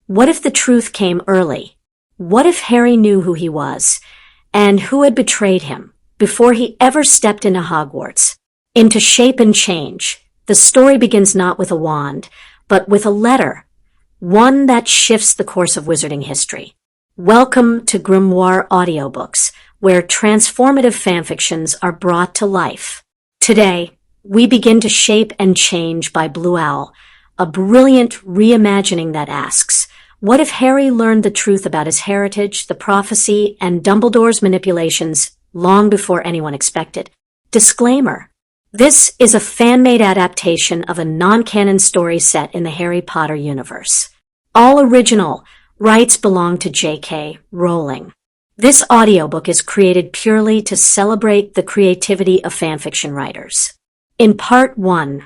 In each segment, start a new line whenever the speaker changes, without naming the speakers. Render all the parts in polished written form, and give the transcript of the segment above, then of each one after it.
What if the truth came early? What if Harry knew who he was, and who had betrayed him, before he ever stepped into Hogwarts? Into Shape and Change, the story begins not with a wand, but with a letter, one that shifts the course of wizarding history. Welcome to Grimoire Audiobooks, where transformative fanfictions are brought to life. Today, we begin to Shape and Change by Blue Owl, a brilliant reimagining that asks, what if Harry learned the truth about his heritage, the prophecy, and Dumbledore's manipulations long before anyone expected? Disclaimer. This is a fan-made adaptation of a non-canon story set in the Harry Potter universe. All original rights belong to J.K. Rowling. This audiobook is created purely to celebrate the creativity of fanfiction writers. In Part 1,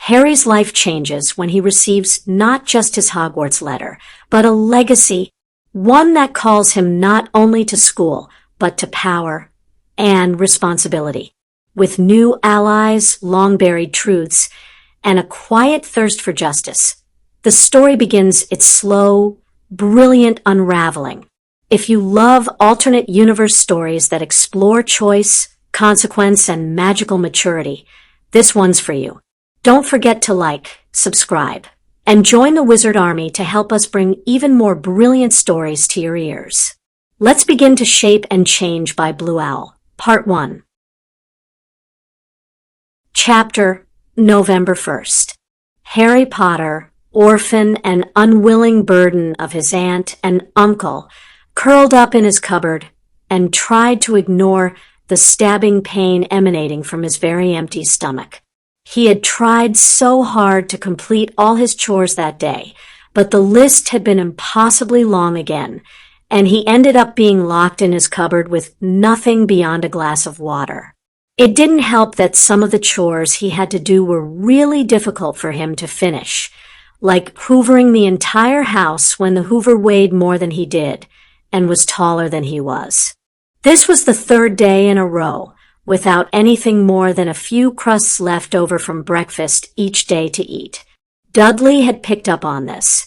Harry's life changes when he receives not just his Hogwarts letter, but a legacy, one that calls him not only to school, but to power and responsibility. With new allies, long-buried truths, and a quiet thirst for justice, the story begins its slow, brilliant unraveling. If you love alternate universe stories that explore choice, consequence, and magical maturity, this one's for you. Don't forget to like, subscribe, and join the Wizard Army to help us bring even more brilliant stories to your ears. Let's begin to Shape and Change by Blue Owl, Part 1. Chapter, November 1st. Harry Potter, orphan and unwilling burden of his aunt and uncle, curled up in his cupboard and tried to ignore the stabbing pain emanating from his very empty stomach. He had tried so hard to complete all his chores that day, but the list had been impossibly long again, and he ended up being locked in his cupboard with nothing beyond a glass of water. It didn't help that some of the chores he had to do were really difficult for him to finish, like hoovering the entire house when the hoover weighed more than he did and was taller than he was. This was the third day in a row without anything more than a few crusts left over from breakfast each day to eat. Dudley had picked up on this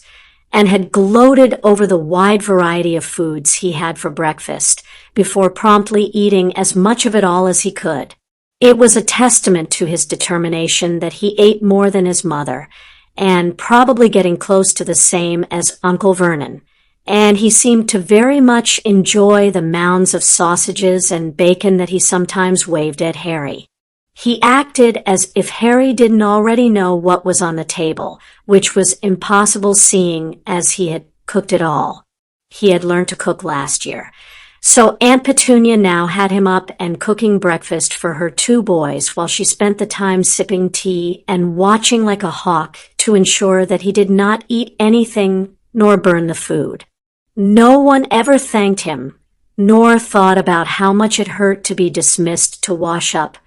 and had gloated over the wide variety of foods he had for breakfast before promptly eating as much of it all as he could. It was a testament to his determination that he ate more than his mother, and probably getting close to the same as Uncle Vernon, and he seemed to very much enjoy the mounds of sausages and bacon that he sometimes waved at Harry. He acted as if Harry didn't already know what was on the table, which was impossible seeing as he had cooked it all. He had learned to cook last year. So Aunt Petunia now had him up and cooking breakfast for her two boys while she spent the time sipping tea and watching like a hawk to ensure that he did not eat anything nor burn the food. No one ever thanked him, nor thought about how much it hurt to be dismissed to wash up,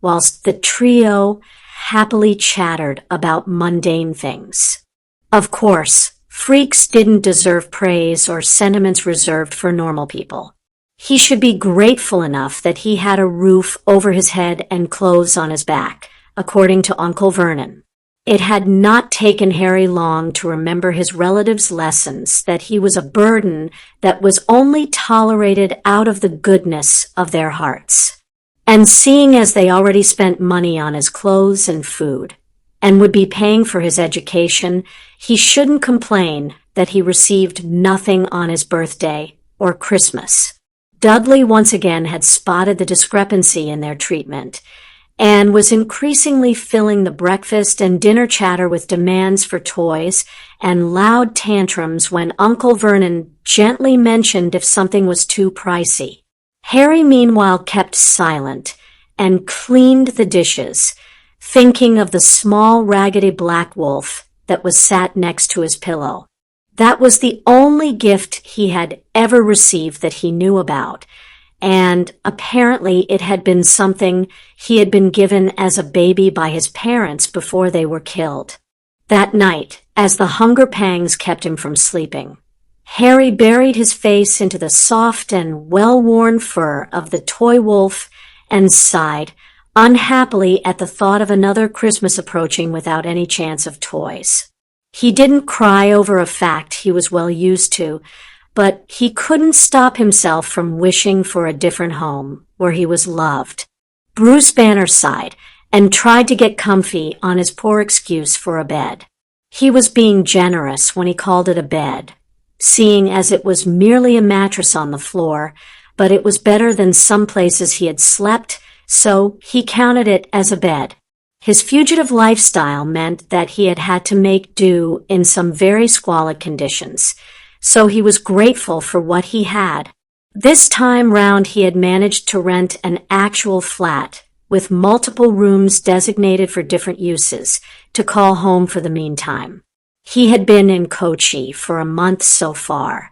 whilst the trio happily chattered about mundane things. Of course, freaks didn't deserve praise or sentiments reserved for normal people. He should be grateful enough that he had a roof over his head and clothes on his back, according to Uncle Vernon. It had not taken Harry long to remember his relatives' lessons that he was a burden that was only tolerated out of the goodness of their hearts. And seeing as they already spent money on his clothes and food, and would be paying for his education, he shouldn't complain that he received nothing on his birthday or Christmas. Dudley once again had spotted the discrepancy in their treatment, and was increasingly filling the breakfast and dinner chatter with demands for toys and loud tantrums when Uncle Vernon gently mentioned if something was too pricey. Harry meanwhile kept silent and cleaned the dishes, thinking of the small raggedy black wolf that was sat next to his pillow. That was the only gift he had ever received that he knew about, and apparently it had been something he had been given as a baby by his parents before they were killed. That night, as the hunger pangs kept him from sleeping, Harry buried his face into the soft and well-worn fur of the toy wolf and sighed unhappily at the thought of another Christmas approaching without any chance of toys. He didn't cry over a fact he was well used to, but he couldn't stop himself from wishing for a different home where he was loved. Bruce Banner sighed and tried to get comfy on his poor excuse for a bed. He was being generous when he called it a bed, seeing as it was merely a mattress on the floor, but it was better than some places he had slept, so he counted it as a bed. His fugitive lifestyle meant that he had had to make do in some very squalid conditions, so he was grateful for what he had. This time round he had managed to rent an actual flat with multiple rooms designated for different uses to call home for the meantime. He had been in Kochi for a month so far,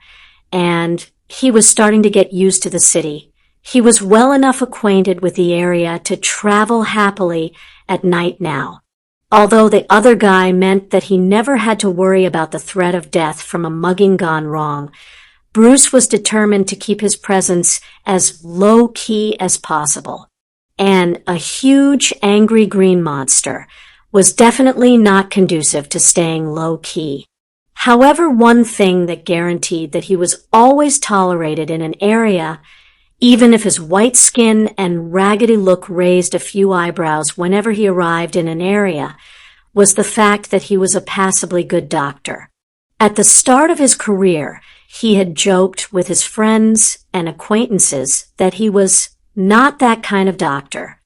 and he was starting to get used to the city. He was well enough acquainted with the area to travel happily at night now. Although the other guy meant that he never had to worry about the threat of death from a mugging gone wrong, Bruce was determined to keep his presence as low-key as possible. And a huge, angry green monster was definitely not conducive to staying low-key. However, one thing that guaranteed that he was always tolerated in an area, even if his white skin and raggedy look raised a few eyebrows whenever he arrived in an area, was the fact that he was a passably good doctor. At the start of his career, he had joked with his friends and acquaintances that he was not that kind of doctor.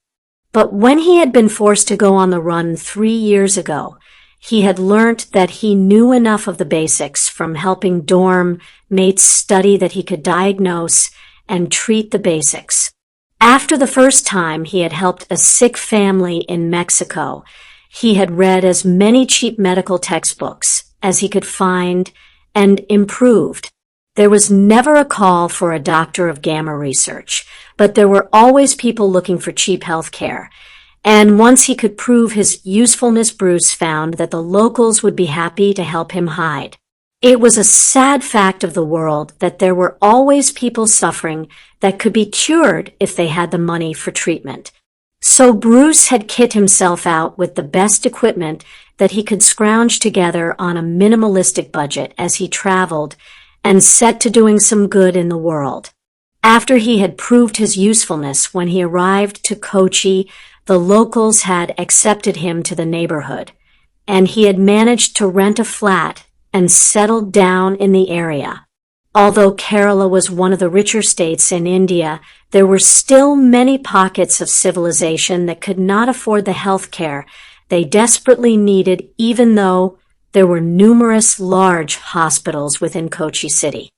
But when he had been forced to go on the run 3 years ago, he had learnt that he knew enough of the basics from helping dorm mates study that he could diagnose and treat the basics. After the first time he had helped a sick family in Mexico, he had read as many cheap medical textbooks as he could find and improved. There was never a call for a doctor of gamma research, but there were always people looking for cheap health care. And once he could prove his usefulness, Bruce found that the locals would be happy to help him hide. It was a sad fact of the world that there were always people suffering that could be cured if they had the money for treatment. So Bruce had kit himself out with the best equipment that he could scrounge together on a minimalistic budget as he traveled and set to doing some good in the world. After he had proved his usefulness when he arrived to Kochi, the locals had accepted him to the neighborhood, and he had managed to rent a flat and settled down in the area. Although Kerala was one of the richer states in India, there were still many pockets of civilization that could not afford the health care they desperately needed, even though there were numerous large hospitals within Kochi city.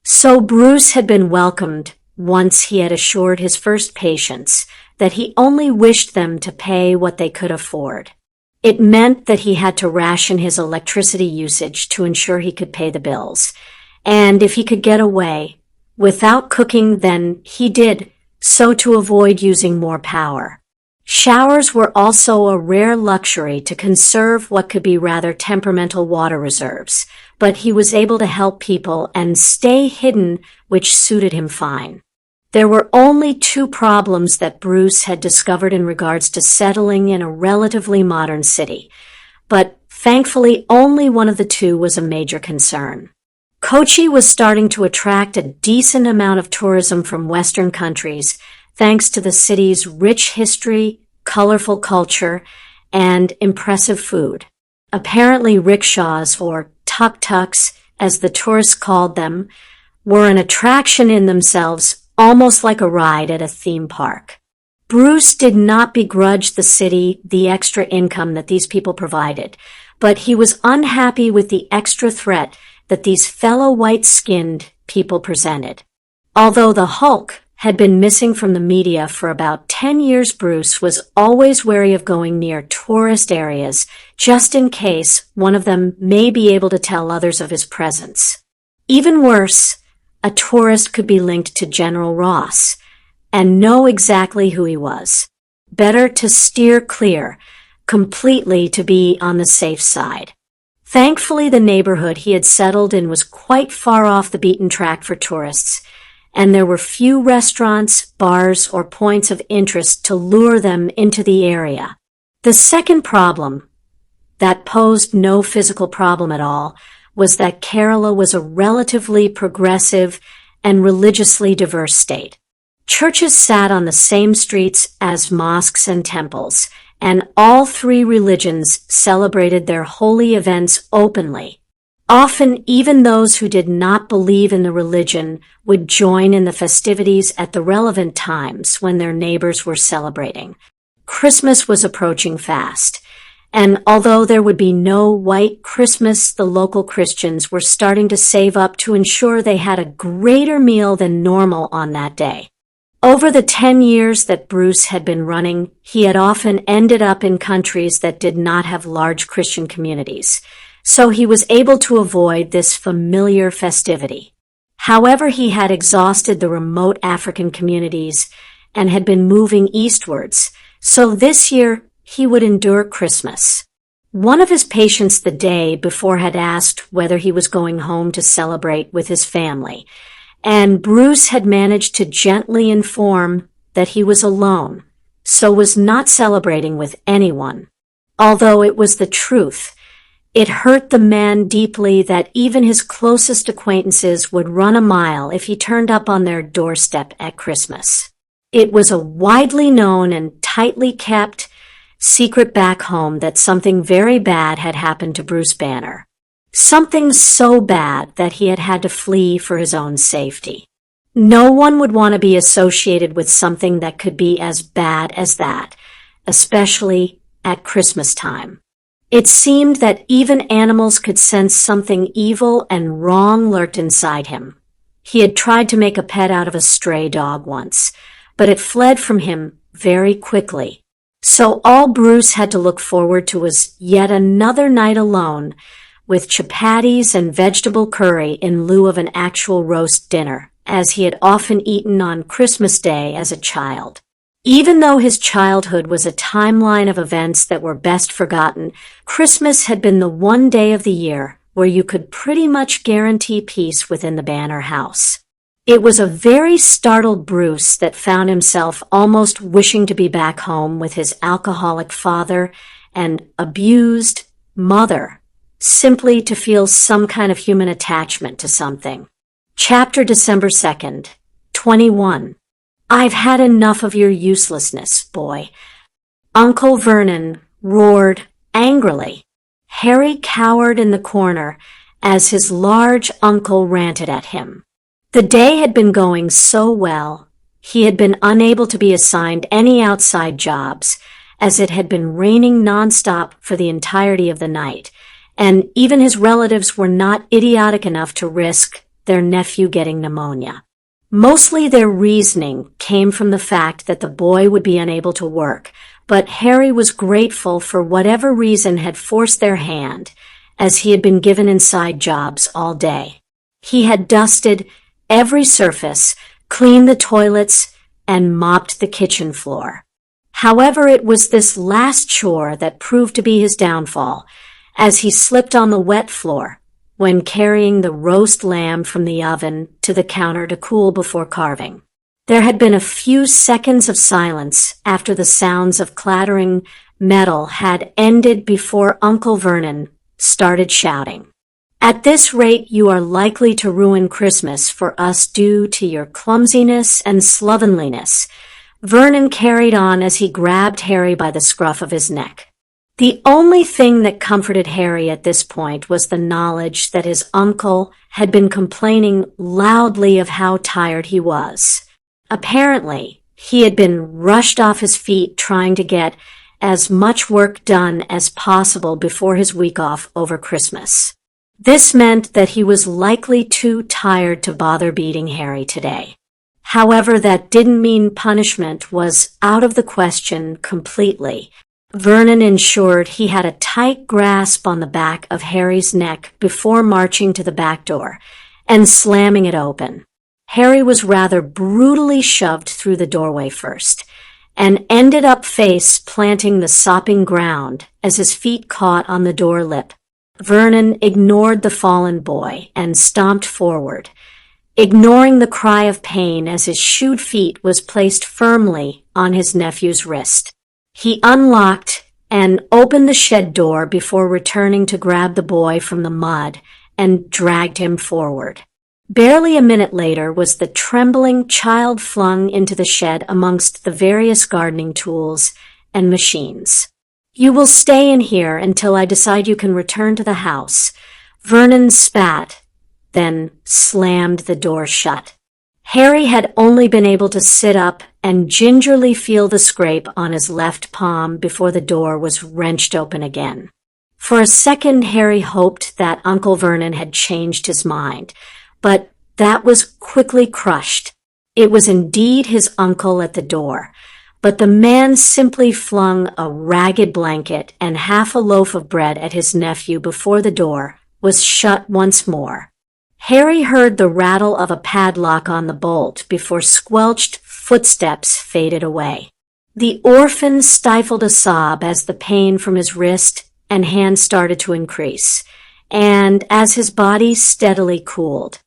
So Bruce had been welcomed once he had assured his first patients that he only wished them to pay what they could afford. It meant that he had to ration his electricity usage to ensure he could pay the bills. And if he could get away without cooking, then he did, so to avoid using more power. Showers were also a rare luxury to conserve what could be rather temperamental water reserves, but he was able to help people and stay hidden, which suited him fine. There were only 2 problems that Bruce had discovered in regards to settling in a relatively modern city, but thankfully only one of the 2 was a major concern. Kochi was starting to attract a decent amount of tourism from Western countries, thanks to the city's rich history, colorful culture, and impressive food. Apparently rickshaws, or tuk-tuks, as the tourists called them, were an attraction in themselves, almost like a ride at a theme park. Bruce did not begrudge the city the extra income that these people provided, but he was unhappy with the extra threat that these fellow white-skinned people presented. Although the Hulk had been missing from the media for about 10 years, Bruce was always wary of going near tourist areas, just in case one of them may be able to tell others of his presence. Even worse, a tourist could be linked to General Ross and know exactly who he was. Better to steer clear completely to be on the safe side. Thankfully, the neighborhood he had settled in was quite far off the beaten track for tourists, and there were few restaurants, bars, or points of interest to lure them into the area. The second problem that posed no physical problem at all was that Kerala was a relatively progressive and religiously diverse state. Churches sat on the same streets as mosques and temples, and all three religions celebrated their holy events openly. Often, even those who did not believe in the religion would join in the festivities at the relevant times when their neighbors were celebrating. Christmas was approaching fast, and although there would be no white Christmas, the local Christians were starting to save up to ensure they had a greater meal than normal on that day. Over the 10 years that Bruce had been running, he had often ended up in countries that did not have large Christian communities, so he was able to avoid this familiar festivity. However, he had exhausted the remote African communities and had been moving eastwards, so this year he would endure Christmas. One of his patients the day before had asked whether he was going home to celebrate with his family, and Bruce had managed to gently inform that he was alone, so was not celebrating with anyone. Although it was the truth, it hurt the man deeply that even his closest acquaintances would run a mile if he turned up on their doorstep at Christmas. It was a widely known and tightly kept secret back home that something very bad had happened to Bruce Banner. Something so bad that he had had to flee for his own safety. No one would want to be associated with something that could be as bad as that, especially at Christmas time. It seemed that even animals could sense something evil and wrong lurked inside him. He had tried to make a pet out of a stray dog once, but it fled from him very quickly. So all Bruce had to look forward to was yet another night alone, with chapatis and vegetable curry in lieu of an actual roast dinner, as he had often eaten on Christmas Day as a child. Even though his childhood was a timeline of events that were best forgotten, Christmas had been the one day of the year where you could pretty much guarantee peace within the Banner house. It was a very startled Bruce that found himself almost wishing to be back home with his alcoholic father and abused mother, simply to feel some kind of human attachment to something. Chapter December 2nd, 21. I've had enough of your uselessness, boy. Uncle Vernon roared angrily. Harry cowered in the corner as his large uncle ranted at him. The day had been going so well, he had been unable to be assigned any outside jobs, as it had been raining nonstop for the entirety of the night, and even his relatives were not idiotic enough to risk their nephew getting pneumonia. Mostly their reasoning came from the fact that the boy would be unable to work, but Harry was grateful for whatever reason had forced their hand, as he had been given inside jobs all day. He had dusted every surface, cleaned the toilets, and mopped the kitchen floor. However, it was this last chore that proved to be his downfall, as he slipped on the wet floor when carrying the roast lamb from the oven to the counter to cool before carving. There had been a few seconds of silence after the sounds of clattering metal had ended before Uncle Vernon started shouting. At this rate, you are likely to ruin Christmas for us due to your clumsiness and slovenliness. Vernon carried on as he grabbed Harry by the scruff of his neck. The only thing that comforted Harry at this point was the knowledge that his uncle had been complaining loudly of how tired he was. Apparently, he had been rushed off his feet trying to get as much work done as possible before his week off over Christmas. This meant that he was likely too tired to bother beating Harry today. However, that didn't mean punishment was out of the question completely. Vernon ensured he had a tight grasp on the back of Harry's neck before marching to the back door and slamming it open. Harry was rather brutally shoved through the doorway first, and ended up face planting the sopping ground as his feet caught on the door lip. Vernon ignored the fallen boy and stomped forward, ignoring the cry of pain as his shoed feet was placed firmly on his nephew's wrist. He unlocked and opened the shed door before returning to grab the boy from the mud and dragged him forward. Barely a minute later was the trembling child flung into the shed amongst the various gardening tools and machines. "You will stay in here until I decide you can return to the house." Vernon spat, then slammed the door shut. Harry had only been able to sit up and gingerly feel the scrape on his left palm before the door was wrenched open again. For a second, Harry hoped that Uncle Vernon had changed his mind, but that was quickly crushed. It was indeed his uncle at the door, but the man simply flung a ragged blanket and half a loaf of bread at his nephew before the door was shut once more. Harry heard the rattle of a padlock on the bolt before squelched footsteps faded away. The orphan stifled a sob as the pain from his wrist and hand started to increase, and as his body steadily cooled.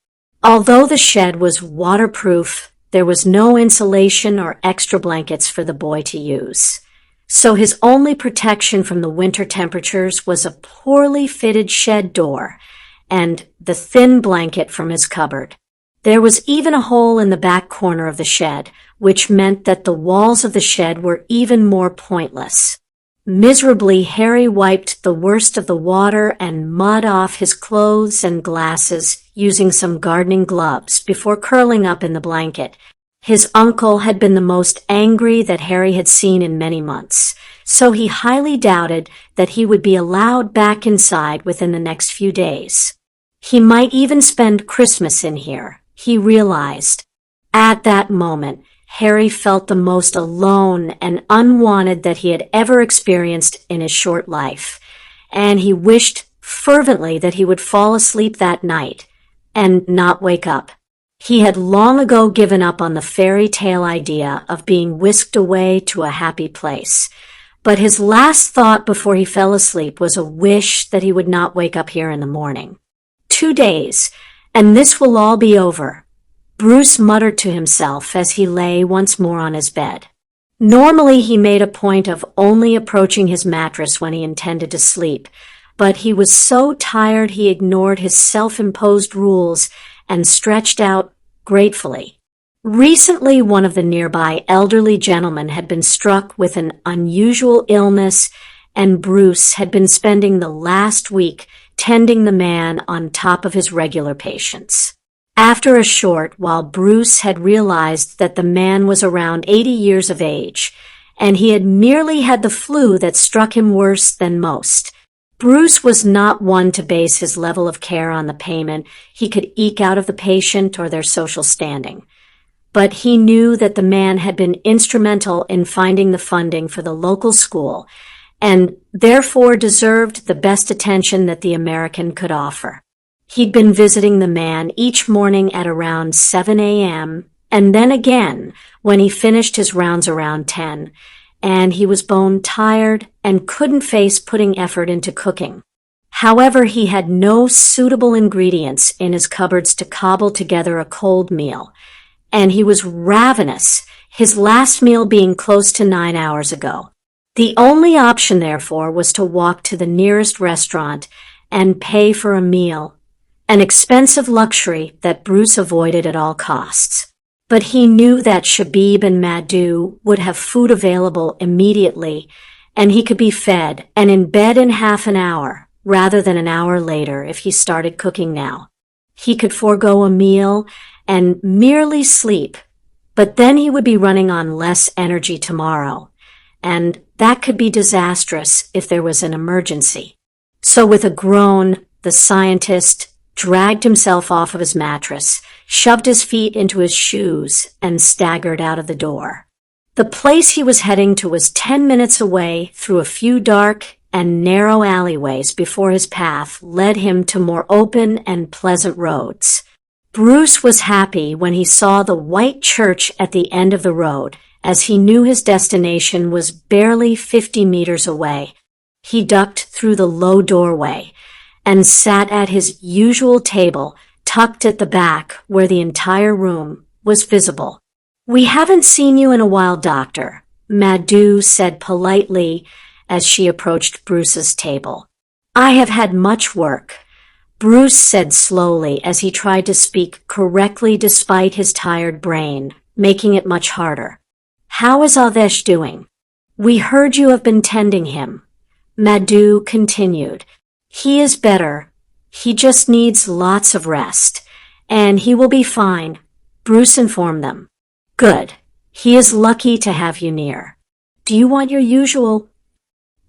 Although the shed was waterproof, there was no insulation or extra blankets for the boy to use. So his only protection from the winter temperatures was a poorly fitted shed door and the thin blanket from his cupboard. There was even a hole in the back corner of the shed, which meant that the walls of the shed were even more pointless. Miserably, Harry wiped the worst of the water and mud off his clothes and glasses using some gardening gloves before curling up in the blanket. His uncle had been the most angry that Harry had seen in many months, so he highly doubted that he would be allowed back inside within the next few days. He might even spend Christmas in here, he realized. At that moment, Harry felt the most alone and unwanted that he had ever experienced in his short life, and he wished fervently that he would fall asleep that night and not wake up. He had long ago given up on the fairy tale idea of being whisked away to a happy place, but his last thought before he fell asleep was a wish that he would not wake up here in the morning. 2 days, and this will all be over, Bruce muttered to himself as he lay once more on his bed. Normally he made a point of only approaching his mattress when he intended to sleep, but he was so tired he ignored his self-imposed rules and stretched out gratefully. Recently, one of the nearby elderly gentlemen had been struck with an unusual illness, and Bruce had been spending the last week tending the man on top of his regular patients. After a short while, Bruce had realized that the man was around 80 years of age, and he had merely had the flu that struck him worse than most. Bruce was not one to base his level of care on the payment he could eke out of the patient or their social standing. But he knew that the man had been instrumental in finding the funding for the local school, and therefore deserved the best attention that the American could offer. He'd been visiting the man each morning at around 7 a.m., and then again when he finished his rounds around 10, and he was bone tired and couldn't face putting effort into cooking. However, he had no suitable ingredients in his cupboards to cobble together a cold meal, and he was ravenous, his last meal being close to 9 hours ago. The only option, therefore, was to walk to the nearest restaurant and pay for a meal, an expensive luxury that Bruce avoided at all costs. But he knew that Shabib and Madhu would have food available immediately, and he could be fed and in bed in half an hour, rather than an hour later if he started cooking now. He could forego a meal and merely sleep, but then he would be running on less energy tomorrow, and that could be disastrous if there was an emergency. So with a groan, the scientist dragged himself off of his mattress, shoved his feet into his shoes, and staggered out of the door. The place he was heading to was 10 minutes away through a few dark and narrow alleyways before his path led him to more open and pleasant roads. Bruce was happy when he saw the white church at the end of the road, as he knew his destination was barely 50 meters away. He ducked through the low doorway and sat at his usual table, tucked at the back where the entire room was visible. "We haven't seen you in a while, Doctor," Madhu said politely as she approached Bruce's table. "I have had much work," Bruce said slowly as he tried to speak correctly despite his tired brain, making it much harder. "How is Avesh doing?" "We heard you have been tending him," Madhu continued. "He is better. He just needs lots of rest. And he will be fine," Bruce informed them. "Good. He is lucky to have you near. Do you want your usual?"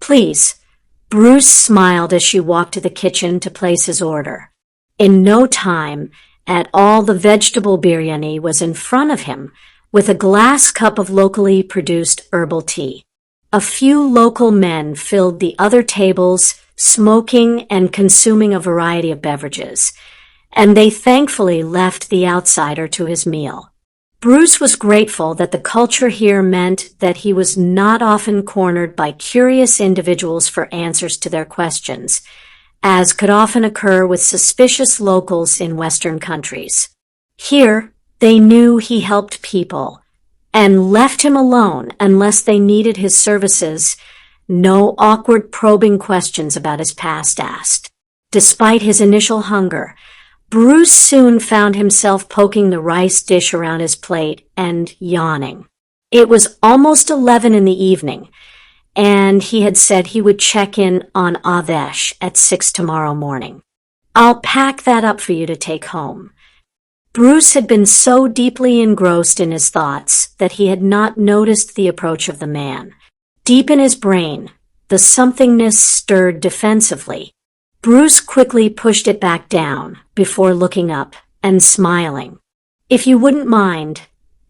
"Please." Bruce smiled as she walked to the kitchen to place his order. In no time, at all, the vegetable biryani was in front of him, with a glass cup of locally produced herbal tea. A few local men filled the other tables, smoking and consuming a variety of beverages, and they thankfully left the outsider to his meal. Bruce was grateful that the culture here meant that he was not often cornered by curious individuals for answers to their questions, as could often occur with suspicious locals in Western countries. Here, they knew he helped people and left him alone unless they needed his services. No awkward probing questions about his past asked. Despite his initial hunger, Bruce soon found himself poking the rice dish around his plate and yawning. It was almost 11 in the evening, and he had said he would check in on Avesh at 6 tomorrow morning. "I'll pack that up for you to take home." Bruce had been so deeply engrossed in his thoughts that he had not noticed the approach of the man. Deep in his brain, the somethingness stirred defensively. Bruce quickly pushed it back down before looking up and smiling. "If you wouldn't mind."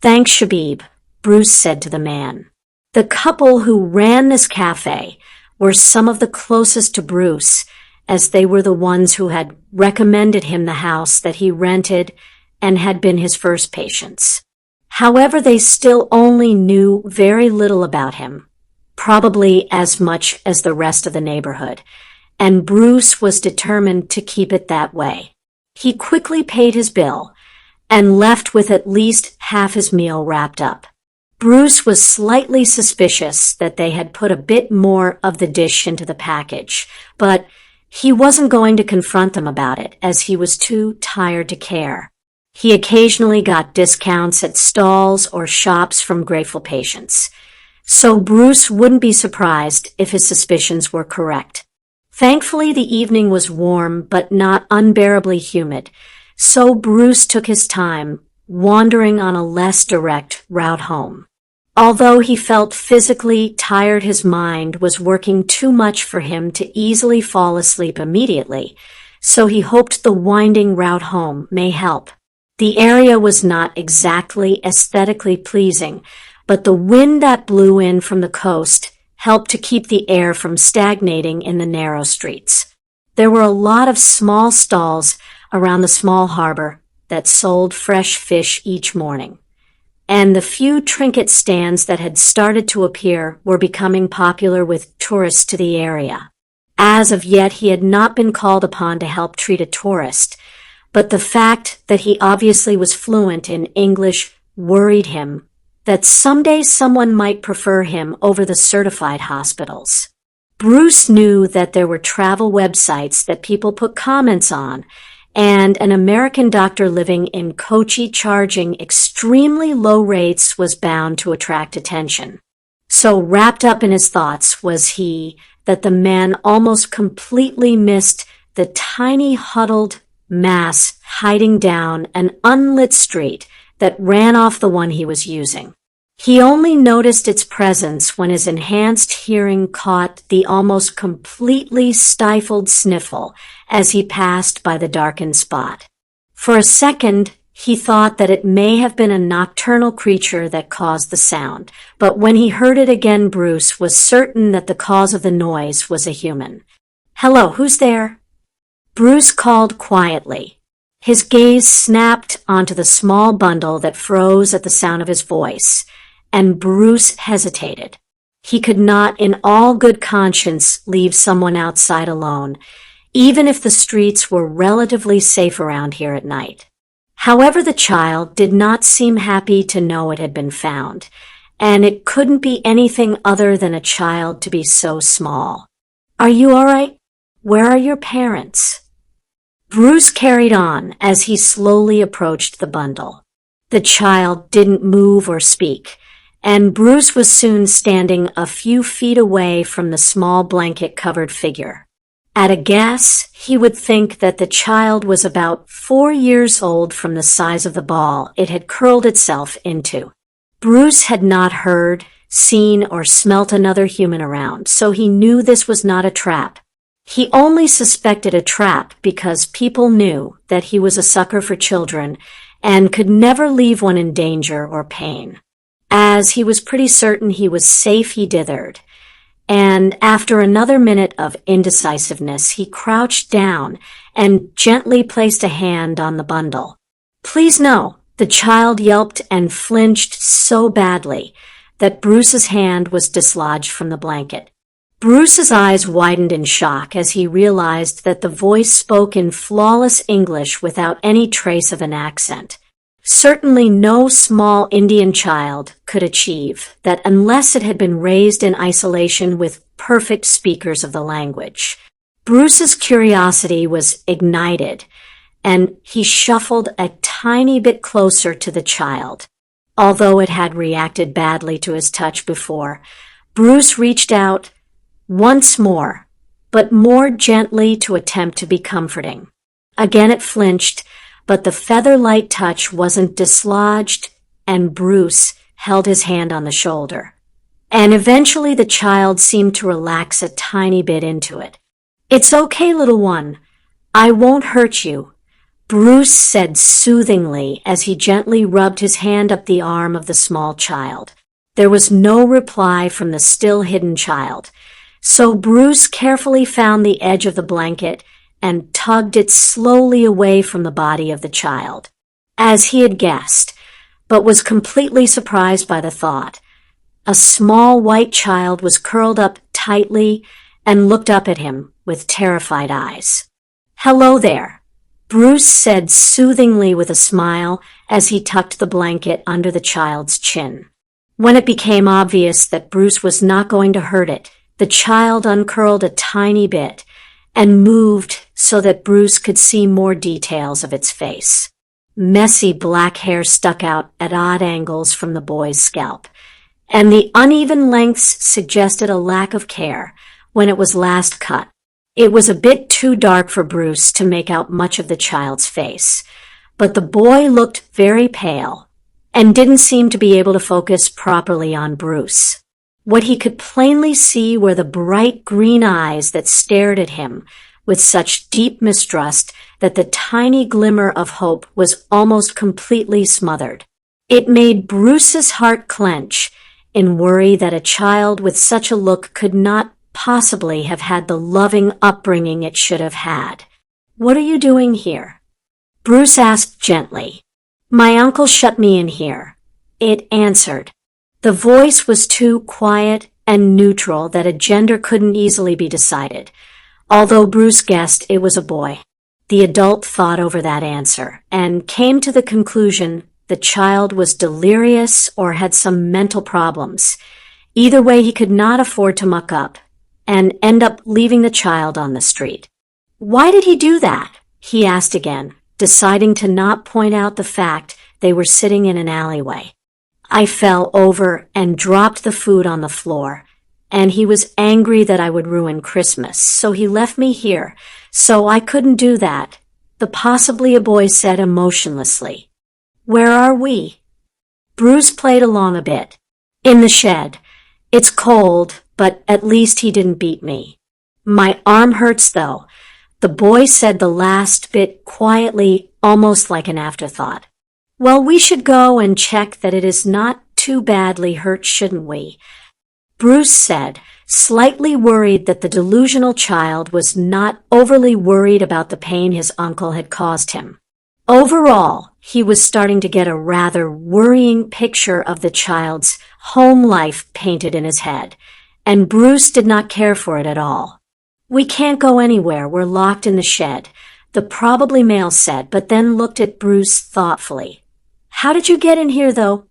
"Thanks, Shabib," Bruce said to the man. The couple who ran this cafe were some of the closest to Bruce, as they were the ones who had recommended him the house that he rented and had been his first patients. However, they still only knew very little about him, probably as much as the rest of the neighborhood, and Bruce was determined to keep it that way. He quickly paid his bill and left with at least half his meal wrapped up. Bruce was slightly suspicious that they had put a bit more of the dish into the package, but he wasn't going to confront them about it as he was too tired to care. He occasionally got discounts at stalls or shops from grateful patients, so Bruce wouldn't be surprised if his suspicions were correct. Thankfully, the evening was warm but not unbearably humid, so Bruce took his time, wandering on a less direct route home. Although he felt physically tired, his mind was working too much for him to easily fall asleep immediately, so he hoped the winding route home may help. The area was not exactly aesthetically pleasing, but the wind that blew in from the coast helped to keep the air from stagnating in the narrow streets. There were a lot of small stalls around the small harbor that sold fresh fish each morning, and the few trinket stands that had started to appear were becoming popular with tourists to the area. As of yet, he had not been called upon to help treat a tourist, but the fact that he obviously was fluent in English worried him that someday someone might prefer him over the certified hospitals. Bruce knew that there were travel websites that people put comments on, and an American doctor living in Kochi charging extremely low rates was bound to attract attention. So wrapped up in his thoughts was he that the man almost completely missed the tiny huddled mass hiding down an unlit street that ran off the one he was using. He only noticed its presence when his enhanced hearing caught the almost completely stifled sniffle as he passed by the darkened spot. For a second, he thought that it may have been a nocturnal creature that caused the sound, but when he heard it again, Bruce was certain that the cause of the noise was a human. "Hello, who's there?" Bruce called quietly. His gaze snapped onto the small bundle that froze at the sound of his voice, and Bruce hesitated. He could not in all good conscience leave someone outside alone, even if the streets were relatively safe around here at night. However, the child did not seem happy to know it had been found, and it couldn't be anything other than a child to be so small. "Are you all right? Where are your parents?" Bruce carried on as he slowly approached the bundle. The child didn't move or speak, and Bruce was soon standing a few feet away from the small blanket-covered figure. At a guess, he would think that the child was about 4 years old from the size of the ball it had curled itself into. Bruce had not heard, seen, or smelt another human around, so he knew this was not a trap. He only suspected a trap because people knew that he was a sucker for children and could never leave one in danger or pain. As he was pretty certain he was safe, he dithered, and after another minute of indecisiveness, he crouched down and gently placed a hand on the bundle. "Please no," the child yelped and flinched so badly that Bruce's hand was dislodged from the blanket. Bruce's eyes widened in shock as he realized that the voice spoke in flawless English without any trace of an accent. Certainly no small Indian child could achieve that unless it had been raised in isolation with perfect speakers of the language. Bruce's curiosity was ignited, and he shuffled a tiny bit closer to the child. Although it had reacted badly to his touch before, Bruce reached out once more, but more gently to attempt to be comforting. Again it flinched, but the feather-light touch wasn't dislodged, and Bruce held his hand on the shoulder. And eventually the child seemed to relax a tiny bit into it. "It's okay, little one. I won't hurt you," Bruce said soothingly as he gently rubbed his hand up the arm of the small child. There was no reply from the still hidden child, so Bruce carefully found the edge of the blanket and tugged it slowly away from the body of the child. As he had guessed, but was completely surprised by the thought, a small white child was curled up tightly and looked up at him with terrified eyes. "Hello there," Bruce said soothingly with a smile as he tucked the blanket under the child's chin. When it became obvious that Bruce was not going to hurt it, the child uncurled a tiny bit and moved so that Bruce could see more details of its face. Messy black hair stuck out at odd angles from the boy's scalp, and the uneven lengths suggested a lack of care when it was last cut. It was a bit too dark for Bruce to make out much of the child's face, but the boy looked very pale and didn't seem to be able to focus properly on Bruce. What he could plainly see were the bright green eyes that stared at him with such deep mistrust that the tiny glimmer of hope was almost completely smothered. It made Bruce's heart clench in worry that a child with such a look could not possibly have had the loving upbringing it should have had. "What are you doing here?" Bruce asked gently. "My uncle shut me in here," it answered. The voice was too quiet and neutral that a gender couldn't easily be decided, although Bruce guessed it was a boy. The adult thought over that answer and came to the conclusion the child was delirious or had some mental problems. Either way, he could not afford to muck up and end up leaving the child on the street. "Why did he do that?" he asked again, deciding to not point out the fact they were sitting in an alleyway. "I fell over and dropped the food on the floor, and he was angry that I would ruin Christmas, so he left me here, so I couldn't do that," the possibly a boy said emotionlessly. "Where are we?" Bruce played along a bit. "In the shed. It's cold, but at least he didn't beat me. My arm hurts though," the boy said the last bit quietly, almost like an afterthought. "Well, we should go and check that it is not too badly hurt, shouldn't we?" Bruce said, slightly worried that the delusional child was not overly worried about the pain his uncle had caused him. Overall, he was starting to get a rather worrying picture of the child's home life painted in his head, and Bruce did not care for it at all. "We can't go anywhere, we're locked in the shed," the probably male said, but then looked at Bruce thoughtfully. "How did you get in here, though?"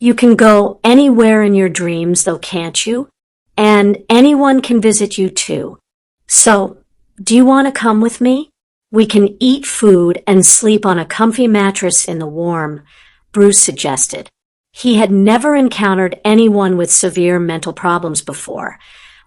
You can go anywhere in your dreams, though, can't you? And anyone can visit you too. So, do you want to come with me? We can eat food and sleep on a comfy mattress in the warm, Bruce suggested. He had never encountered anyone with severe mental problems before,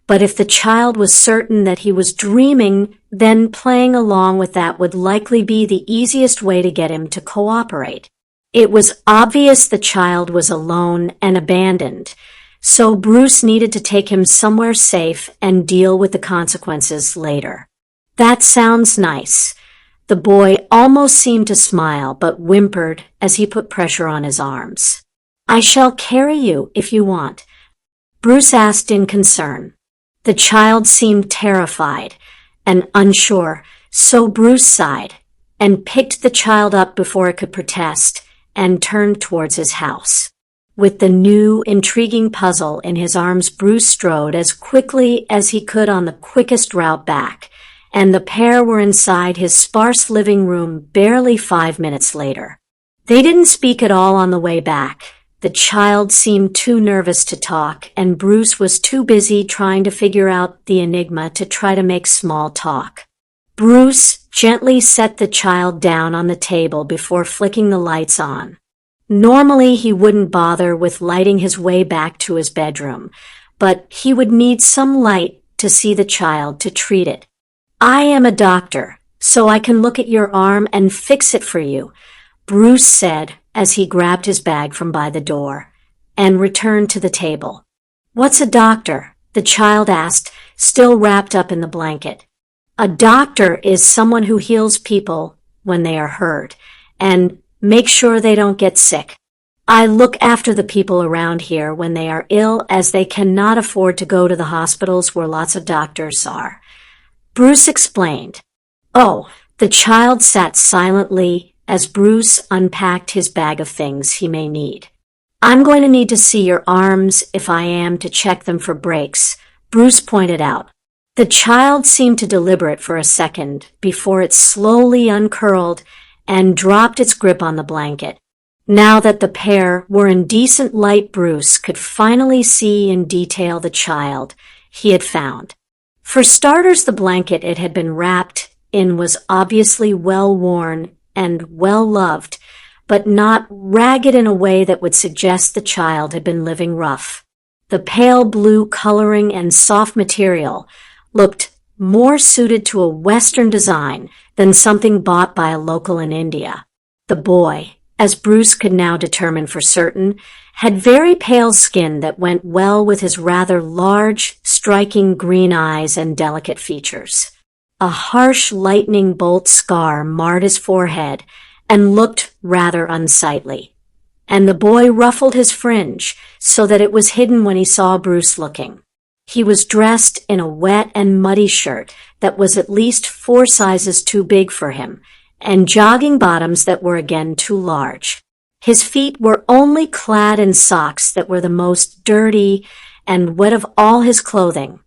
but if the child was certain that he was dreaming, then playing along with that would likely be the easiest way to get him to cooperate. It was obvious the child was alone and abandoned, so Bruce needed to take him somewhere safe and deal with the consequences later. That sounds nice. The boy almost seemed to smile, but whimpered as he put pressure on his arms. I shall carry you if you want, Bruce asked in concern. The child seemed terrified and unsure, so Bruce sighed and picked the child up before it could protest and turned towards his house. With the new, intriguing puzzle in his arms, Bruce strode as quickly as he could on the quickest route back, and the pair were inside his sparse living room barely 5 minutes later. They didn't speak at all on the way back. The child seemed too nervous to talk, and Bruce was too busy trying to figure out the enigma to try to make small talk. Bruce gently set the child down on the table before flicking the lights on. Normally, he wouldn't bother with lighting his way back to his bedroom, but he would need some light to see the child to treat it. I am a doctor, so I can look at your arm and fix it for you, Bruce said as he grabbed his bag from by the door and returned to the table. What's a doctor? The child asked, still wrapped up in the blanket. A doctor is someone who heals people when they are hurt and make sure they don't get sick. I look after the people around here when they are ill, as they cannot afford to go to the hospitals where lots of doctors are, Bruce explained. Oh, the child sat silently as Bruce unpacked his bag of things he may need. I'm going to need to see your arms if I am to check them for breaks, Bruce pointed out. The child seemed to deliberate for a second before it slowly uncurled and dropped its grip on the blanket. Now that the pair were in decent light, Bruce could finally see in detail the child he had found. For starters, the blanket it had been wrapped in was obviously well-worn and well-loved, but not ragged in a way that would suggest the child had been living rough. The pale blue coloring and soft material looked more suited to a Western design than something bought by a local in India. The boy, as Bruce could now determine for certain, had very pale skin that went well with his rather large, striking green eyes and delicate features. A harsh lightning bolt scar marred his forehead and looked rather unsightly, and the boy ruffled his fringe so that it was hidden when he saw Bruce looking. He was dressed in a wet and muddy shirt that was at least 4 sizes too big for him, and jogging bottoms that were again too large. His feet were only clad in socks that were the most dirty and wet of all his clothing,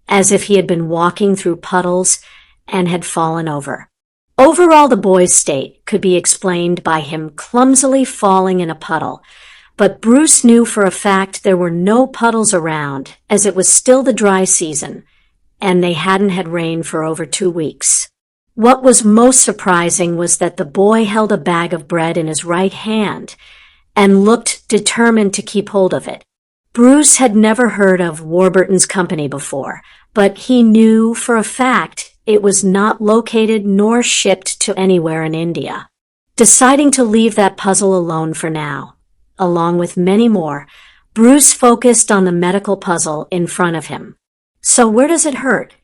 as if he had been walking through puddles and had fallen over. Overall, the boy's state could be explained by him clumsily falling in a puddle, but Bruce knew for a fact there were no puddles around, as it was still the dry season, and they hadn't had rain for over 2 weeks. What was most surprising was that the boy held a bag of bread in his right hand and looked determined to keep hold of it. Bruce had never heard of Warburton's company before, but he knew for a fact it was not located nor shipped to anywhere in India. Deciding to leave that puzzle alone for now, along with many more, Bruce focused on the medical puzzle in front of him. So where does it hurt?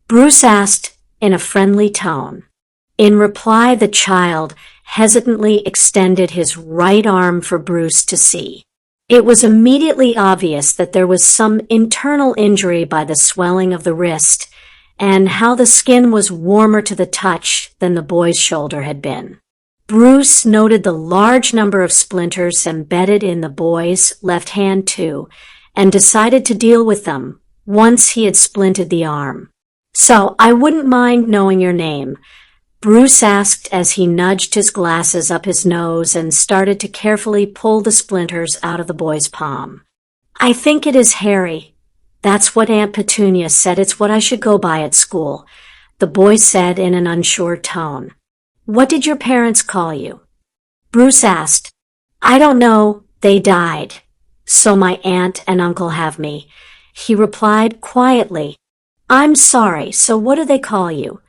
Bruce asked in a friendly tone. In reply, the child hesitantly extended his right arm for Bruce to see. It was immediately obvious that there was some internal injury by the swelling of the wrist and how the skin was warmer to the touch than the boy's shoulder had been. Bruce noted the large number of splinters embedded in the boy's left hand too, and decided to deal with them once he had splinted the arm. So I wouldn't mind knowing your name, Bruce asked as he nudged his glasses up his nose and started to carefully pull the splinters out of the boy's palm. I think it is Harry. That's what Aunt Petunia said it's what I should go by at school, the boy said in an unsure tone. What did your parents call you? Bruce asked. I don't know. They died. So my aunt and uncle have me. He replied quietly. I'm sorry, so what do they call you?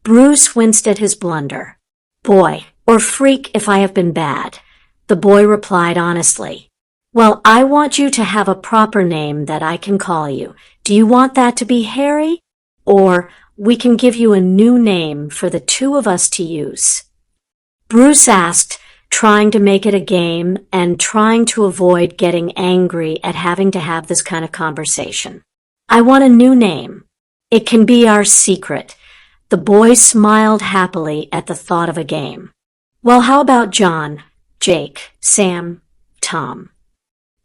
Bruce winced at his blunder. Boy, or freak if I have been bad, the boy replied honestly. Well, I want you to have a proper name that I can call you. Do you want that to be Harry? Or we can give you a new name for the two of us to use. Bruce asked, trying to make it a game and trying to avoid getting angry at having to have this kind of conversation. I want a new name. It can be our secret. The boy smiled happily at the thought of a game. Well, how about John, Jake, Sam, Tom?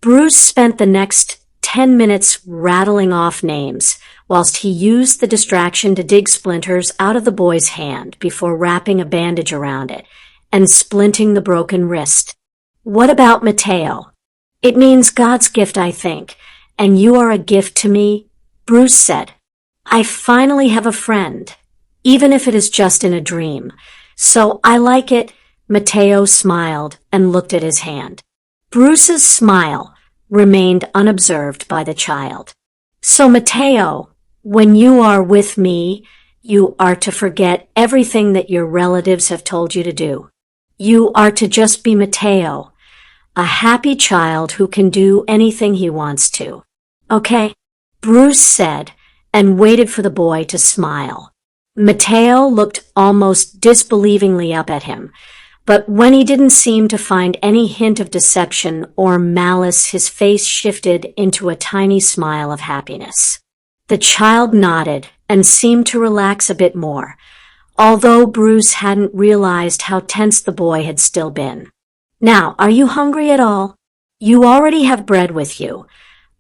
Bruce spent the next 10 minutes rattling off names, whilst he used the distraction to dig splinters out of the boy's hand before wrapping a bandage around it and splinting the broken wrist. What about Mateo? It means God's gift, I think, and you are a gift to me, Bruce said. I finally have a friend, even if it is just in a dream. So I like it. Mateo smiled and looked at his hand. Bruce's smile remained unobserved by the child. So Mateo, when you are with me, you are to forget everything that your relatives have told you to do. You are to just be Mateo, a happy child who can do anything he wants to. Okay, Bruce said, and waited for the boy to smile. Mateo looked almost disbelievingly up at him, but when he didn't seem to find any hint of deception or malice, his face shifted into a tiny smile of happiness. The child nodded and seemed to relax a bit more, although Bruce hadn't realized how tense the boy had still been. Now, are you hungry at all? You already have bread with you,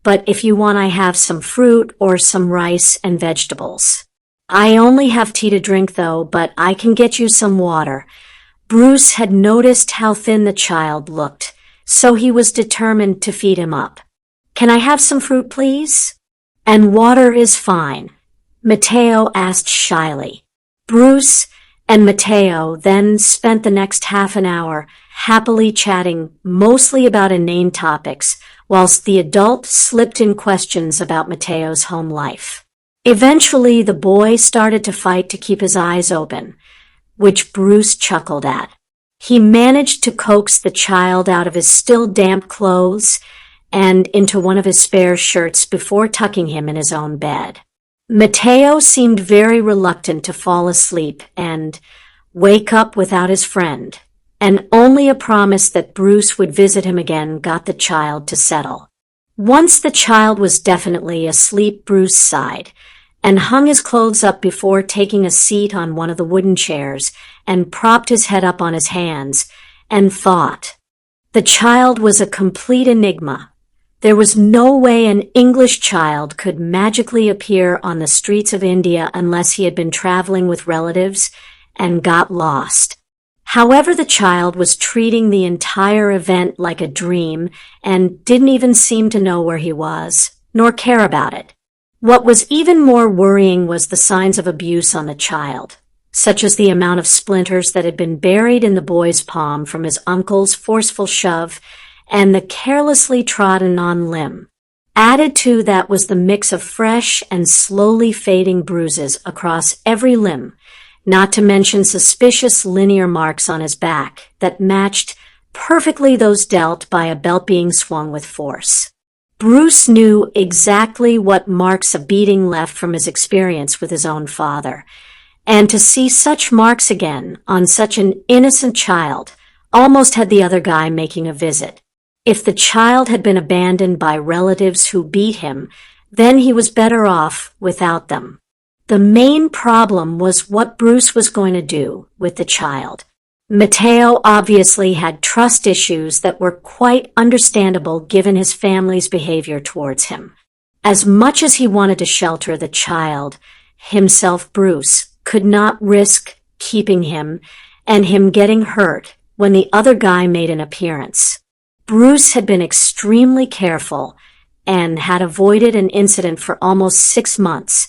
but if you want, I have some fruit or some rice and vegetables. I only have tea to drink, though, but I can get you some water. Bruce had noticed how thin the child looked, so he was determined to feed him up. Can I have some fruit, please? And water is fine, Mateo asked shyly. Bruce and Mateo then spent the next half an hour happily chatting mostly about inane topics, whilst the adult slipped in questions about Mateo's home life. Eventually, the boy started to fight to keep his eyes open, which Bruce chuckled at. He managed to coax the child out of his still damp clothes and into one of his spare shirts before tucking him in his own bed. Mateo seemed very reluctant to fall asleep and wake up without his friend, and only a promise that Bruce would visit him again got the child to settle. Once the child was definitely asleep, Bruce sighed and hung his clothes up before taking a seat on one of the wooden chairs and propped his head up on his hands and thought. The child was a complete enigma. There was no way an English child could magically appear on the streets of India unless he had been traveling with relatives and got lost. However, the child was treating the entire event like a dream and didn't even seem to know where he was, nor care about it. What was even more worrying was the signs of abuse on the child, such as the amount of splinters that had been buried in the boy's palm from his uncle's forceful shove and the carelessly trodden on limb. Added to that was the mix of fresh and slowly fading bruises across every limb, not to mention suspicious linear marks on his back that matched perfectly those dealt by a belt being swung with force. Bruce knew exactly what marks a beating left from his experience with his own father, and to see such marks again on such an innocent child almost had the other guy making a visit. If the child had been abandoned by relatives who beat him, then he was better off without them. The main problem was what Bruce was going to do with the child. Mateo obviously had trust issues that were quite understandable given his family's behavior towards him. As much as he wanted to shelter the child, himself, Bruce, could not risk keeping him and him getting hurt when the other guy made an appearance. Bruce had been extremely careful and had avoided an incident for almost 6 months,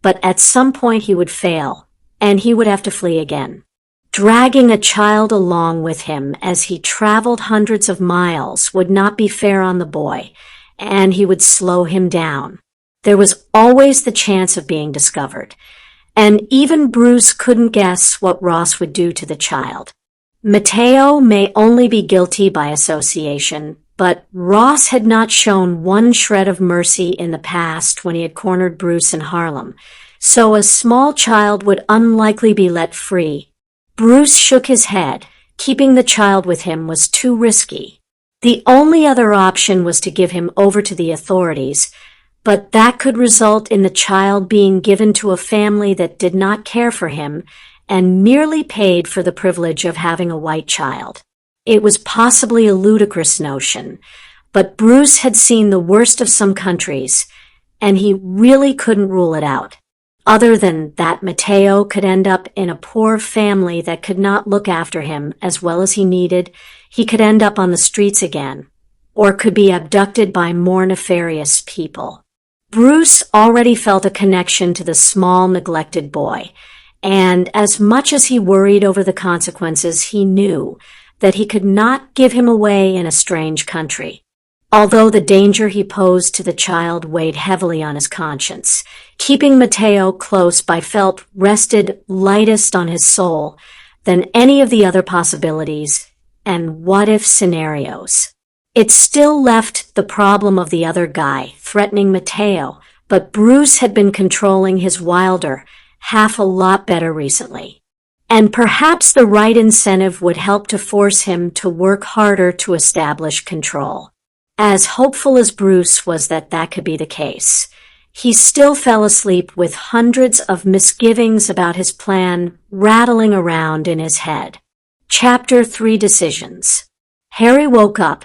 but at some point he would fail, and he would have to flee again. Dragging a child along with him as he traveled hundreds of miles would not be fair on the boy, and he would slow him down. There was always the chance of being discovered, and even Bruce couldn't guess what Ross would do to the child. Mateo may only be guilty by association, but Ross had not shown one shred of mercy in the past when he had cornered Bruce in Harlem, so a small child would unlikely be let free. Bruce shook his head. Keeping the child with him was too risky. The only other option was to give him over to the authorities, but that could result in the child being given to a family that did not care for him and merely paid for the privilege of having a white child. It was possibly a ludicrous notion, but Bruce had seen the worst of some countries, and he really couldn't rule it out. Other than that, Mateo could end up in a poor family that could not look after him as well as he needed. He could end up on the streets again, or could be abducted by more nefarious people. Bruce already felt a connection to the small, neglected boy, and as much as he worried over the consequences, he knew that he could not give him away in a strange country. Although the danger he posed to the child weighed heavily on his conscience, keeping Mateo close by felt rested lightest on his soul than any of the other possibilities and what-if scenarios. It still left the problem of the other guy threatening Mateo, but Bruce had been controlling his Wilder half a lot better recently. And perhaps the right incentive would help to force him to work harder to establish control. As hopeful as Bruce was that could be the case, he still fell asleep with hundreds of misgivings about his plan rattling around in his head. Chapter 3: Decisions. Harry woke up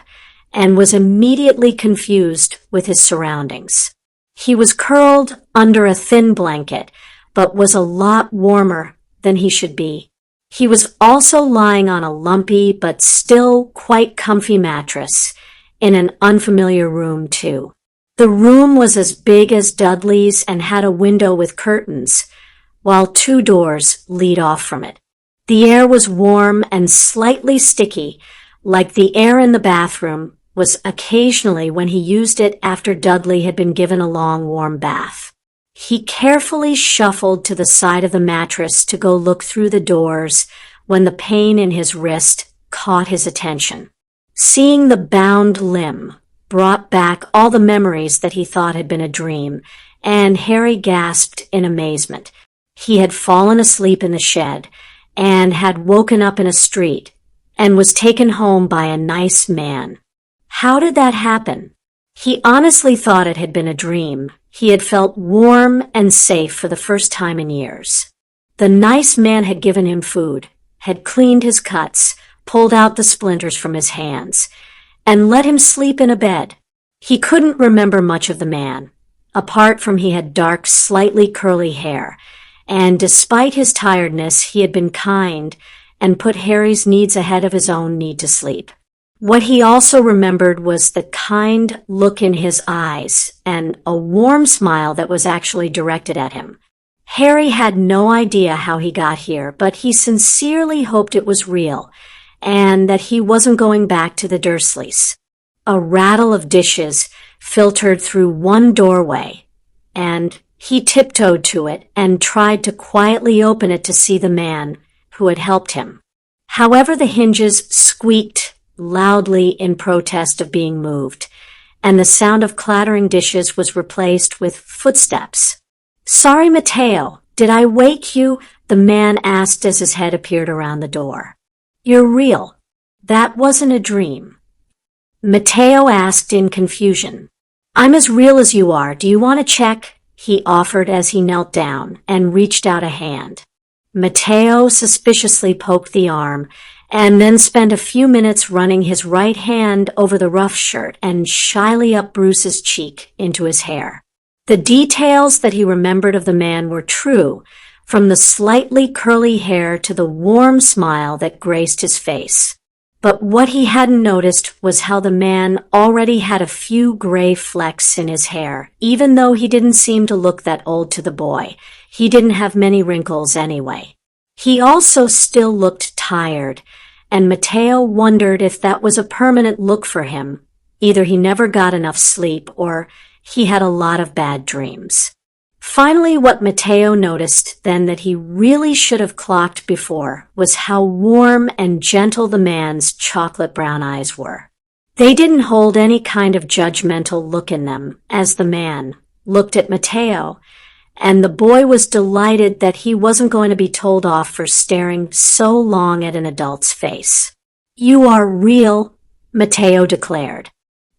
and was immediately confused with his surroundings. He was curled under a thin blanket, but was a lot warmer than he should be. He was also lying on a lumpy but still quite comfy mattress in an unfamiliar room, too. The room was as big as Dudley's and had a window with curtains, while 2 doors lead off from it. The air was warm and slightly sticky, like the air in the bathroom was occasionally when he used it after Dudley had been given a long warm bath. He carefully shuffled to the side of the mattress to go look through the doors when the pain in his wrist caught his attention. Seeing the bound limb brought back all the memories that he thought had been a dream, and Harry gasped in amazement. He had fallen asleep in the shed and had woken up in a street and was taken home by a nice man. How did that happen? He honestly thought it had been a dream. He had felt warm and safe for the first time in years. The nice man had given him food, had cleaned his cuts, pulled out the splinters from his hands, and let him sleep in a bed. He couldn't remember much of the man, apart from he had dark, slightly curly hair, and despite his tiredness, he had been kind and put Harry's needs ahead of his own need to sleep. What he also remembered was the kind look in his eyes and a warm smile that was actually directed at him. Harry had no idea how he got here, but he sincerely hoped it was real and that he wasn't going back to the Dursleys. A rattle of dishes filtered through one doorway, and he tiptoed to it and tried to quietly open it to see the man who had helped him. However, the hinges squeaked loudly in protest of being moved, and the sound of clattering dishes was replaced with footsteps. "Sorry, Mateo, did I wake you?" the man asked as his head appeared around the door. "You're real. That wasn't a dream." Mateo asked in confusion. "I'm as real as you are. Do you want to check?" he offered as he knelt down and reached out a hand. Mateo suspiciously poked the arm and then spent a few minutes running his right hand over the rough shirt and shyly up Bruce's cheek into his hair. The details that he remembered of the man were true, from the slightly curly hair to the warm smile that graced his face. But what he hadn't noticed was how the man already had a few gray flecks in his hair. Even though he didn't seem to look that old to the boy, he didn't have many wrinkles anyway. He also still looked tired, and Matteo wondered if that was a permanent look for him. Either he never got enough sleep or he had a lot of bad dreams. Finally, what Matteo noticed then that he really should have clocked before was how warm and gentle the man's chocolate brown eyes were. They didn't hold any kind of judgmental look in them as the man looked at Matteo, and the boy was delighted that he wasn't going to be told off for staring so long at an adult's face. "You are real," Matteo declared.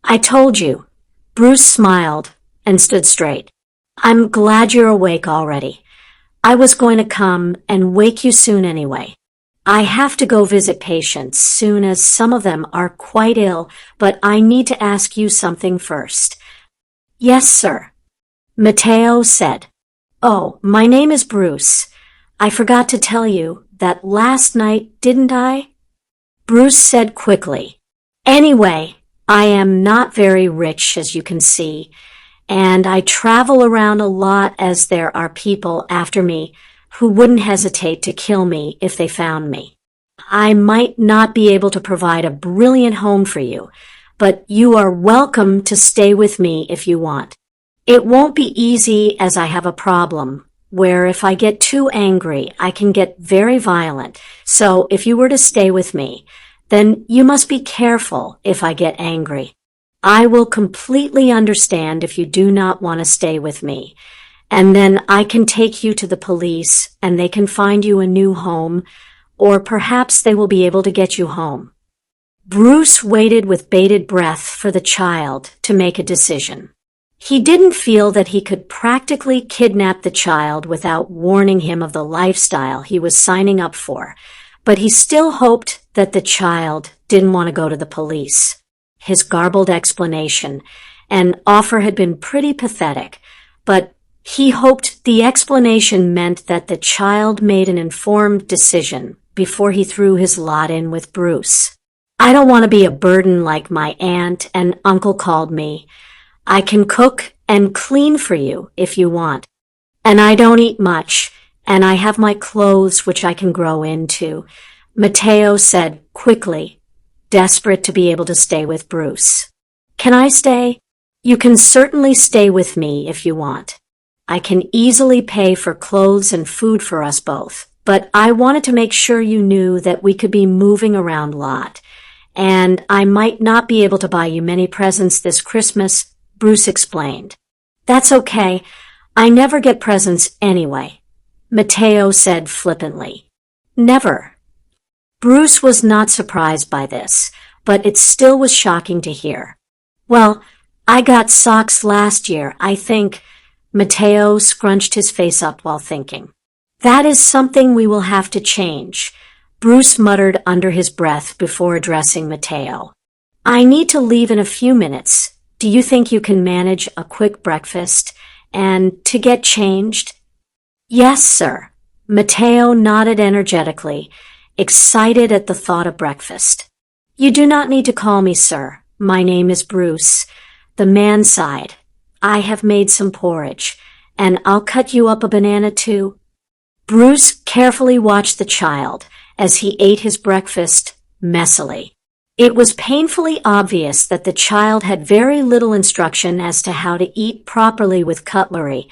"I told you." Bruce smiled and stood straight. "I'm glad you're awake already. I was going to come and wake you soon anyway. I have to go visit patients soon as some of them are quite ill, but I need to ask you something first." "Yes, sir," Matteo said. "Oh, my name is Bruce. I forgot to tell you that last night, didn't I?" Bruce said quickly. "Anyway, I am not very rich, as you can see, and I travel around a lot as there are people after me who wouldn't hesitate to kill me if they found me. I might not be able to provide a brilliant home for you, but you are welcome to stay with me if you want. It won't be easy as I have a problem where if I get too angry, I can get very violent. So if you were to stay with me, then you must be careful if I get angry. I will completely understand if you do not want to stay with me, and then I can take you to the police and they can find you a new home, or perhaps they will be able to get you home." Bruce waited with bated breath for the child to make a decision. He didn't feel that he could practically kidnap the child without warning him of the lifestyle he was signing up for, but he still hoped that the child didn't want to go to the police. His garbled explanation and offer had been pretty pathetic, but he hoped the explanation meant that the child made an informed decision before he threw his lot in with Bruce. "I don't want to be a burden like my aunt and uncle called me. I can cook and clean for you if you want. And I don't eat much, and I have my clothes which I can grow into," Matteo said quickly, desperate to be able to stay with Bruce. "Can I stay?" "You can certainly stay with me if you want. I can easily pay for clothes and food for us both, but I wanted to make sure you knew that we could be moving around a lot, and I might not be able to buy you many presents this Christmas," Bruce explained. "That's okay. I never get presents anyway," Matteo said flippantly. "Never." Bruce was not surprised by this, but it still was shocking to hear. "Well, I got socks last year, I think." Matteo scrunched his face up while thinking. "That is something we will have to change," Bruce muttered under his breath before addressing Matteo. "I need to leave in a few minutes. Do you think you can manage a quick breakfast and to get changed?" "Yes, sir." Matteo nodded energetically, excited at the thought of breakfast. "You do not need to call me sir. My name is Bruce." The man sighed. "I have made some porridge, and I'll cut you up a banana too." Bruce carefully watched the child as he ate his breakfast messily. It was painfully obvious that the child had very little instruction as to how to eat properly with cutlery,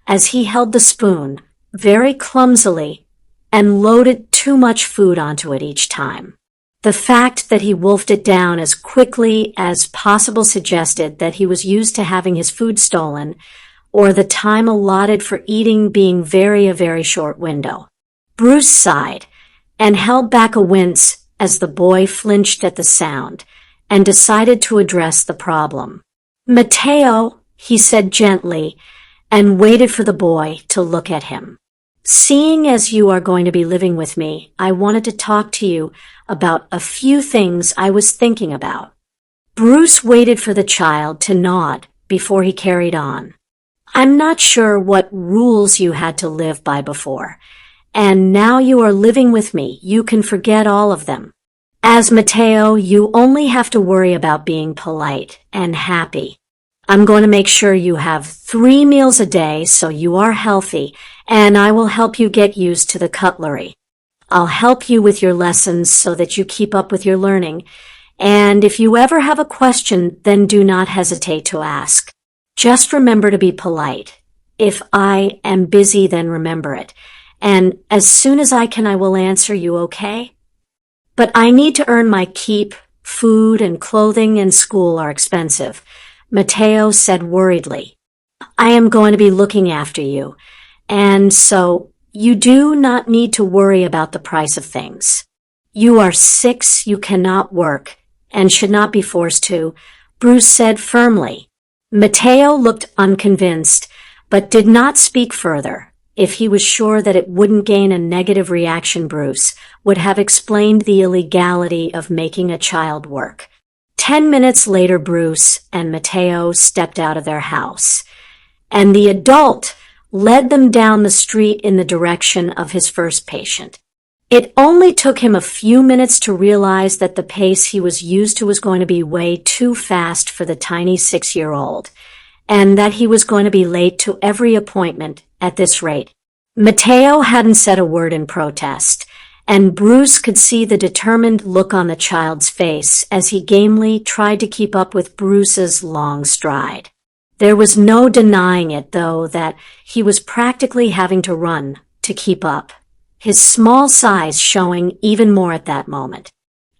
as he held the spoon very clumsily and loaded too much food onto it each time. The fact that he wolfed it down as quickly as possible suggested that he was used to having his food stolen, or the time allotted for eating being a very short window. Bruce sighed and held back a wince as the boy flinched at the sound and decided to address the problem. "Matteo," he said gently, and waited for the boy to look at him. "Seeing as you are going to be living with me, I wanted to talk to you about a few things I was thinking about." Bruce waited for the child to nod before he carried on. I'm not sure what rules you had to live by before, and now you are living with me. You can forget all of them. As Matteo, you only have to worry about being polite and happy. I'm going to make sure you have 3 meals a day so you are healthy, and I will help you get used to the cutlery. I'll help you with your lessons so that you keep up with your learning, and if you ever have a question, then do not hesitate to ask. Just remember to be polite. If I am busy, then remember it, and as soon as I can, I will answer you, okay? But I need to earn my keep. Food and clothing and school are expensive, Matteo said worriedly. I am going to be looking after you, and so you do not need to worry about the price of things. You are 6, you cannot work, and should not be forced to, Bruce said firmly. Matteo looked unconvinced, but did not speak further. If he was sure that it wouldn't gain a negative reaction, Bruce would have explained the illegality of making a child work. 10 minutes later, Bruce and Matteo stepped out of their house, and the adult led them down the street in the direction of his first patient. It only took him a few minutes to realize that the pace he was used to was going to be way too fast for the tiny 6-year-old, and that he was going to be late to every appointment at this rate. Matteo hadn't said a word in protest, and Bruce could see the determined look on the child's face as he gamely tried to keep up with Bruce's long stride. There was no denying it, though, that he was practically having to run to keep up, his small size showing even more at that moment.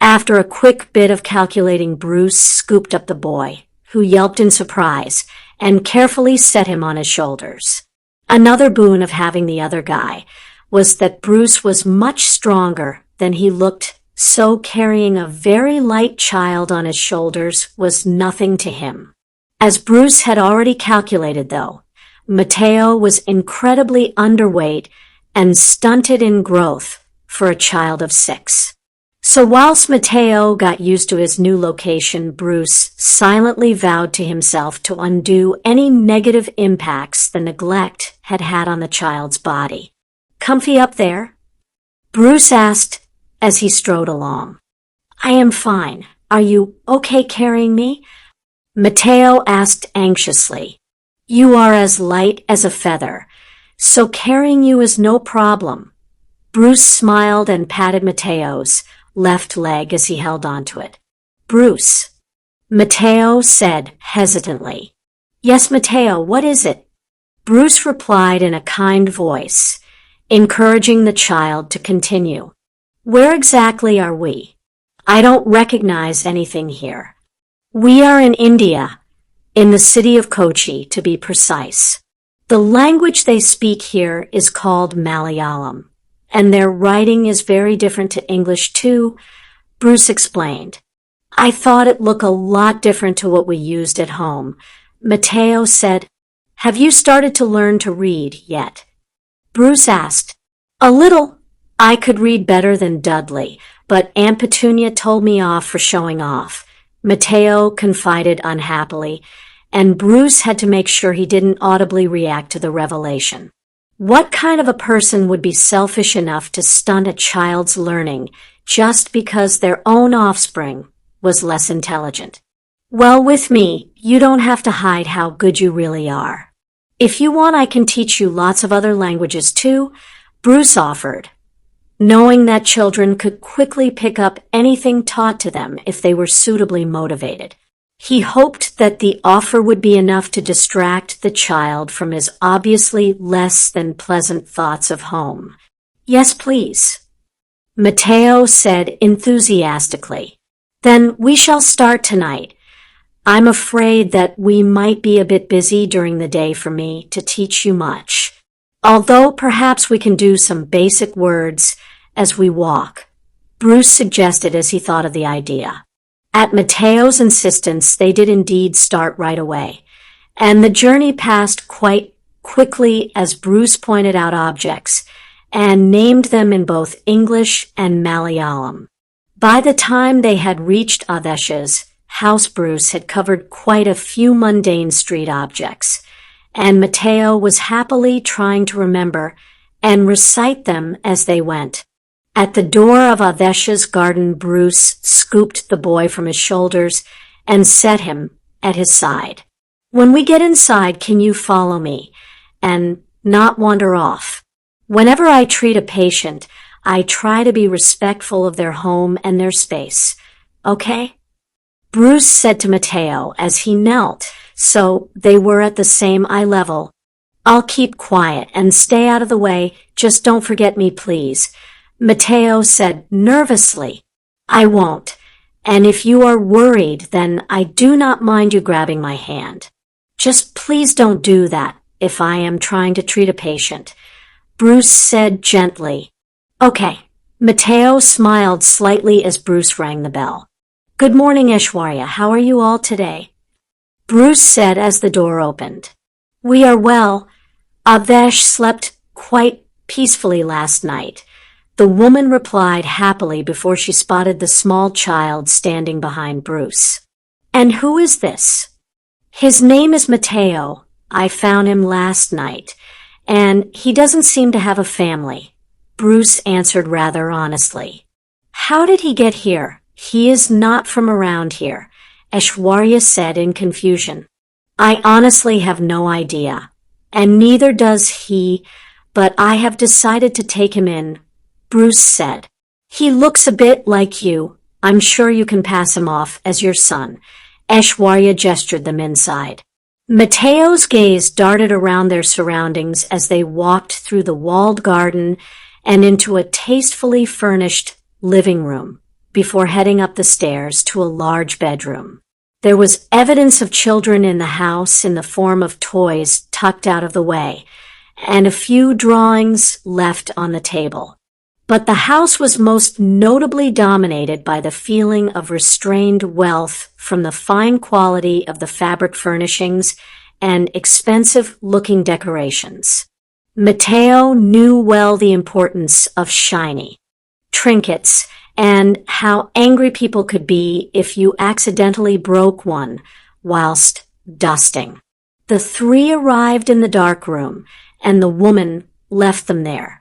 After a quick bit of calculating, Bruce scooped up the boy, who yelped in surprise, and carefully set him on his shoulders. Another boon of having the other guy was that Bruce was much stronger than he looked, so carrying a very light child on his shoulders was nothing to him. As Bruce had already calculated, though, Matteo was incredibly underweight and stunted in growth for a child of 6. So whilst Matteo got used to his new location, Bruce silently vowed to himself to undo any negative impacts the neglect had had on the child's body. "Comfy up there?" Bruce asked as he strode along. "I am fine. Are you okay carrying me?" Matteo asked anxiously. "You are as light as a feather, so carrying you is no problem." Bruce smiled and patted Matteo's left leg as he held onto it. "Bruce," Matteo said hesitantly. "Yes, Matteo, what is it?" Bruce replied in a kind voice, encouraging the child to continue. "Where exactly are we? I don't recognize anything here." "We are in India, in the city of Kochi, to be precise. The language they speak here is called Malayalam, and their writing is very different to English too," Bruce explained. "I thought it looked a lot different to what we used at home," Matteo said. "Have you started to learn to read yet?" Bruce asked. "A little. I could read better than Dudley, but Aunt Petunia told me off for showing off," Matteo confided unhappily, and Bruce had to make sure he didn't audibly react to the revelation. What kind of a person would be selfish enough to stunt a child's learning just because their own offspring was less intelligent? "Well, with me, you don't have to hide how good you really are. If you want, I can teach you lots of other languages too," Bruce offered, knowing that children could quickly pick up anything taught to them if they were suitably motivated. He hoped that the offer would be enough to distract the child from his obviously less than pleasant thoughts of home. "Yes, please," Matteo said enthusiastically. "Then we shall start tonight. I'm afraid that we might be a bit busy during the day for me to teach you much, although perhaps we can do some basic words as we walk," Bruce suggested as he thought of the idea. At Matteo's insistence, they did indeed start right away, and the journey passed quite quickly as Bruce pointed out objects and named them in both English and Malayalam. By the time they had reached Avesh's house, Bruce had covered quite a few mundane street objects, and Mateo was happily trying to remember and recite them as they went. At the door of Avesh's garden, Bruce scooped the boy from his shoulders and set him at his side. "When we get inside, can you follow me and not wander off? Whenever I treat a patient, I try to be respectful of their home and their space. Okay?" Bruce said to Mateo as he knelt, so they were at the same eye level. "I'll keep quiet and stay out of the way. Just don't forget me, please," Mateo said nervously. "I won't. And if you are worried, then I do not mind you grabbing my hand. Just please don't do that if I am trying to treat a patient," Bruce said gently. "Okay." Mateo smiled slightly as Bruce rang the bell. "Good morning, Aishwarya. How are you all today?" Bruce said as the door opened. "We are well. Avesh slept quite peacefully last night," the woman replied happily before she spotted the small child standing behind Bruce. "And who is this?" "His name is Mateo. I found him last night, and he doesn't seem to have a family," Bruce answered rather honestly. "How did he get here? He is not from around here," Aishwarya said in confusion. "I honestly have no idea, and neither does he, but I have decided to take him in," Bruce said. "He looks a bit like you. I'm sure you can pass him off as your son." Aishwarya gestured them inside. Mateo's gaze darted around their surroundings as they walked through the walled garden and into a tastefully furnished living room before heading up the stairs to a large bedroom. There was evidence of children in the house in the form of toys tucked out of the way, and a few drawings left on the table. But the house was most notably dominated by the feeling of restrained wealth from the fine quality of the fabric furnishings and expensive-looking decorations. Mateo knew well the importance of shiny trinkets and how angry people could be if you accidentally broke one whilst dusting. The three arrived in the dark room, and the woman left them there.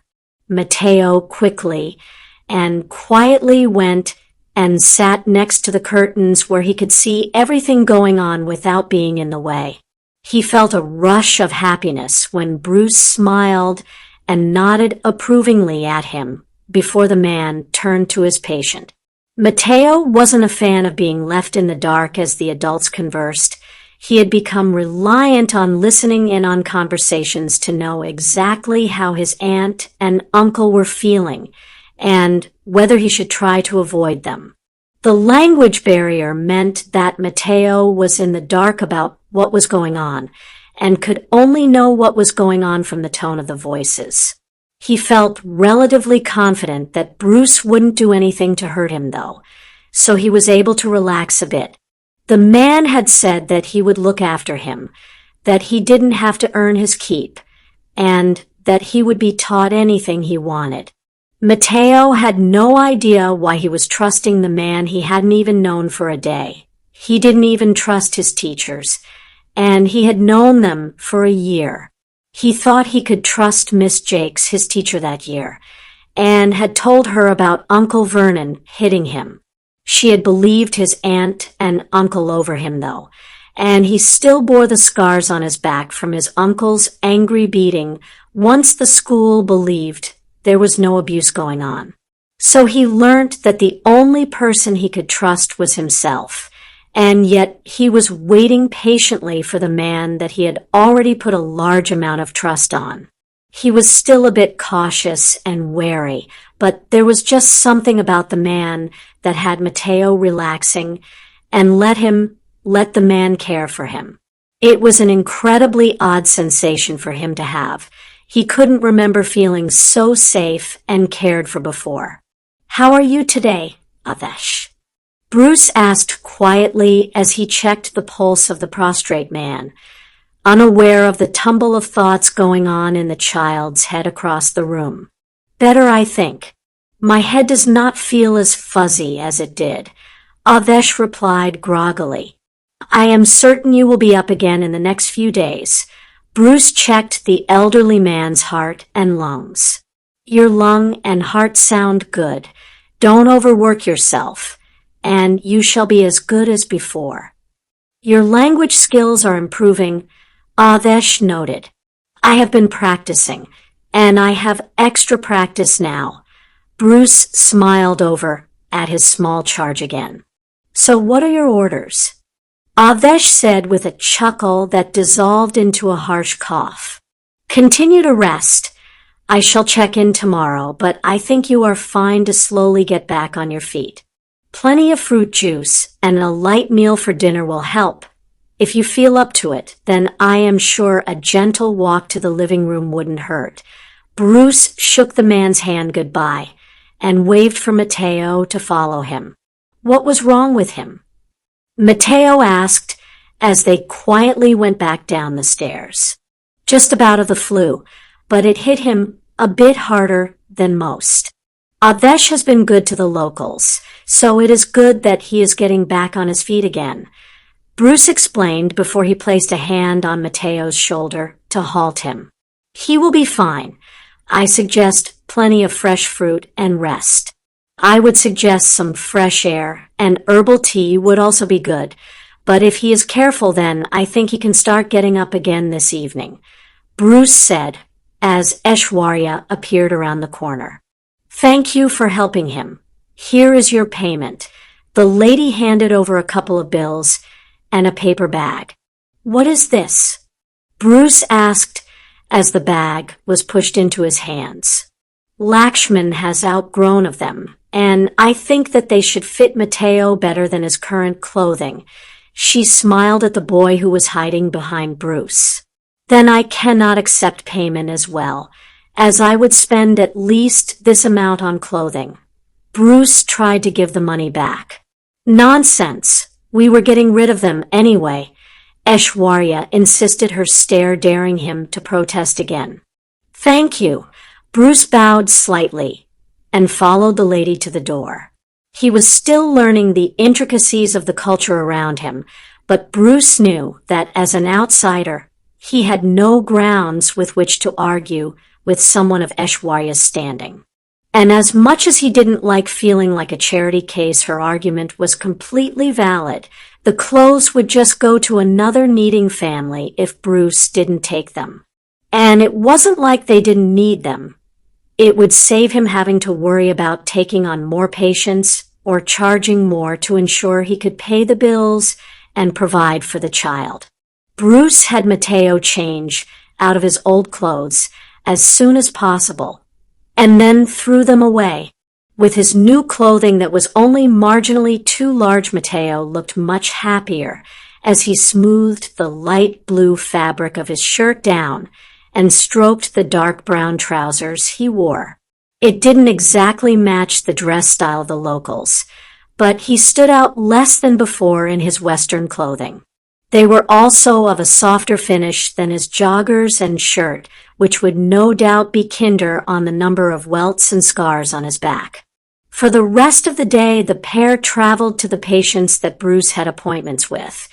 Mateo quickly and quietly went and sat next to the curtains where he could see everything going on without being in the way. He felt a rush of happiness when Bruce smiled and nodded approvingly at him before the man turned to his patient. Mateo wasn't a fan of being left in the dark as the adults conversed. He had become reliant on listening in on conversations to know exactly how his aunt and uncle were feeling and whether he should try to avoid them. The language barrier meant that Mateo was in the dark about what was going on and could only know what was going on from the tone of the voices. He felt relatively confident that Bruce wouldn't do anything to hurt him, though, so he was able to relax a bit. The man had said that he would look after him, that he didn't have to earn his keep, and that he would be taught anything he wanted. Mateo had no idea why he was trusting the man he hadn't even known for a day. He didn't even trust his teachers, and he had known them for a year. He thought he could trust Miss Jakes, his teacher that year, and had told her about Uncle Vernon hitting him. She had believed his aunt and uncle over him, though, and he still bore the scars on his back from his uncle's angry beating once the school believed there was no abuse going on. So he learnt that the only person he could trust was himself, and yet he was waiting patiently for the man that he had already put a large amount of trust on. He was still a bit cautious and wary, but there was just something about the man that had Mateo relaxing and let the man care for him. It was an incredibly odd sensation for him to have. He couldn't remember feeling so safe and cared for before. "How are you today, Avesh?" Bruce asked quietly as he checked the pulse of the prostrate man, unaware of the tumble of thoughts going on in the child's head across the room. "Better, I think. My head does not feel as fuzzy as it did," Avesh replied groggily. "I am certain you will be up again in the next few days, Bruce checked the elderly man's heart and lungs. Your lung and heart sound good. Don't overwork yourself, and you shall be as good as before. Your language skills are improving, Adesh noted. I have been practicing, and I have extra practice now. Bruce smiled over at his small charge again. So what are your orders? Adesh said with a chuckle that dissolved into a harsh cough. Continue to rest. I shall check in tomorrow, but I think you are fine to slowly get back on your feet. Plenty of fruit juice and a light meal for dinner will help. If you feel up to it, then I am sure a gentle walk to the living room wouldn't hurt. Bruce shook the man's hand goodbye and waved for Matteo to follow him. What was wrong with him? Matteo asked as they quietly went back down the stairs. Just about of the flu, but it hit him a bit harder than most. Adesh has been good to the locals, so it is good that he is getting back on his feet again. Bruce explained before he placed a hand on Matteo's shoulder to halt him. He will be fine. I suggest plenty of fresh fruit and rest. I would suggest some fresh air, and herbal tea would also be good, but if he is careful then I think he can start getting up again this evening, Bruce said as Aishwarya appeared around the corner. Thank you for helping him. Here is your payment. The lady handed over a couple of bills and a paper bag. What is this? Bruce asked as the bag was pushed into his hands. Lakshman has outgrown of them, and I think that they should fit Matteo better than his current clothing. She smiled at the boy who was hiding behind Bruce. Then I cannot accept payment as well, as I would spend at least this amount on clothing. Bruce tried to give the money back. Nonsense. We were getting rid of them anyway. Aishwarya insisted, her stare daring him to protest again. Thank you. Bruce bowed slightly and followed the lady to the door. He was still learning the intricacies of the culture around him, but Bruce knew that as an outsider, he had no grounds with which to argue with someone of Aishwarya's standing. And as much as he didn't like feeling like a charity case, her argument was completely valid. The clothes would just go to another needing family if Bruce didn't take them. And it wasn't like they didn't need them. It would save him having to worry about taking on more patients or charging more to ensure he could pay the bills and provide for the child. Bruce had Matteo change out of his old clothes as soon as possible, and then threw them away. With his new clothing that was only marginally too large, Matteo looked much happier as he smoothed the light blue fabric of his shirt down and stroked the dark brown trousers he wore. It didn't exactly match the dress style of the locals, but he stood out less than before in his Western clothing. They were also of a softer finish than his joggers and shirt, which would no doubt be kinder on the number of welts and scars on his back. For the rest of the day, the pair traveled to the patients that Bruce had appointments with,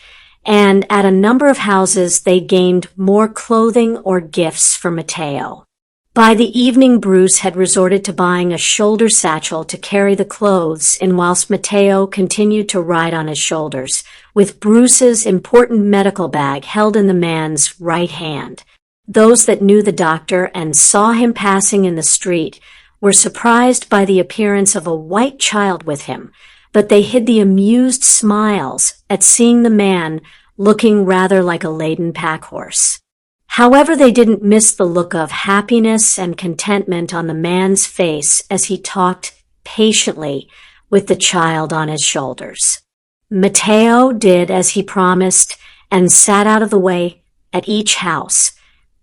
and at a number of houses they gained more clothing or gifts for Matteo. By the evening, Bruce had resorted to buying a shoulder satchel to carry the clothes in, whilst Matteo continued to ride on his shoulders, with Bruce's important medical bag held in the man's right hand. Those that knew the doctor and saw him passing in the street were surprised by the appearance of a white child with him, but they hid the amused smiles at seeing the man looking rather like a laden pack horse. However, they didn't miss the look of happiness and contentment on the man's face as he talked patiently with the child on his shoulders. Matteo did as he promised and sat out of the way at each house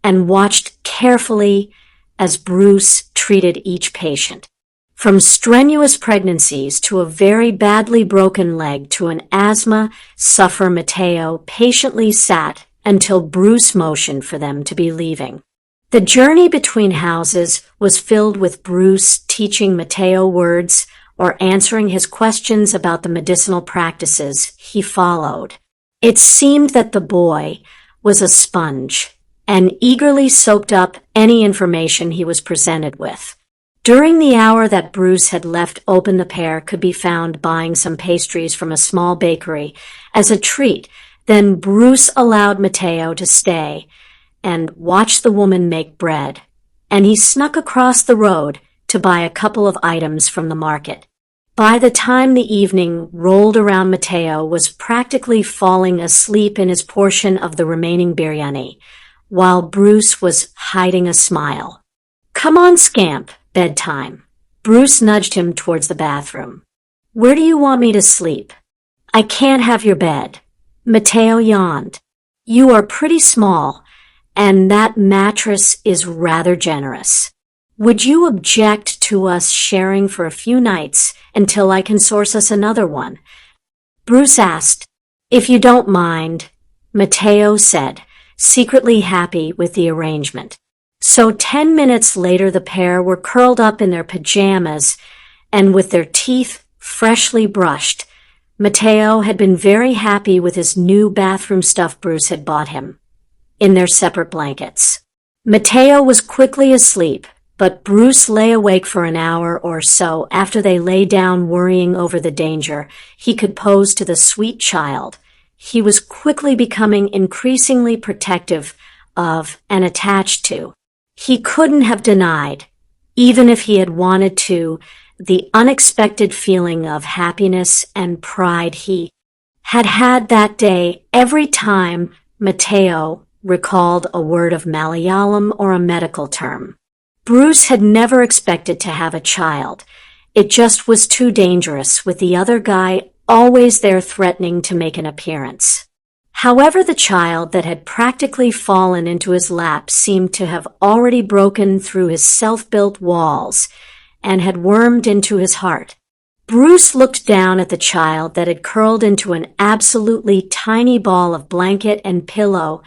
and watched carefully as Bruce treated each patient. From strenuous pregnancies to a very badly broken leg to an asthma sufferer, Matteo patiently sat until Bruce motioned for them to be leaving. The journey between houses was filled with Bruce teaching Matteo words or answering his questions about the medicinal practices he followed. It seemed that the boy was a sponge, and eagerly soaked up any information he was presented with. During the hour that Bruce had left open, the pair could be found buying some pastries from a small bakery as a treat. Then Bruce allowed Matteo to stay and watch the woman make bread, and he snuck across the road to buy a couple of items from the market. By the time the evening rolled around, Matteo was practically falling asleep in his portion of the remaining biryani, while Bruce was hiding a smile. "Come on, scamp, bedtime." Bruce nudged him towards the bathroom. "Where do you want me to sleep?" "I can't have your bed." Matteo yawned. "You are pretty small, and that mattress is rather generous. Would you object to us sharing for a few nights until I can source us another one?" Bruce asked. "If you don't mind," Matteo said, secretly happy with the arrangement. So 10 minutes later, the pair were curled up in their pajamas and with their teeth freshly brushed. Matteo had been very happy with his new bathroom stuff Bruce had bought him, in their separate blankets. Matteo was quickly asleep, but Bruce lay awake for an hour or so after they lay down, worrying over the danger he could pose to the sweet child he was quickly becoming increasingly protective of and attached to. He couldn't have denied, even if he had wanted to, the unexpected feeling of happiness and pride he had had that day every time Matteo recalled a word of Malayalam or a medical term. Bruce had never expected to have a child. It just was too dangerous, with the other guy always there threatening to make an appearance. However, the child that had practically fallen into his lap seemed to have already broken through his self-built walls and had wormed into his heart. Bruce looked down at the child that had curled into an absolutely tiny ball of blanket and pillow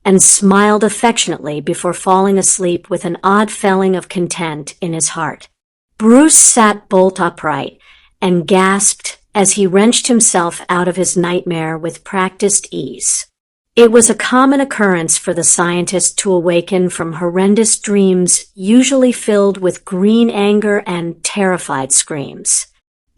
and smiled affectionately before falling asleep with an odd feeling of content in his heart. Bruce sat bolt upright and gasped as he wrenched himself out of his nightmare with practiced ease. It was a common occurrence for the scientist to awaken from horrendous dreams, usually filled with green anger and terrified screams.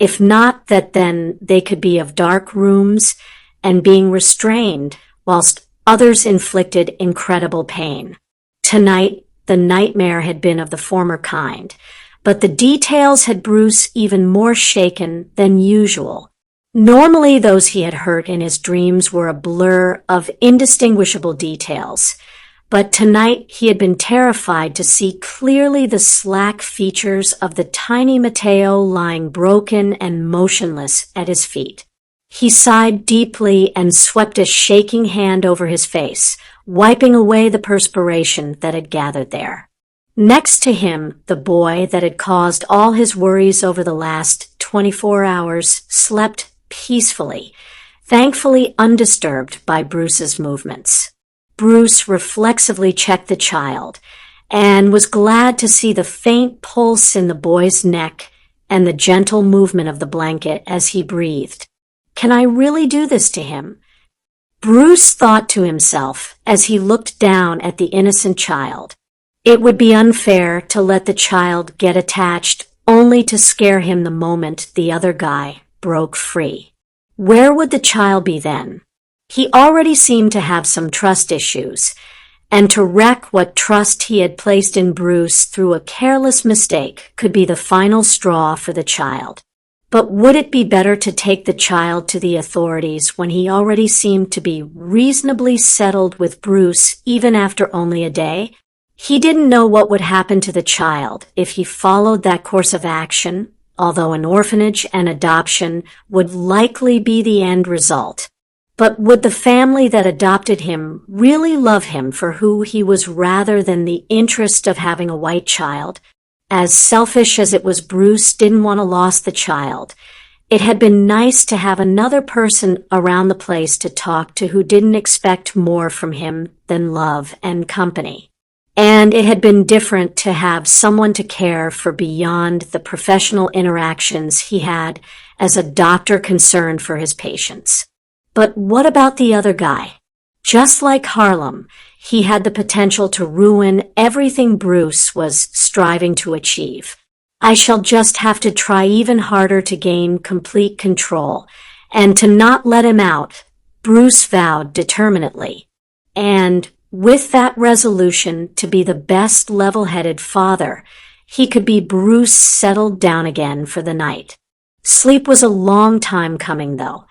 If not that, then they could be of dark rooms and being restrained, whilst others inflicted incredible pain. Tonight, the nightmare had been of the former kind, but the details had Bruce even more shaken than usual. Normally, those he had heard in his dreams were a blur of indistinguishable details, but tonight he had been terrified to see clearly the slack features of the tiny Matteo lying broken and motionless at his feet. He sighed deeply and swept a shaking hand over his face, wiping away the perspiration that had gathered there. Next to him, the boy that had caused all his worries over the last 24 hours slept peacefully, thankfully undisturbed by Bruce's movements. Bruce reflexively checked the child and was glad to see the faint pulse in the boy's neck and the gentle movement of the blanket as he breathed. Can I really do this to him? Bruce thought to himself as he looked down at the innocent child. It would be unfair to let the child get attached only to scare him the moment the other guy broke free. Where would the child be then? He already seemed to have some trust issues, and to wreck what trust he had placed in Bruce through a careless mistake could be the final straw for the child. But would it be better to take the child to the authorities when he already seemed to be reasonably settled with Bruce even after only a day? He didn't know what would happen to the child if he followed that course of action, although an orphanage and adoption would likely be the end result. But would the family that adopted him really love him for who he was rather than the interest of having a white child? As selfish as it was, Bruce didn't want to lose the child. It had been nice to have another person around the place to talk to who didn't expect more from him than love and company. And it had been different to have someone to care for beyond the professional interactions he had as a doctor concerned for his patients. But what about the other guy? Just like Harlem, he had the potential to ruin everything Bruce was striving to achieve. I shall just have to try even harder to gain complete control, and to not let him out, Bruce vowed determinedly. And with that resolution to be the best level-headed father, he could be, Bruce settled down again for the night. Sleep was a long time coming, though,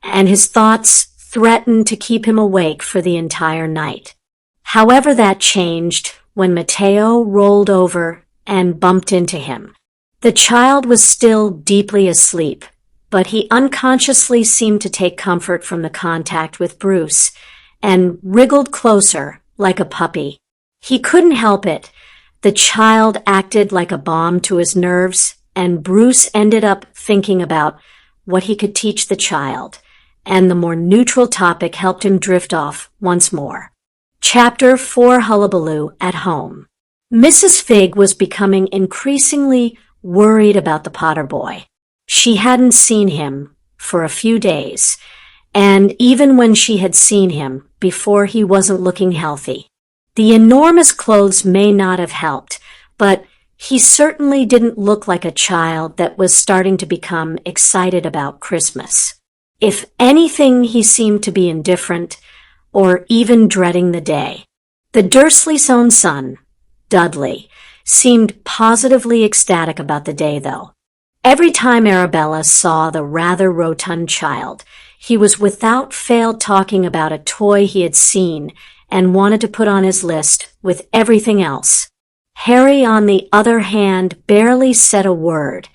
and his thoughts threatened to keep him awake for the entire night. However, that changed when Mateo rolled over and bumped into him. The child was still deeply asleep, but he unconsciously seemed to take comfort from the contact with Bruce and wriggled closer like a puppy. He couldn't help it. The child acted like a balm to his nerves, and Bruce ended up thinking about what he could teach the child, and the more neutral topic helped him drift off once more. Chapter 4: Hullabaloo at Home. Mrs. Fig was becoming increasingly worried about the Potter boy. She hadn't seen him for a few days, and even when she had seen him before, he wasn't looking healthy. The enormous clothes may not have helped, but he certainly didn't look like a child that was starting to become excited about Christmas. If anything, he seemed to be indifferent or even dreading the day. The Dursleys' own son, Dudley, seemed positively ecstatic about the day, though. Every time Arabella saw the rather rotund child, he was without fail talking about a toy he had seen and wanted to put on his list with everything else. Harry, on the other hand, barely said a word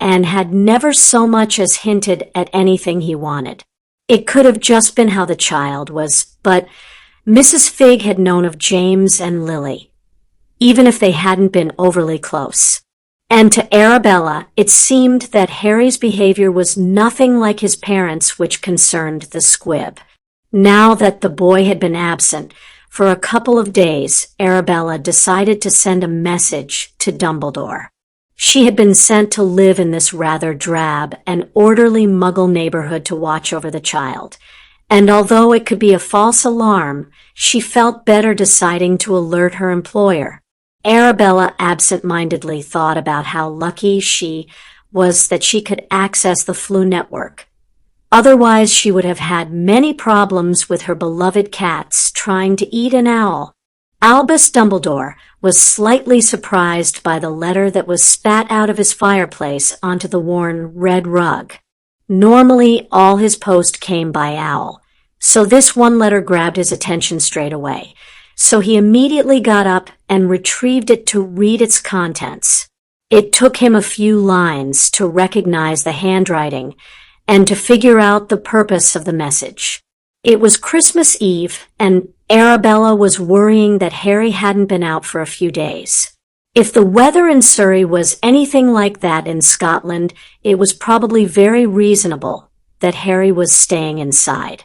and had never so much as hinted at anything he wanted. It could have just been how the child was, but Mrs. Fig had known of James and Lily, even if they hadn't been overly close. And to Arabella, it seemed that Harry's behavior was nothing like his parents', which concerned the squib. Now that the boy had been absent for a couple of days, Arabella decided to send a message to Dumbledore. She had been sent to live in this rather drab and orderly Muggle neighborhood to watch over the child, and although it could be a false alarm, she felt better deciding to alert her employer. Arabella absent-mindedly thought about how lucky she was that she could access the Floo network. Otherwise, she would have had many problems with her beloved cats trying to eat an owl. Albus Dumbledore was slightly surprised by the letter that was spat out of his fireplace onto the worn red rug. Normally, all his post came by owl, so this one letter grabbed his attention straight away. So he immediately got up and retrieved it to read its contents. It took him a few lines to recognize the handwriting and to figure out the purpose of the message. It was Christmas Eve, and Arabella was worrying that Harry hadn't been out for a few days. If the weather in Surrey was anything like that in Scotland, it was probably very reasonable that Harry was staying inside.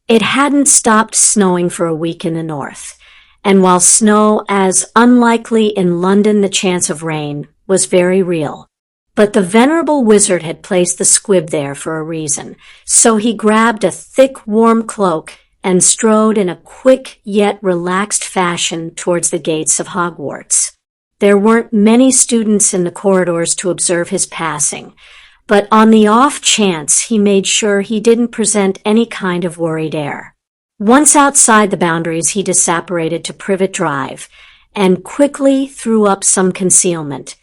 It hadn't stopped snowing for a week in the north, and while snow, as unlikely in London, the chance of rain was very real. But the venerable wizard had placed the squib there for a reason, so he grabbed a thick, warm cloak and strode in a quick yet relaxed fashion towards the gates of Hogwarts. There weren't many students in the corridors to observe his passing, but on the off chance, he made sure he didn't present any kind of worried air. Once outside the boundaries, he disapparated to Privet Drive and quickly threw up some concealment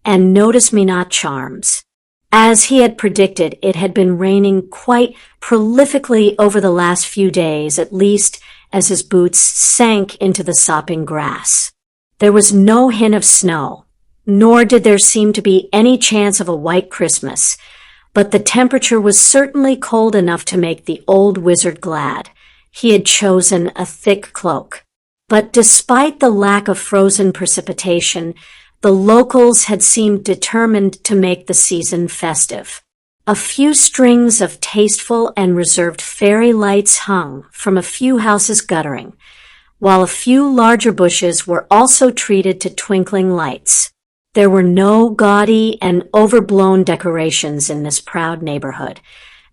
and notice-me-not charms. As he had predicted, it had been raining quite prolifically over the last few days, at least as his boots sank into the sopping grass. There was no hint of snow, nor did there seem to be any chance of a white Christmas, but the temperature was certainly cold enough to make the old wizard glad. He had chosen a thick cloak. But despite the lack of frozen precipitation, the locals had seemed determined to make the season festive. A few strings of tasteful and reserved fairy lights hung from a few houses guttering, while a few larger bushes were also treated to twinkling lights. There were no gaudy and overblown decorations in this proud neighborhood,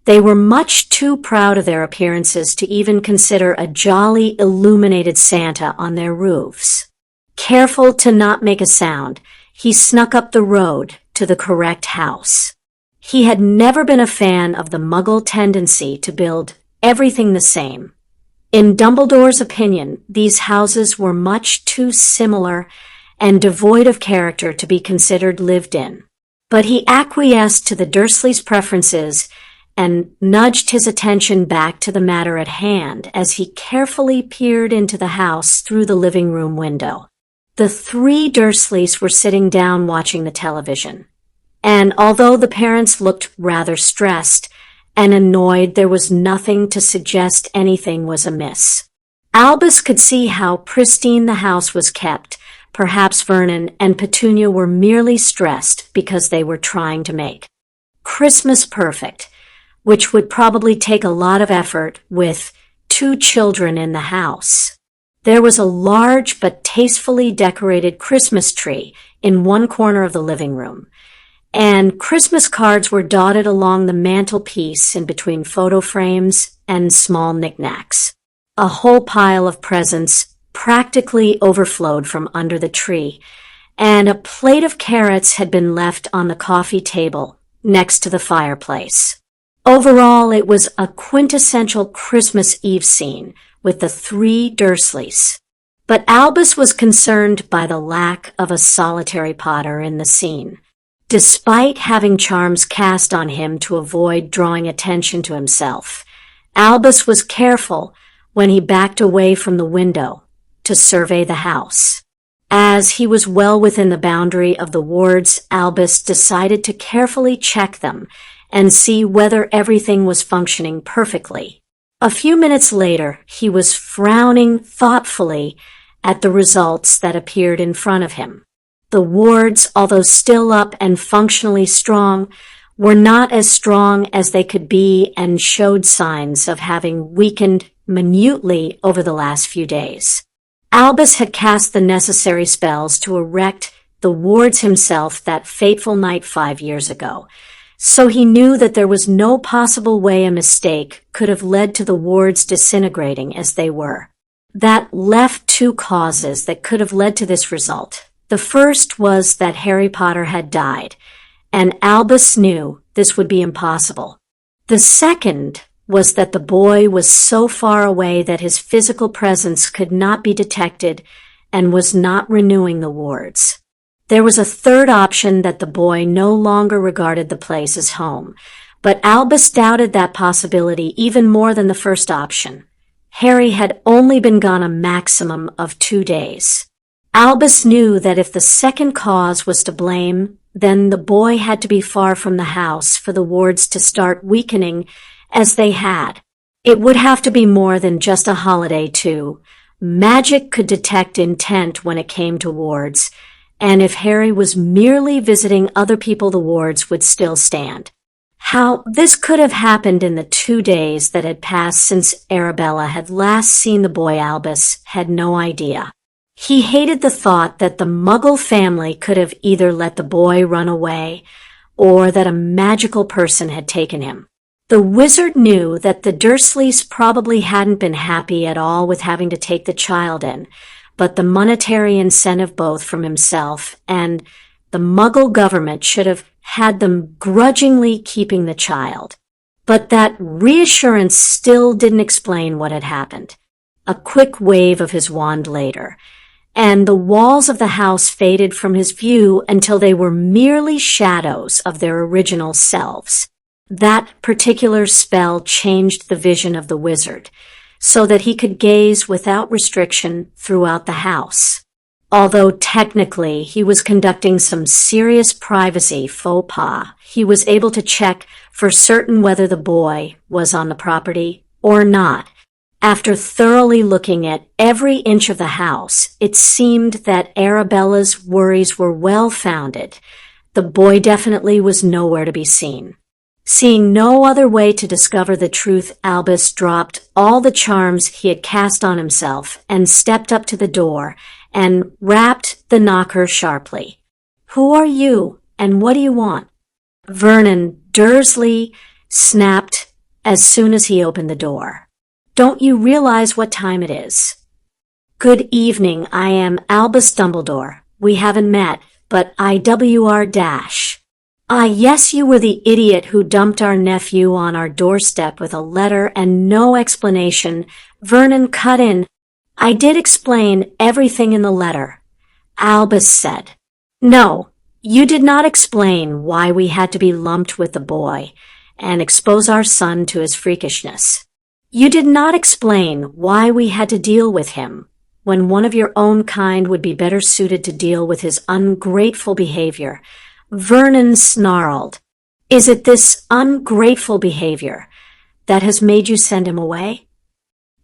They were much too proud of their appearances to even consider a jolly illuminated Santa on their roofs. Careful to not make a sound, he snuck up the road to the correct house. He had never been a fan of the Muggle tendency to build everything the same. In Dumbledore's opinion, these houses were much too similar and devoid of character to be considered lived in. But he acquiesced to the Dursleys' preferences and nudged his attention back to the matter at hand as he carefully peered into the house through the living room window. The three Dursleys were sitting down watching the television, and although the parents looked rather stressed and annoyed, there was nothing to suggest anything was amiss. Albus could see how pristine the house was kept. Perhaps Vernon and Petunia were merely stressed because they were trying to make Christmas perfect, which would probably take a lot of effort with 2 children in the house. There was a large but tastefully decorated Christmas tree in one corner of the living room, and Christmas cards were dotted along the mantelpiece in between photo frames and small knickknacks. A whole pile of presents practically overflowed from under the tree, and a plate of carrots had been left on the coffee table next to the fireplace. Overall, it was a quintessential Christmas Eve scene with the 3 Dursleys. But Albus was concerned by the lack of a solitary Potter in the scene. Despite having charms cast on him to avoid drawing attention to himself, Albus was careful when he backed away from the window to survey the house. As he was well within the boundary of the wards, Albus decided to carefully check them and see whether everything was functioning perfectly. A few minutes later, he was frowning thoughtfully at the results that appeared in front of him. The wards, although still up and functionally strong, were not as strong as they could be and showed signs of having weakened minutely over the last few days. Albus had cast the necessary spells to erect the wards himself that fateful night 5 years ago, so he knew that there was no possible way a mistake could have led to the wards disintegrating as they were. That left 2 causes that could have led to this result. The first was that Harry Potter had died, and Albus knew this would be impossible. The second was that the boy was so far away that his physical presence could not be detected and was not renewing the wards. There was a third option, that the boy no longer regarded the place as home, but Albus doubted that possibility even more than the first option. Harry had only been gone a maximum of 2 days. Albus knew that if the second cause was to blame, then the boy had to be far from the house for the wards to start weakening as they had. It would have to be more than just a holiday, too. Magic could detect intent when it came to wards, and if Harry was merely visiting other people, the wards would still stand. How this could have happened in the 2 days that had passed since Arabella had last seen the boy Albus had no idea. He hated the thought that the Muggle family could have either let the boy run away or that a magical person had taken him. The wizard knew that the Dursleys probably hadn't been happy at all with having to take the child in, but the monetary incentive both from himself and the Muggle government should have had them grudgingly keeping the child. But that reassurance still didn't explain what had happened. A quick wave of his wand later, and the walls of the house faded from his view until they were merely shadows of their original selves. That particular spell changed the vision of the wizard, so that he could gaze without restriction throughout the house. Although technically he was conducting some serious privacy faux pas, he was able to check for certain whether the boy was on the property or not. After thoroughly looking at every inch of the house, it seemed that Arabella's worries were well-founded. The boy definitely was nowhere to be seen. Seeing no other way to discover the truth, Albus dropped all the charms he had cast on himself and stepped up to the door and rapped the knocker sharply. "Who are you, and what do you want?" Vernon Dursley snapped as soon as he opened the door. "Don't you realize what time it is?" "Good evening, I am Albus Dumbledore. We haven't met, but IWR-. Ah, yes, you were the idiot who dumped our nephew on our doorstep with a letter and no explanation," Vernon cut in. "I did explain everything in the letter," Albus said. "No, you did not explain why we had to be lumped with the boy and expose our son to his freakishness. You did not explain why we had to deal with him when one of your own kind would be better suited to deal with his ungrateful behavior," Vernon snarled. "Is it this ungrateful behavior that has made you send him away?"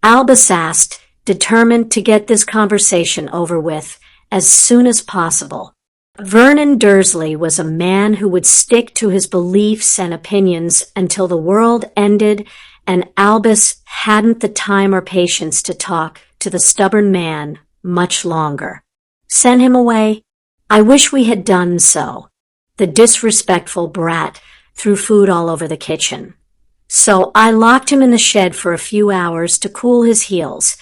Albus asked, determined to get this conversation over with as soon as possible. Vernon Dursley was a man who would stick to his beliefs and opinions until the world ended, and Albus hadn't the time or patience to talk to the stubborn man much longer. "Send him away? I wish we had done so." The disrespectful brat threw food all over the kitchen. "So I locked him in the shed for a few hours to cool his heels."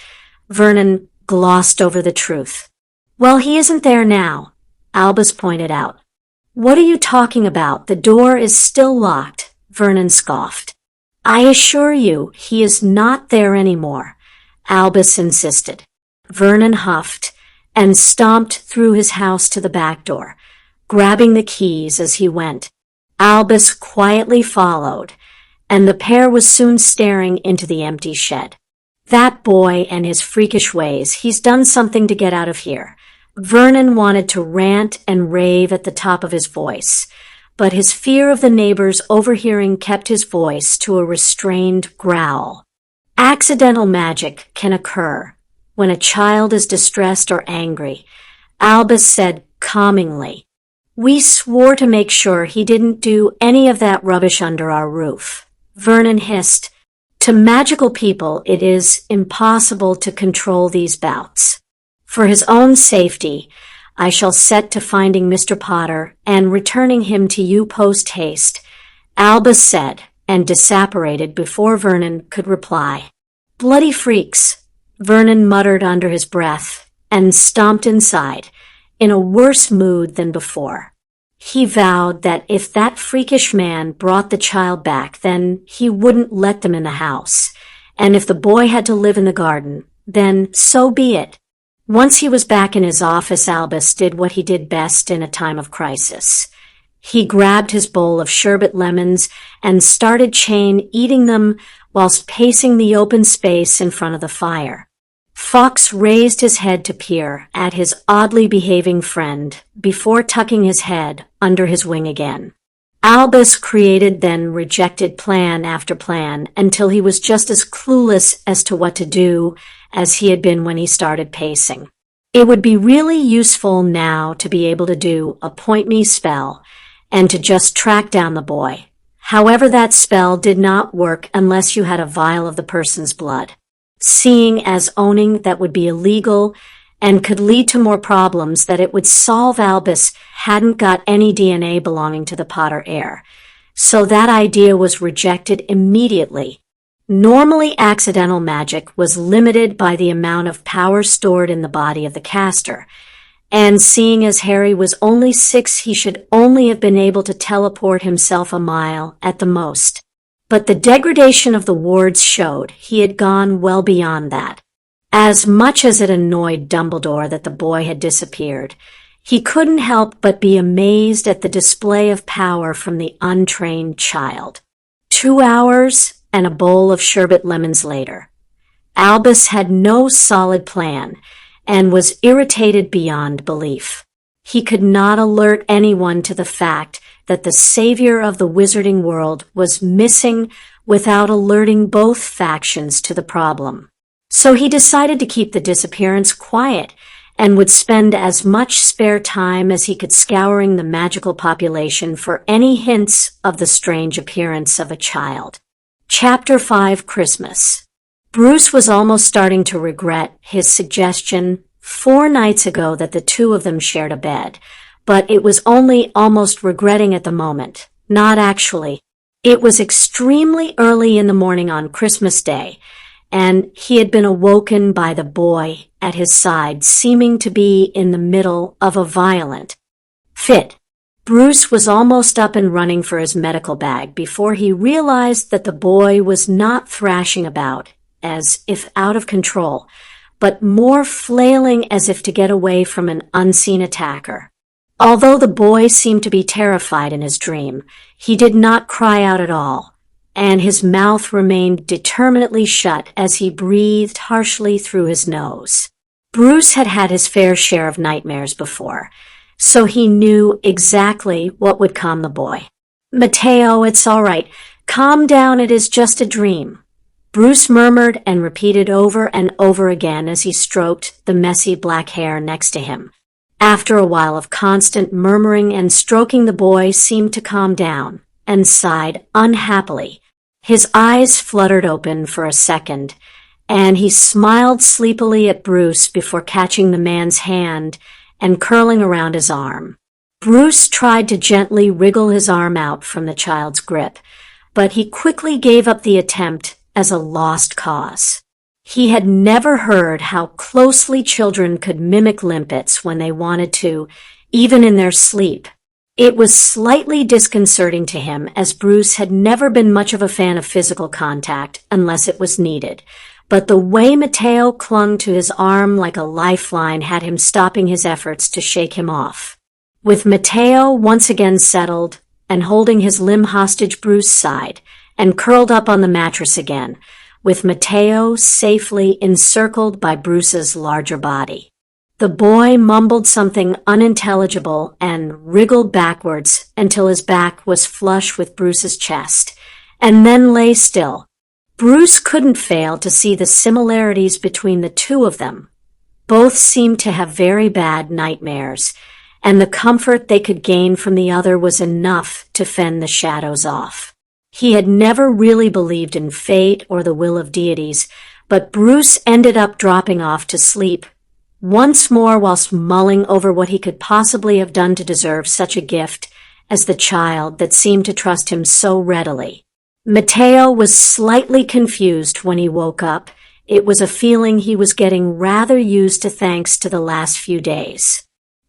Vernon glossed over the truth. "Well, he isn't there now," Albus pointed out. "What are you talking about? The door is still locked," Vernon scoffed. "I assure you, he is not there anymore," Albus insisted. Vernon huffed and stomped through his house to the back door, grabbing the keys as he went. Albus quietly followed, and the pair was soon staring into the empty shed. "That boy and his freakish ways, he's done something to get out of here." Vernon wanted to rant and rave at the top of his voice, but his fear of the neighbors overhearing kept his voice to a restrained growl. Accidental magic can occur when a child is distressed or angry, Albus said calmingly. "We swore to make sure he didn't do any of that rubbish under our roof," Vernon hissed. "To magical people, it is impossible to control these bouts. For his own safety, I shall set to finding Mr. Potter and returning him to you post-haste," Albus said, and disapparated before Vernon could reply. "Bloody freaks," Vernon muttered under his breath and stomped inside, in a worse mood than before. He vowed that if that freakish man brought the child back, then he wouldn't let them in the house, and if the boy had to live in the garden, then so be it. Once he was back in his office, Albus did what he did best in a time of crisis. He grabbed his bowl of sherbet lemons and started eating them whilst pacing the open space in front of the fire. Fox raised his head to peer at his oddly behaving friend before tucking his head under his wing again. Albus created then rejected plan after plan until he was just as clueless as to what to do as he had been when he started pacing. It would be really useful now to be able to do a point me spell and to just track down the boy. However, that spell did not work unless you had a vial of the person's blood. Seeing as owning that would be illegal and could lead to more problems that it would solve, Albus hadn't got any DNA belonging to the Potter heir, so that idea was rejected immediately. Normally, accidental magic was limited by the amount of power stored in the body of the caster, and seeing as Harry was only 6, he should only have been able to teleport himself a mile at the most. But the degradation of the wards showed he had gone well beyond that. As much as it annoyed Dumbledore that the boy had disappeared, he couldn't help but be amazed at the display of power from the untrained child. 2 hours and a bowl of sherbet lemons later, Albus had no solid plan and was irritated beyond belief. He could not alert anyone to the fact that the savior of the wizarding world was missing without alerting both factions to the problem. So he decided to keep the disappearance quiet and would spend as much spare time as he could scouring the magical population for any hints of the strange appearance of a child. Chapter 5, Christmas. Bruce was almost starting to regret his suggestion 4 nights ago that the two of them shared a bed, but it was only almost regretting at the moment, not actually. It was extremely early in the morning on Christmas Day, and he had been awoken by the boy at his side, seeming to be in the middle of a violent fit. Bruce was almost up and running for his medical bag before he realized that the boy was not thrashing about, as if out of control, but more flailing as if to get away from an unseen attacker. Although the boy seemed to be terrified in his dream, he did not cry out at all, and his mouth remained determinedly shut as he breathed harshly through his nose. Bruce had had his fair share of nightmares before, so he knew exactly what would calm the boy. "Mateo, it's all right. Calm down, it is just a dream," Bruce murmured and repeated over and over again as he stroked the messy black hair next to him. After a while of constant murmuring and stroking, the boy seemed to calm down and sighed unhappily. His eyes fluttered open for a second, and he smiled sleepily at Bruce before catching the man's hand and curling around his arm. Bruce tried to gently wriggle his arm out from the child's grip, but he quickly gave up the attempt as a lost cause. He had never heard how closely children could mimic limpets when they wanted to, even in their sleep. It was slightly disconcerting to him, as Bruce had never been much of a fan of physical contact unless it was needed. But the way Mateo clung to his arm like a lifeline had him stopping his efforts to shake him off. With Mateo once again settled and holding his limb hostage, Bruce sighed and curled up on the mattress again, with Mateo safely encircled by Bruce's larger body. The boy mumbled something unintelligible and wriggled backwards until his back was flush with Bruce's chest, and then lay still. Bruce couldn't fail to see the similarities between the two of them. Both seemed to have very bad nightmares, and the comfort they could gain from the other was enough to fend the shadows off. He had never really believed in fate or the will of deities, but Bruce ended up dropping off to sleep once more whilst mulling over what he could possibly have done to deserve such a gift as the child that seemed to trust him so readily. Mateo was slightly confused when he woke up. It was a feeling he was getting rather used to thanks to the last few days.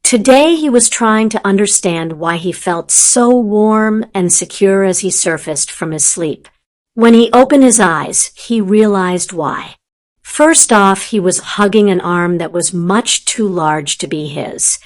Today he was trying to understand why he felt so warm and secure as he surfaced from his sleep. When he opened his eyes, he realized why. First off, he was hugging an arm that was much too large to be his,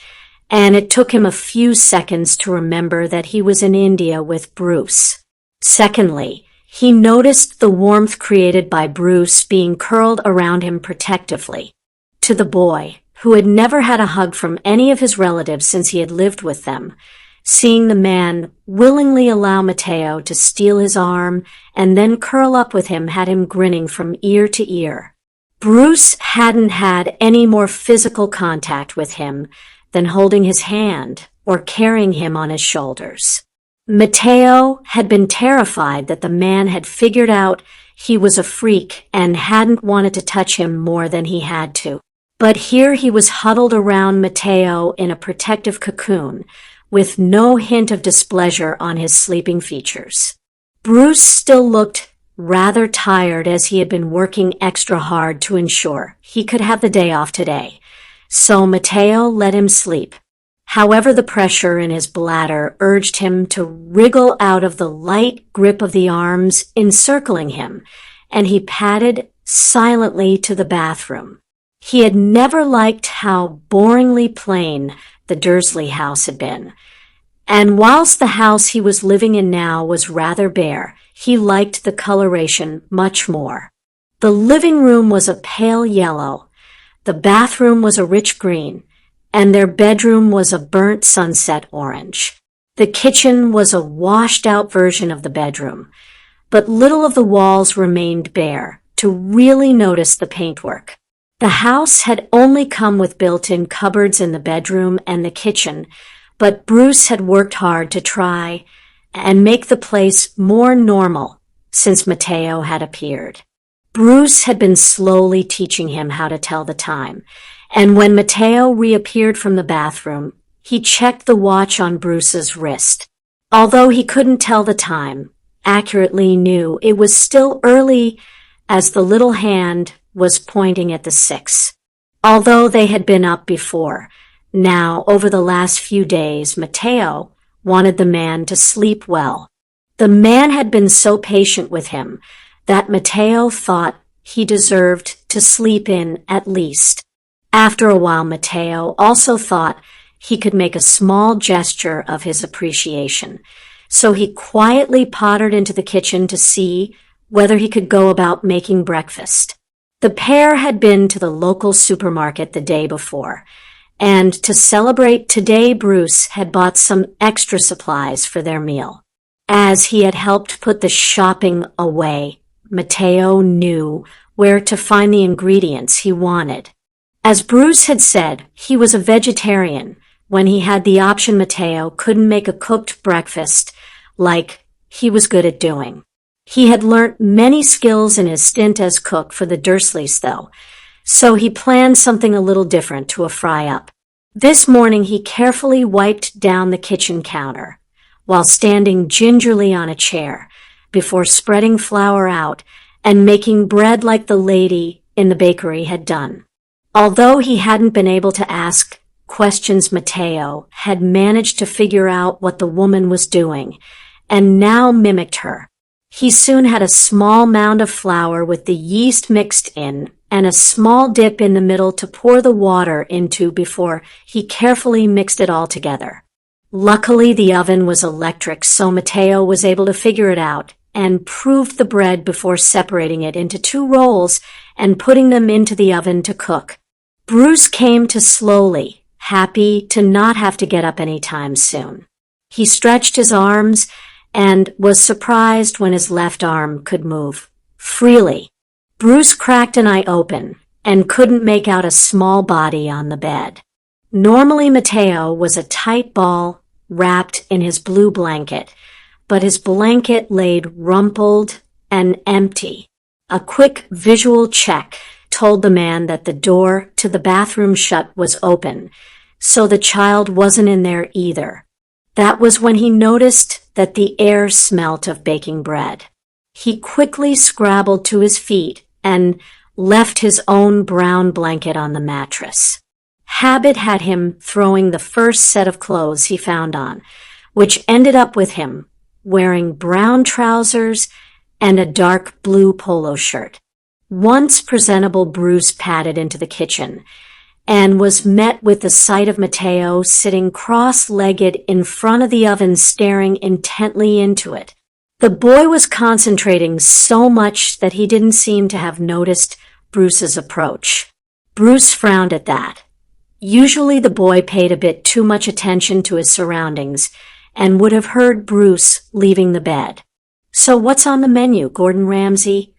and it took him a few seconds to remember that he was in India with Bruce. Secondly, he noticed the warmth created by Bruce being curled around him protectively. To the boy, who had never had a hug from any of his relatives since he had lived with them, seeing the man willingly allow Mateo to steal his arm and then curl up with him had him grinning from ear to ear. Bruce hadn't had any more physical contact with him than holding his hand or carrying him on his shoulders. Mateo had been terrified that the man had figured out he was a freak and hadn't wanted to touch him more than he had to. But here he was huddled around Mateo in a protective cocoon, with no hint of displeasure on his sleeping features. Bruce still looked rather tired, as he had been working extra hard to ensure he could have the day off today, so Mateo let him sleep. However, the pressure in his bladder urged him to wriggle out of the light grip of the arms encircling him, and he padded silently to the bathroom. He had never liked how boringly plain the Dursley house had been, and whilst the house he was living in now was rather bare, he liked the coloration much more. The living room was a pale yellow, the bathroom was a rich green, and their bedroom was a burnt sunset orange. The kitchen was a washed-out version of the bedroom, but little of the walls remained bare to really notice the paintwork. The house had only come with built-in cupboards in the bedroom and the kitchen, but Bruce had worked hard to try and make the place more normal since Mateo had appeared. Bruce had been slowly teaching him how to tell the time, and when Mateo reappeared from the bathroom, he checked the watch on Bruce's wrist. Although he couldn't tell the time, accurately knew it was still early as the little hand was pointing at the 6. Although they had been up before, now, over the last few days, Matteo wanted the man to sleep well. The man had been so patient with him that Matteo thought he deserved to sleep in at least. After a while, Matteo also thought he could make a small gesture of his appreciation. So he quietly pottered into the kitchen to see whether he could go about making breakfast. The pair had been to the local supermarket the day before, and to celebrate today, Bruce had bought some extra supplies for their meal. As he had helped put the shopping away, Matteo knew where to find the ingredients he wanted. As Bruce had said, he was a vegetarian. When he had the option, Matteo couldn't make a cooked breakfast like he was good at doing. He had learnt many skills in his stint as cook for the Dursleys, though, so he planned something a little different to a fry-up. This morning he carefully wiped down the kitchen counter, while standing gingerly on a chair, before spreading flour out and making bread like the lady in the bakery had done. Although he hadn't been able to ask questions, Matteo had managed to figure out what the woman was doing, and now mimicked her. He soon had a small mound of flour with the yeast mixed in, and a small dip in the middle to pour the water into before he carefully mixed it all together. Luckily, the oven was electric, so Matteo was able to figure it out and proved the bread before separating it into 2 rolls and putting them into the oven to cook. Bruce came to slowly, happy to not have to get up any time soon. He stretched his arms and was surprised when his left arm could move freely. Bruce cracked an eye open and couldn't make out a small body on the bed. Normally, Matteo was a tight ball wrapped in his blue blanket, but his blanket laid rumpled and empty. A quick visual check told the man that the door to the bathroom shut was open, so the child wasn't in there either. That was when he noticed that the air smelt of baking bread. He quickly scrabbled to his feet and left his own brown blanket on the mattress. Habit had him throwing the first set of clothes he found on, which ended up with him wearing brown trousers and a dark blue polo shirt. Once presentable, Bruce padded into the kitchen and was met with the sight of Matteo sitting cross-legged in front of the oven, staring intently into it. The boy was concentrating so much that he didn't seem to have noticed Bruce's approach. Bruce frowned at that. Usually the boy paid a bit too much attention to his surroundings and would have heard Bruce leaving the bed. "So what's on the menu, Gordon Ramsay?"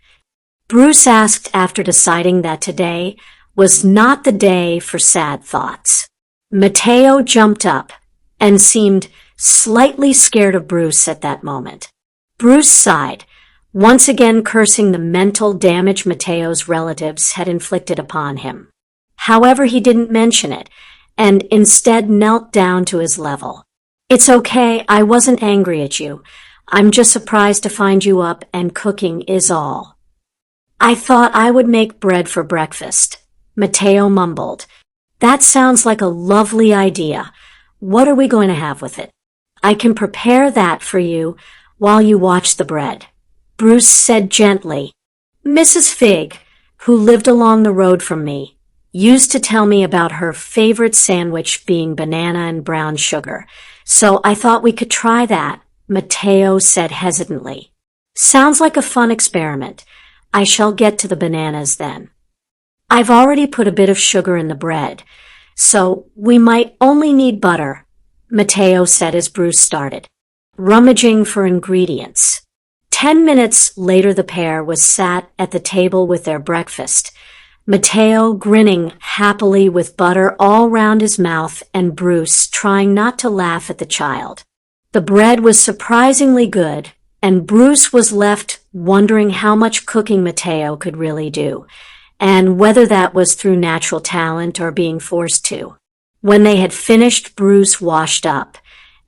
Bruce asked after deciding that today was not the day for sad thoughts. Matteo jumped up and seemed slightly scared of Bruce at that moment. Bruce sighed, once again cursing the mental damage Matteo's relatives had inflicted upon him. However, he didn't mention it, and instead knelt down to his level. "It's okay, I wasn't angry at you. I'm just surprised to find you up and cooking is all." "I thought I would make bread for breakfast," Matteo mumbled. "That sounds like a lovely idea. What are we going to have with it?" "I can prepare that for you while you watch the bread," Bruce said gently. "Mrs. Fig, who lived along the road from me, used to tell me about her favorite sandwich being banana and brown sugar, so I thought we could try that," Matteo said hesitantly. "Sounds like a fun experiment. I shall get to the bananas then. I've already put a bit of sugar in the bread, so we might only need butter," Matteo said as Bruce started rummaging for ingredients. 10 minutes later, the pair was sat at the table with their breakfast, Matteo grinning happily with butter all round his mouth and Bruce trying not to laugh at the child. The bread was surprisingly good, and Bruce was left wondering how much cooking Matteo could really do, and whether that was through natural talent or being forced to. When they had finished, Bruce washed up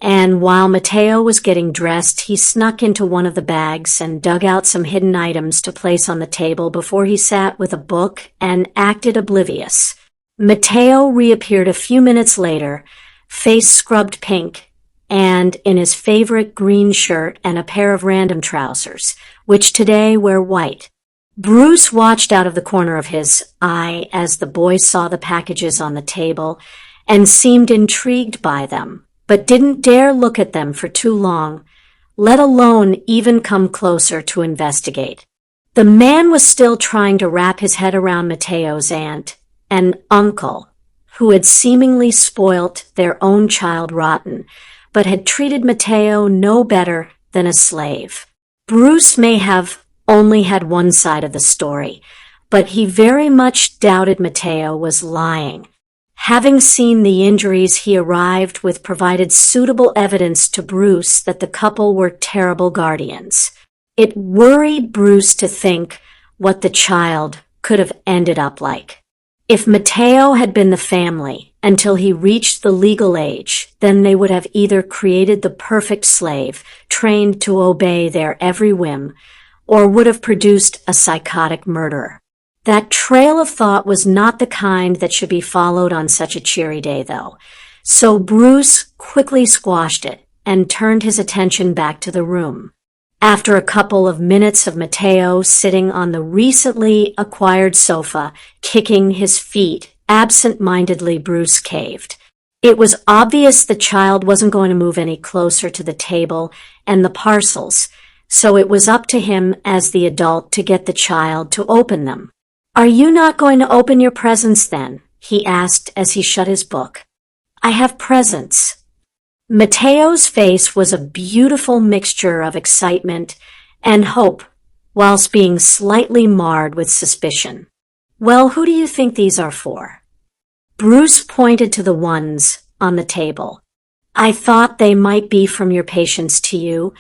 and while Matteo was getting dressed, he snuck into one of the bags and dug out some hidden items to place on the table before he sat with a book and acted oblivious. Matteo reappeared a few minutes later, face scrubbed pink, and in his favorite green shirt and a pair of random trousers, which today were white. Bruce watched out of the corner of his eye as the boy saw the packages on the table and seemed intrigued by them, but didn't dare look at them for too long, let alone even come closer to investigate. The man was still trying to wrap his head around Matteo's aunt and uncle, who had seemingly spoilt their own child rotten, but had treated Matteo no better than a slave. Bruce may have only had one side of the story, but he very much doubted Matteo was lying. Having seen the injuries he arrived with provided suitable evidence to Bruce that the couple were terrible guardians. It worried Bruce to think what the child could have ended up like. If Matteo had been the family until he reached the legal age, then they would have either created the perfect slave, trained to obey their every whim, or would have produced a psychotic murderer. That trail of thought was not the kind that should be followed on such a cheery day, though. So Bruce quickly squashed it and turned his attention back to the room. After a couple of minutes of Matteo sitting on the recently acquired sofa, kicking his feet, absent-mindedly Bruce caved. It was obvious the child wasn't going to move any closer to the table and the parcels, so it was up to him as the adult to get the child to open them. "Are you not going to open your presents then?" he asked as he shut his book. "I have presents." Matteo's face was a beautiful mixture of excitement and hope, whilst being slightly marred with suspicion. "Well, who do you think these are for?" Bruce pointed to the ones on the table. "I thought they might be from your patients to you,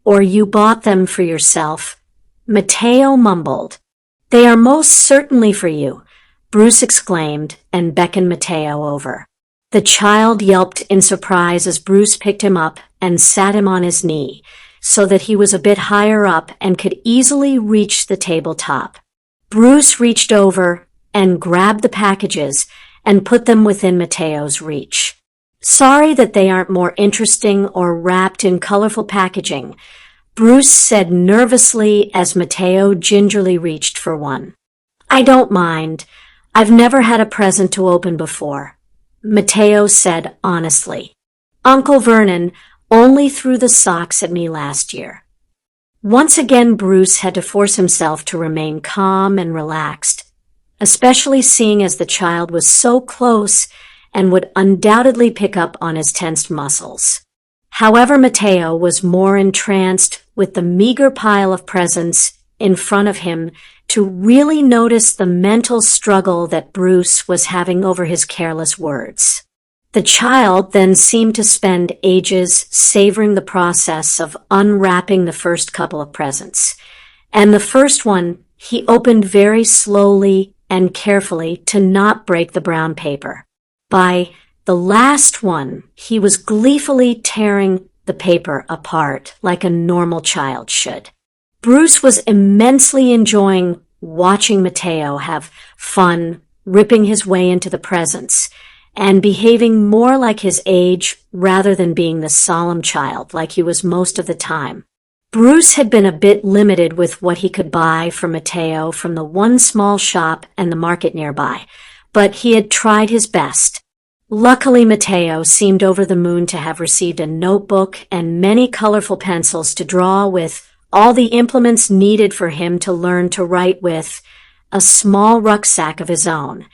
or you bought them for yourself." Matteo mumbled. "They are most certainly for you," Bruce exclaimed and beckoned Matteo over. The child yelped in surprise as Bruce picked him up and sat him on his knee, so that he was a bit higher up and could easily reach the tabletop. Bruce reached over and grabbed the packages and put them within Matteo's reach. "Sorry that they aren't more interesting or wrapped in colorful packaging," Bruce said nervously as Matteo gingerly reached for one. "I don't mind. I've never had a present to open before," Matteo said honestly. "Uncle Vernon only threw the socks at me last year." Once again, Bruce had to force himself to remain calm and relaxed, especially seeing as the child was so close and would undoubtedly pick up on his tensed muscles. However, Matteo was more entranced with the meager pile of presents in front of him to really notice the mental struggle that Bruce was having over his careless words. The child then seemed to spend ages savoring the process of unwrapping the first couple of presents, and the first one he opened very slowly and carefully to not break the brown paper. By the last one, he was gleefully tearing the paper apart like a normal child should. Bruce was immensely enjoying watching Matteo have fun, ripping his way into the presents, and behaving more like his age rather than being the solemn child like he was most of the time. Bruce had been a bit limited with what he could buy for Matteo from the one small shop and the market nearby, but he had tried his best. Luckily, Matteo seemed over the moon to have received a notebook and many colorful pencils to draw with, all the implements needed for him to learn to write with, a small rucksack of his own,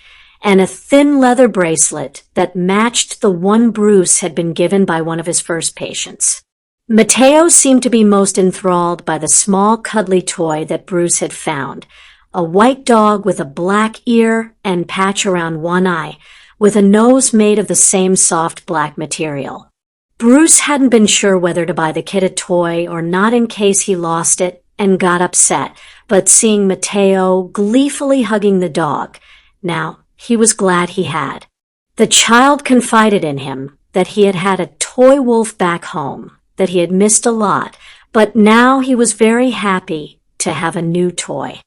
and a thin leather bracelet that matched the one Bruce had been given by one of his first patients. Matteo seemed to be most enthralled by the small cuddly toy that Bruce had found, a white dog with a black ear and patch around one eye, with a nose made of the same soft black material. Bruce hadn't been sure whether to buy the kid a toy or not in case he lost it and got upset, but seeing Matteo gleefully hugging the dog, now he was glad he had. The child confided in him that he had had a toy wolf back home that he had missed a lot, but now he was very happy to have a new toy.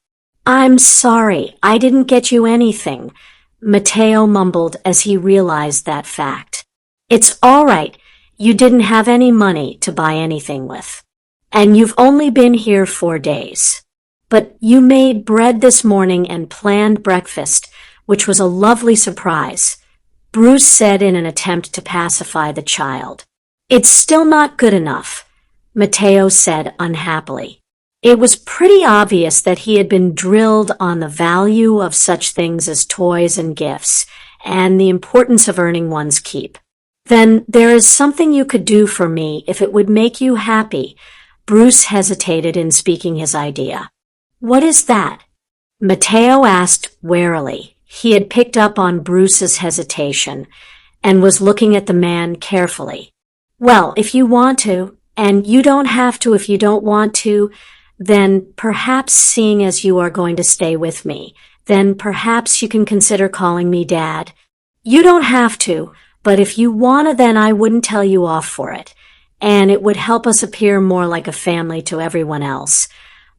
"I'm sorry, I didn't get you anything," Matteo mumbled as he realized that fact. "It's all right. You didn't have any money to buy anything with. And you've only been here 4 days. But you made bread this morning and planned breakfast, which was a lovely surprise," Bruce said in an attempt to pacify the child. "It's still not good enough," Matteo said unhappily. It was pretty obvious that he had been drilled on the value of such things as toys and gifts, and the importance of earning one's keep. "Then there is something you could do for me if it would make you happy," Bruce hesitated in speaking his idea. "What is that?" Matteo asked warily. He had picked up on Bruce's hesitation and was looking at the man carefully. "Well, if you want to, and you don't have to if you don't want to, then perhaps, seeing as you are going to stay with me, then perhaps you can consider calling me Dad. You don't have to, but if you wanna, then I wouldn't tell you off for it, and it would help us appear more like a family to everyone else."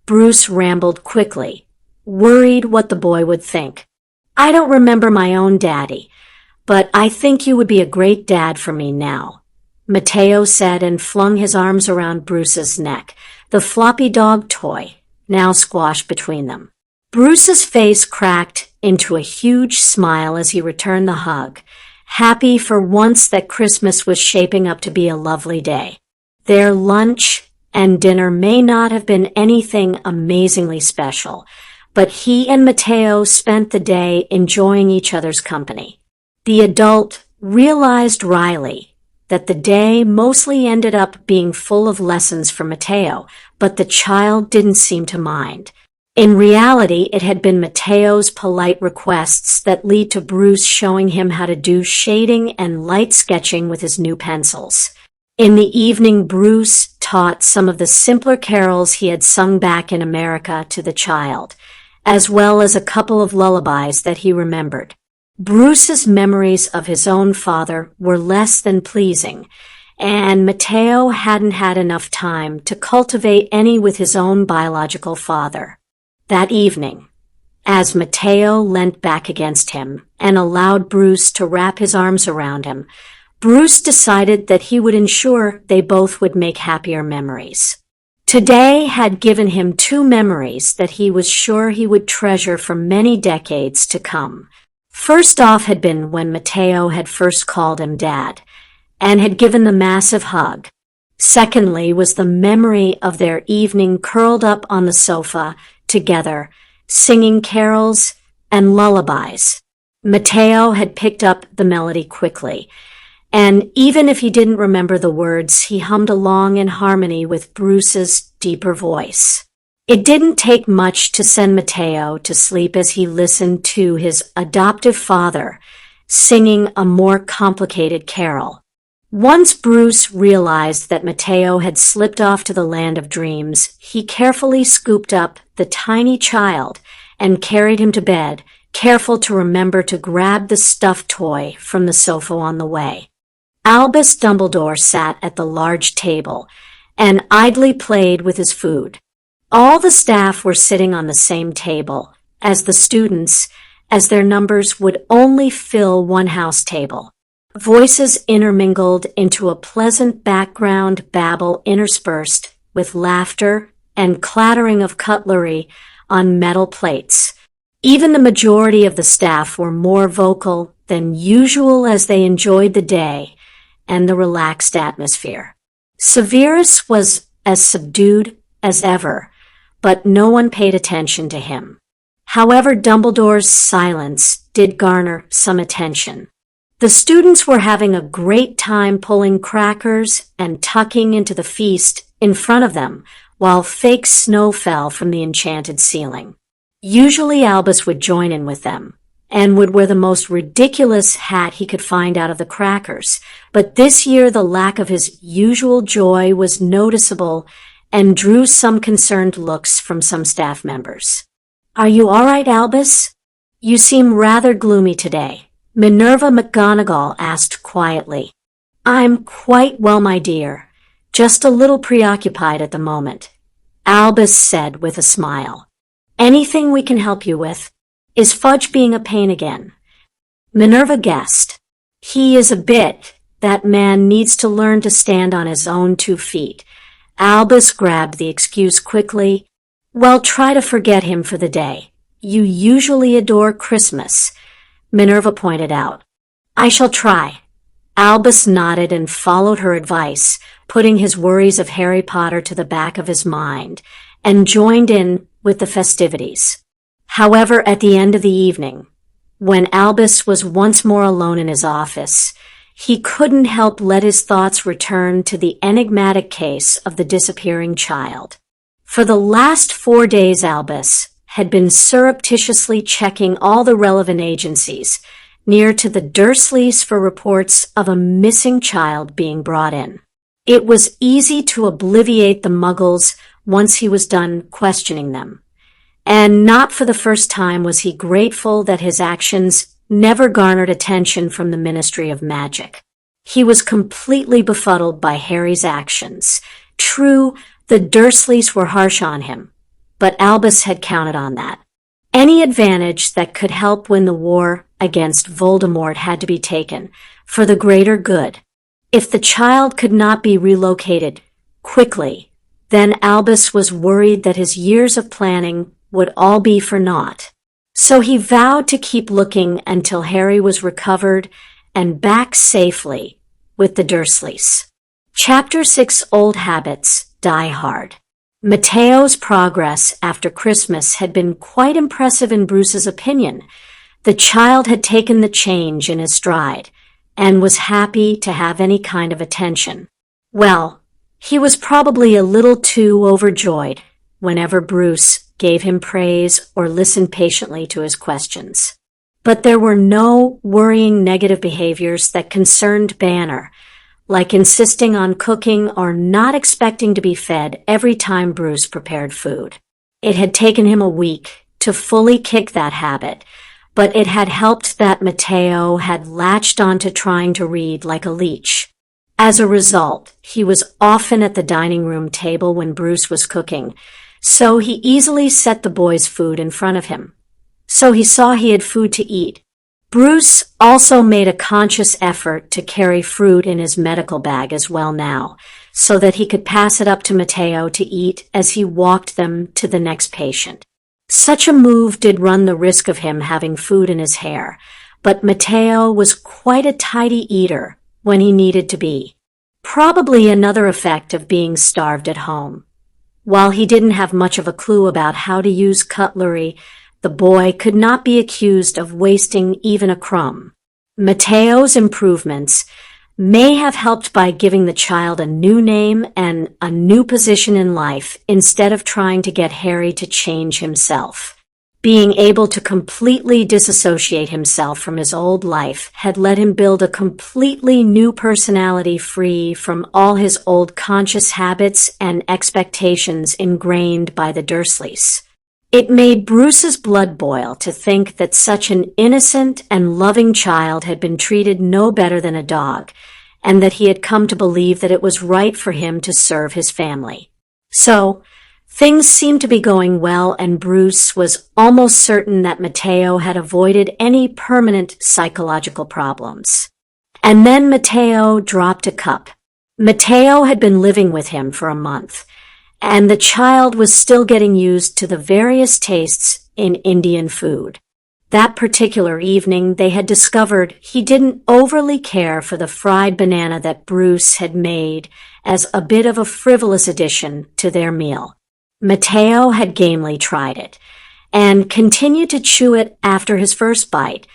Bruce rambled quickly, worried what the boy would think. "I don't remember my own daddy, but I think you would be a great dad for me now," Matteo said and flung his arms around Bruce's neck, the floppy dog toy now squashed between them. Bruce's face cracked into a huge smile as he returned the hug, happy for once that Christmas was shaping up to be a lovely day. Their lunch and dinner may not have been anything amazingly special, but he and Matteo spent the day enjoying each other's company. The adult realized wryly that the day mostly ended up being full of lessons for Matteo, but the child didn't seem to mind. In reality, it had been Matteo's polite requests that lead to Bruce showing him how to do shading and light sketching with his new pencils. In the evening, Bruce taught some of the simpler carols he had sung back in America to the child, as well as a couple of lullabies that he remembered. Bruce's memories of his own father were less than pleasing, and Matteo hadn't had enough time to cultivate any with his own biological father. That evening, as Matteo leant back against him and allowed Bruce to wrap his arms around him, Bruce decided that he would ensure they both would make happier memories. Today had given him 2 memories that he was sure he would treasure for many decades to come. First off had been when Matteo had first called him Dad and had given the massive hug. Secondly was the memory of their evening curled up on the sofa together, singing carols and lullabies. Matteo had picked up the melody quickly, and even if he didn't remember the words, he hummed along in harmony with Bruce's deeper voice. It didn't take much to send Matteo to sleep as he listened to his adoptive father singing a more complicated carol. Once Bruce realized that Matteo had slipped off to the land of dreams, he carefully scooped up the tiny child and carried him to bed, careful to remember to grab the stuffed toy from the sofa on the way. Albus Dumbledore sat at the large table and idly played with his food. All the staff were sitting on the same table as the students, as their numbers would only fill one house table. Voices intermingled into a pleasant background babble interspersed with laughter and clattering of cutlery on metal plates. Even the majority of the staff were more vocal than usual as they enjoyed the day and the relaxed atmosphere. Severus was as subdued as ever, but no one paid attention to him. However, Dumbledore's silence did garner some attention. The students were having a great time pulling crackers and tucking into the feast in front of them while fake snow fell from the enchanted ceiling. Usually Albus would join in with them and would wear the most ridiculous hat he could find out of the crackers, but this year the lack of his usual joy was noticeable and drew some concerned looks from some staff members. "Are you all right, Albus? You seem rather gloomy today," Minerva McGonagall asked quietly. I'm quite well, my dear. Just a little preoccupied at the moment, Albus said with a smile. Anything we can help you with? Is Fudge being a pain again? Minerva guessed. He is a bit. That man needs to learn to stand on his own 2 feet. Albus grabbed the excuse quickly. Well, try to forget him for the day. You usually adore Christmas, Minerva pointed out. I shall try. Albus nodded and followed her advice, putting his worries of Harry Potter to the back of his mind, and joined in with the festivities. However, at the end of the evening, when Albus was once more alone in his office, he couldn't help let his thoughts return to the enigmatic case of the disappearing child. For the last 4 days, Albus had been surreptitiously checking all the relevant agencies near to the Dursleys for reports of a missing child being brought in. It was easy to obviate the Muggles once he was done questioning them. And not for the first time was he grateful that his actions never garnered attention from the Ministry of Magic. He was completely befuddled by Harry's actions. True, the Dursleys were harsh on him, but Albus had counted on that. Any advantage that could help win the war against Voldemort had to be taken, for the greater good. If the child could not be relocated quickly, then Albus was worried that his years of planning would all be for naught. So he vowed to keep looking until Harry was recovered and back safely with the Dursleys. Chapter 6: Old Habits Die Hard. Mateo's progress after Christmas had been quite impressive in Bruce's opinion. The child had taken the change in his stride and was happy to have any kind of attention. Well, he was probably a little too overjoyed whenever Bruce gave him praise or listened patiently to his questions. But there were no worrying negative behaviors that concerned Banner, like insisting on cooking or not expecting to be fed every time Bruce prepared food. It had taken him a week to fully kick that habit, but it had helped that Mateo had latched onto trying to read like a leech. As a result, he was often at the dining room table when Bruce was cooking, so he easily set the boys' food in front of him. So he saw he had food to eat. Bruce also made a conscious effort to carry fruit in his medical bag as well now, so that he could pass it up to Mateo to eat as he walked them to the next patient. Such a move did run the risk of him having food in his hair, but Mateo was quite a tidy eater when he needed to be. Probably another effect of being starved at home. While he didn't have much of a clue about how to use cutlery, the boy could not be accused of wasting even a crumb. Mateo's improvements may have helped by giving the child a new name and a new position in life instead of trying to get Harry to change himself. Being able to completely disassociate himself from his old life had let him build a completely new personality free from all his old conscious habits and expectations ingrained by the Dursleys. It made Bruce's blood boil to think that such an innocent and loving child had been treated no better than a dog, and that he had come to believe that it was right for him to serve his family. So, things seemed to be going well, and Bruce was almost certain that Mateo had avoided any permanent psychological problems. And then Mateo dropped a cup. Mateo had been living with him for a month, and the child was still getting used to the various tastes in Indian food. That particular evening, they had discovered he didn't overly care for the fried banana that Bruce had made as a bit of a frivolous addition to their meal. Mateo had gamely tried it, and continued to chew it after his first bite,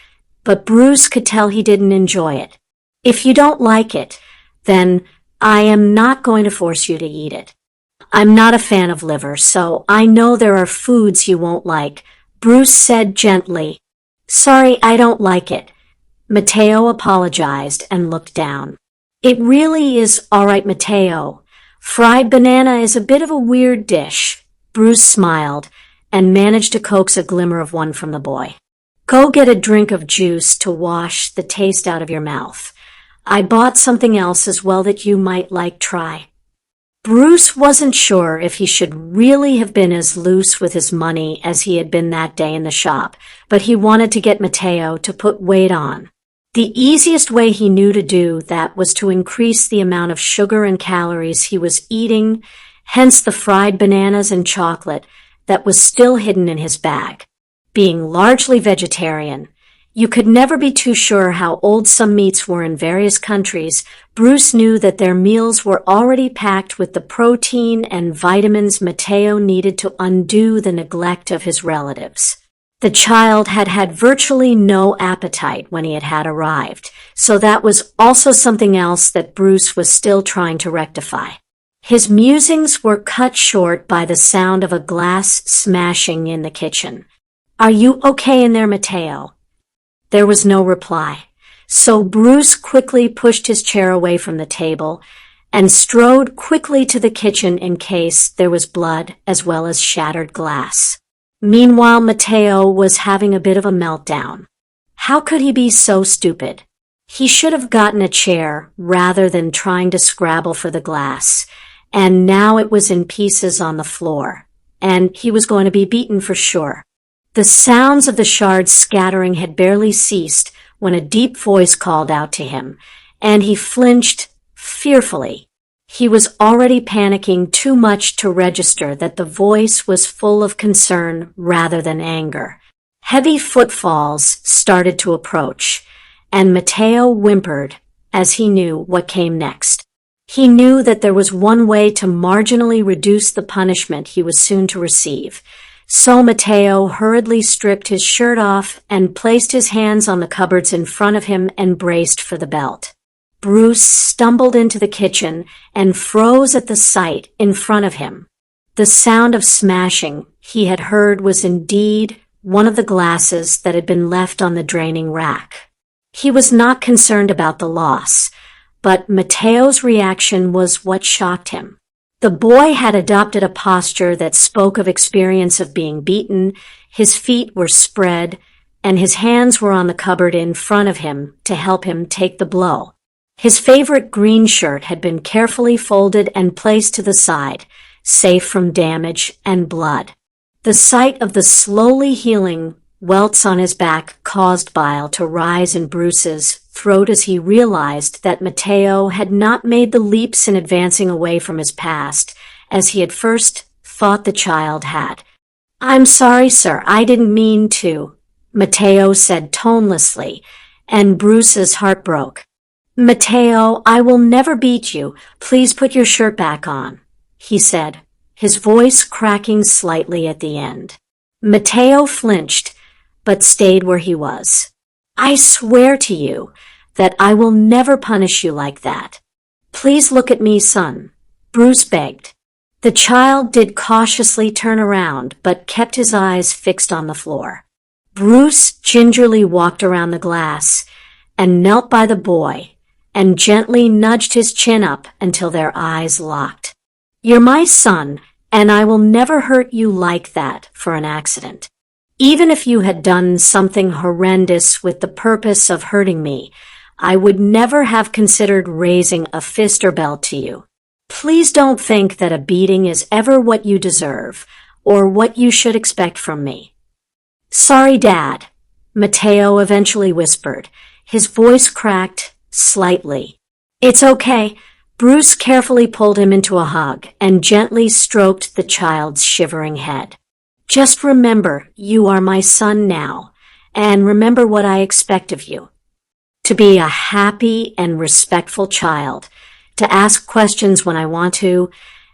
but Bruce could tell he didn't enjoy it. If you don't like it, then I am not going to force you to eat it. I'm not a fan of liver, so I know there are foods you won't like, Bruce said gently. Sorry, I don't like it. Mateo apologized and looked down. It really is all right, Mateo. Fried banana is a bit of a weird dish. Bruce smiled and managed to coax a glimmer of one from the boy. Go get a drink of juice to wash the taste out of your mouth. I bought something else as well that you might like try." Bruce wasn't sure if he should really have been as loose with his money as he had been that day in the shop, but he wanted to get Matteo to put weight on. The easiest way he knew to do that was to increase the amount of sugar and calories he was eating, hence the fried bananas and chocolate that was still hidden in his bag. Being largely vegetarian, you could never be too sure how old some meats were in various countries. Bruce knew that their meals were already packed with the protein and vitamins Matteo needed to undo the neglect of his relatives. The child had had virtually no appetite when he had arrived, so that was also something else that Bruce was still trying to rectify. His musings were cut short by the sound of a glass smashing in the kitchen. "Are you okay in there, Matteo?" There was no reply, so Bruce quickly pushed his chair away from the table and strode quickly to the kitchen in case there was blood as well as shattered glass. Meanwhile, Matteo was having a bit of a meltdown. How could he be so stupid? He should have gotten a chair rather than trying to scrabble for the glass, and now it was in pieces on the floor, and he was going to be beaten for sure. The sounds of the shards scattering had barely ceased when a deep voice called out to him, and he flinched fearfully. He was already panicking too much to register that the voice was full of concern rather than anger. Heavy footfalls started to approach, and Matteo whimpered as he knew what came next. He knew that there was one way to marginally reduce the punishment he was soon to receive. So Matteo hurriedly stripped his shirt off and placed his hands on the cupboards in front of him and braced for the belt. Bruce stumbled into the kitchen and froze at the sight in front of him. The sound of smashing he had heard was indeed one of the glasses that had been left on the draining rack. He was not concerned about the loss, but Matteo's reaction was what shocked him. The boy had adopted a posture that spoke of experience of being beaten. His feet were spread, and his hands were on the cupboard in front of him to help him take the blow. His favorite green shirt had been carefully folded and placed to the side, safe from damage and blood. The sight of the slowly healing welts on his back caused bile to rise in Bruce's throat as he realized that Matteo had not made the leaps in advancing away from his past, as he had first thought the child had. "I'm sorry, sir, I didn't mean to," Matteo said tonelessly, and Bruce's heart broke. "Matteo, I will never beat you. Please put your shirt back on," he said, his voice cracking slightly at the end. Matteo flinched, but stayed where he was. "I swear to you that I will never punish you like that. Please look at me, son," Bruce begged. The child did cautiously turn around, but kept his eyes fixed on the floor. Bruce gingerly walked around the glass and knelt by the boy and gently nudged his chin up until their eyes locked. "You're my son, and I will never hurt you like that for an accident. Even if you had done something horrendous with the purpose of hurting me, I would never have considered raising a fist or belt to you. Please don't think that a beating is ever what you deserve or what you should expect from me." "Sorry, Dad," Matteo eventually whispered, his voice cracked slightly. "It's okay." Bruce carefully pulled him into a hug and gently stroked the child's shivering head. "Just remember, you are my son now, and remember what I expect of you. To be a happy and respectful child, to ask questions when I want to,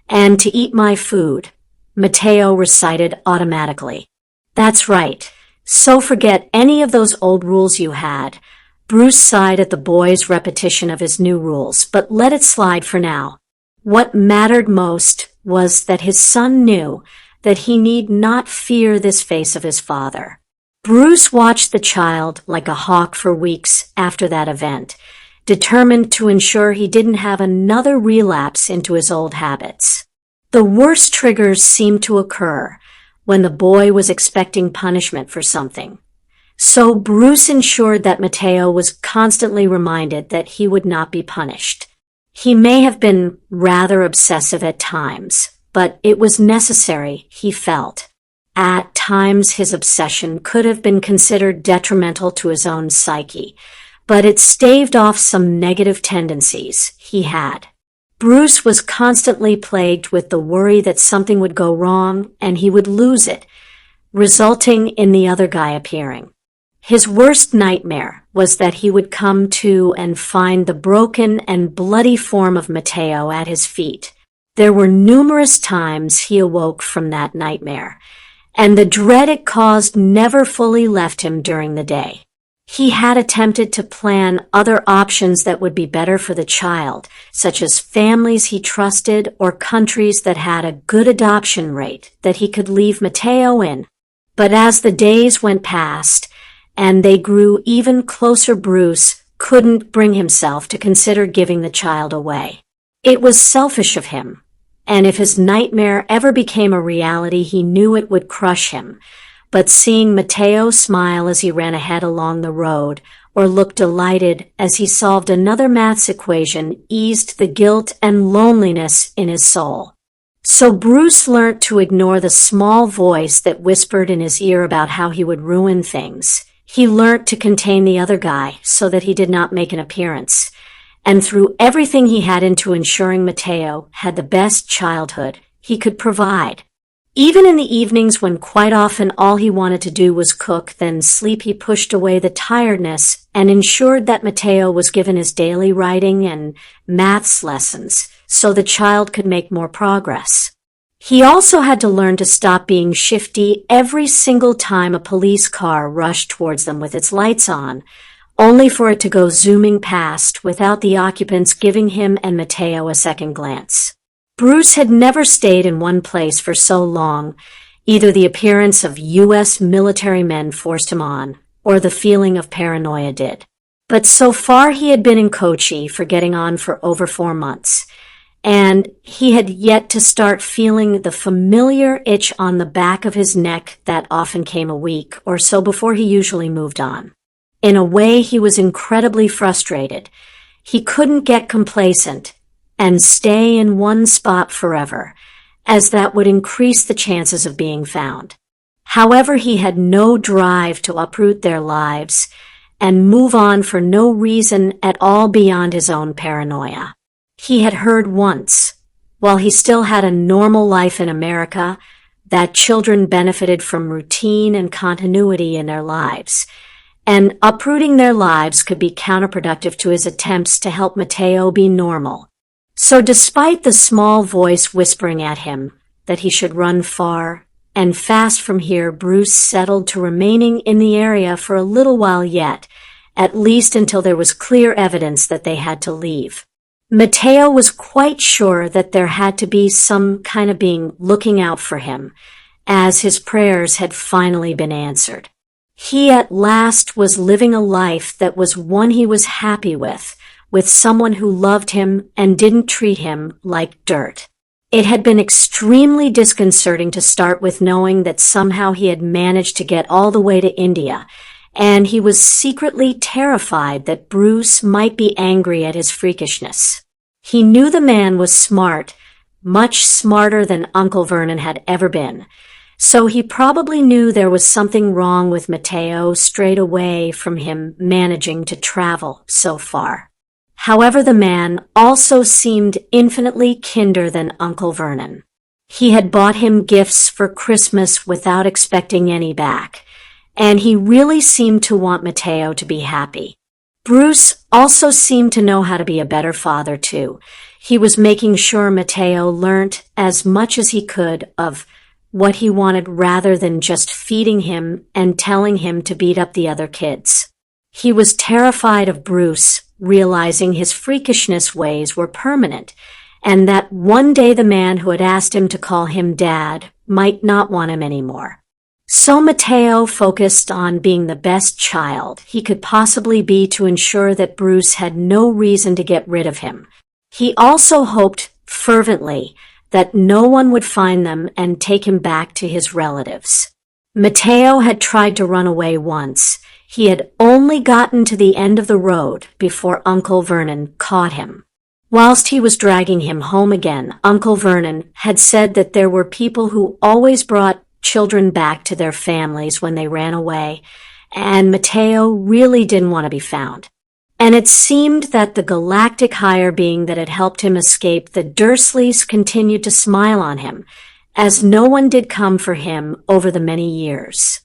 and to eat my food," Matteo recited automatically. "That's right. So forget any of those old rules you had." Bruce sighed at the boy's repetition of his new rules, but let it slide for now. What mattered most was that his son knew that he need not fear this face of his father. Bruce watched the child like a hawk for weeks after that event, determined to ensure he didn't have another relapse into his old habits. The worst triggers seemed to occur when the boy was expecting punishment for something. So Bruce ensured that Matteo was constantly reminded that he would not be punished. He may have been rather obsessive at times, but it was necessary, he felt. At times his obsession could have been considered detrimental to his own psyche, but it staved off some negative tendencies he had. Bruce was constantly plagued with the worry that something would go wrong and he would lose it, resulting in the other guy appearing. His worst nightmare was that he would come to and find the broken and bloody form of Matteo at his feet. There were numerous times he awoke from that nightmare, and the dread it caused never fully left him during the day. He had attempted to plan other options that would be better for the child, such as families he trusted or countries that had a good adoption rate that he could leave Matteo in. But as the days went past, and they grew even closer, Bruce couldn't bring himself to consider giving the child away. It was selfish of him, and if his nightmare ever became a reality, he knew it would crush him. But seeing Matteo smile as he ran ahead along the road, or look delighted as he solved another maths equation, eased the guilt and loneliness in his soul. So Bruce learnt to ignore the small voice that whispered in his ear about how he would ruin things. He learnt to contain the other guy so that he did not make an appearance, and threw everything he had into ensuring Matteo had the best childhood he could provide. Even in the evenings when quite often all he wanted to do was cook, then sleep, he pushed away the tiredness and ensured that Matteo was given his daily writing and maths lessons so the child could make more progress. He also had to learn to stop being shifty every single time a police car rushed towards them with its lights on, only for it to go zooming past without the occupants giving him and Matteo a second glance. Bruce had never stayed in one place for so long. Either the appearance of U.S. military men forced him on, or the feeling of paranoia did. But so far he had been in Kochi for getting on for over 4 months, and he had yet to start feeling the familiar itch on the back of his neck that often came a week or so before he usually moved on. In a way, he was incredibly frustrated. He couldn't get complacent and stay in one spot forever, as that would increase the chances of being found. However, he had no drive to uproot their lives and move on for no reason at all beyond his own paranoia. He had heard once, while he still had a normal life in America, that children benefited from routine and continuity in their lives, and uprooting their lives could be counterproductive to his attempts to help Matteo be normal. So despite the small voice whispering at him that he should run far and fast from here, Bruce settled to remaining in the area for a little while yet, at least until there was clear evidence that they had to leave. Matteo was quite sure that there had to be some kind of being looking out for him, as his prayers had finally been answered. He at last was living a life that was one he was happy with someone who loved him and didn't treat him like dirt. It had been extremely disconcerting to start with, knowing that somehow he had managed to get all the way to India, and he was secretly terrified that Bruce might be angry at his freakishness. He knew the man was smart, much smarter than Uncle Vernon had ever been, so he probably knew there was something wrong with Matteo straight away from him managing to travel so far. However, the man also seemed infinitely kinder than Uncle Vernon. He had bought him gifts for Christmas without expecting any back, and he really seemed to want Matteo to be happy. Bruce also seemed to know how to be a better father, too. He was making sure Matteo learnt as much as he could of what he wanted rather than just feeding him and telling him to beat up the other kids. He was terrified of Bruce realizing his freakishness ways were permanent, and that one day the man who had asked him to call him Dad might not want him anymore. So Matteo focused on being the best child he could possibly be to ensure that Bruce had no reason to get rid of him. He also hoped fervently that no one would find them and take him back to his relatives. Matteo had tried to run away once. He had only gotten to the end of the road before Uncle Vernon caught him. Whilst he was dragging him home again, Uncle Vernon had said that there were people who always brought children back to their families when they ran away, and Matteo really didn't want to be found. And it seemed that the galactic higher being that had helped him escape the Dursleys continued to smile on him, as no one did come for him over the many years.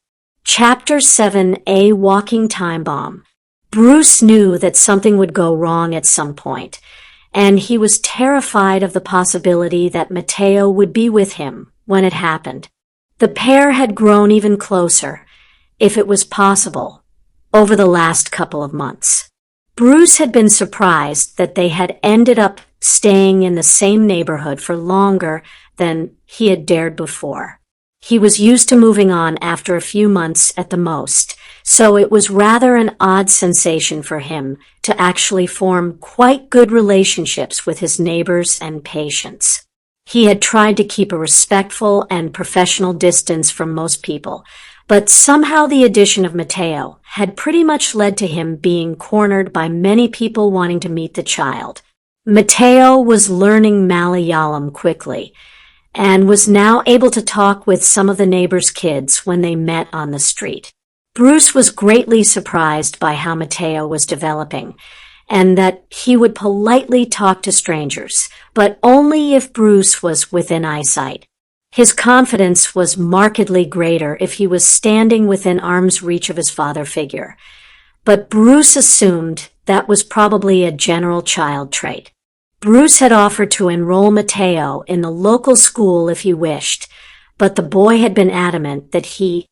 Chapter 7: A Walking Time Bomb. Bruce knew that something would go wrong at some point, and he was terrified of the possibility that Matteo would be with him when it happened. The pair had grown even closer, if it was possible, over the last couple of months. Bruce had been surprised that they had ended up staying in the same neighborhood for longer than he had dared before. He was used to moving on after a few months at the most, so it was rather an odd sensation for him to actually form quite good relationships with his neighbors and patients. He had tried to keep a respectful and professional distance from most people, but somehow the addition of Matteo had pretty much led to him being cornered by many people wanting to meet the child. Matteo was learning Malayalam quickly, and was now able to talk with some of the neighbors' kids when they met on the street. Bruce was greatly surprised by how Matteo was developing, and that he would politely talk to strangers, but only if Bruce was within eyesight. His confidence was markedly greater if he was standing within arm's reach of his father figure, but Bruce assumed that was probably a general child trait. Bruce had offered to enroll Matteo in the local school if he wished, but the boy had been adamant that he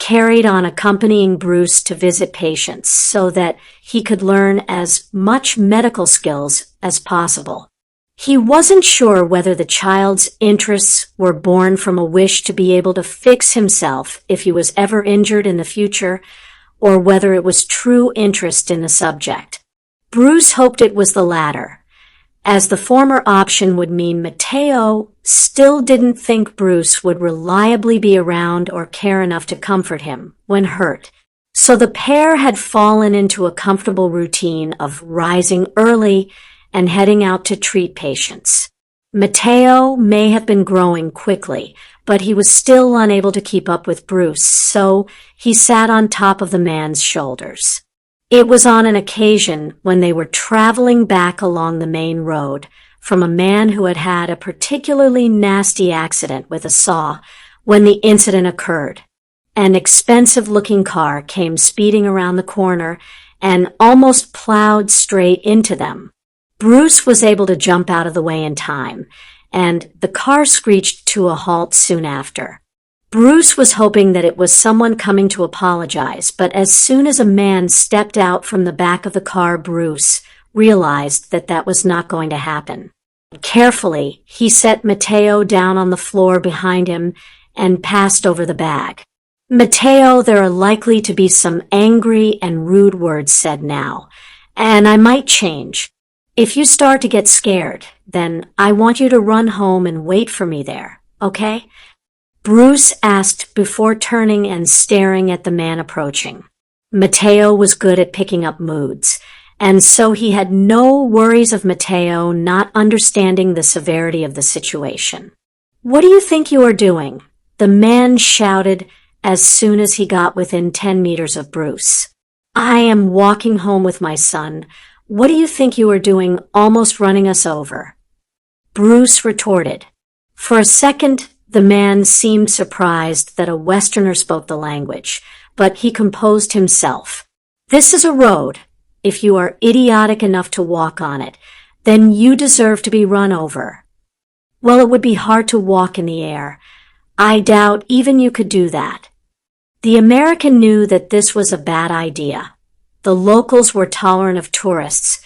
carried on accompanying Bruce to visit patients so that he could learn as much medical skills as possible. He wasn't sure whether the child's interests were born from a wish to be able to fix himself if he was ever injured in the future, or whether it was true interest in the subject. Bruce hoped it was the latter, as the former option would mean Matteo still didn't think Bruce would reliably be around or care enough to comfort him when hurt. So the pair had fallen into a comfortable routine of rising early and heading out to treat patients. Matteo may have been growing quickly, but he was still unable to keep up with Bruce, so he sat on top of the man's shoulders. It was on an occasion when they were traveling back along the main road from a man who had had a particularly nasty accident with a saw when the incident occurred. An expensive-looking car came speeding around the corner and almost plowed straight into them. Bruce was able to jump out of the way in time, and the car screeched to a halt soon after. Bruce was hoping that it was someone coming to apologize, but as soon as a man stepped out from the back of the car, Bruce realized that that was not going to happen. Carefully, he set Matteo down on the floor behind him and passed over the bag. "Matteo, there are likely to be some angry and rude words said now, and I might change. If you start to get scared, then I want you to run home and wait for me there, okay?" Bruce asked before turning and staring at the man approaching. Matteo was good at picking up moods, and so he had no worries of Matteo not understanding the severity of the situation. "What do you think you are doing?" the man shouted as soon as he got within 10 meters of Bruce. "I am walking home with my son. What do you think you are doing almost running us over?" Bruce retorted. For a second, the man seemed surprised that a Westerner spoke the language, but he composed himself. "This is a road. If you are idiotic enough to walk on it, then you deserve to be run over. Well, it would be hard to walk in the air. I doubt even you could do that." The American knew that this was a bad idea. The locals were tolerant of tourists,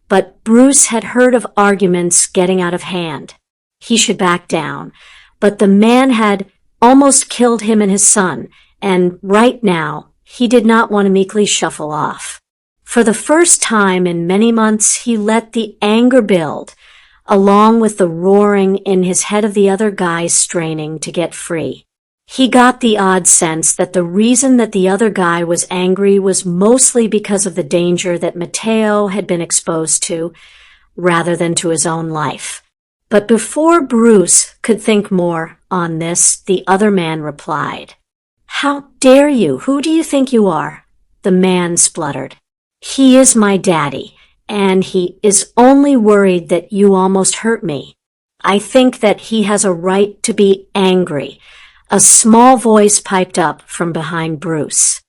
but Bruce had heard of arguments getting out of hand. He should back down. But the man had almost killed him and his son, and right now he did not want to meekly shuffle off. For the first time in many months, he let the anger build, along with the roaring in his head of the other guy straining to get free. He got the odd sense that the reason that the other guy was angry was mostly because of the danger that Matteo had been exposed to, rather than to his own life. But before Bruce could think more on this, the other man replied. "How dare you? Who do you think you are?" The man spluttered. "He is my daddy, and he is only worried that you almost hurt me. I think that he has a right to be angry." A small voice piped up from behind Bruce.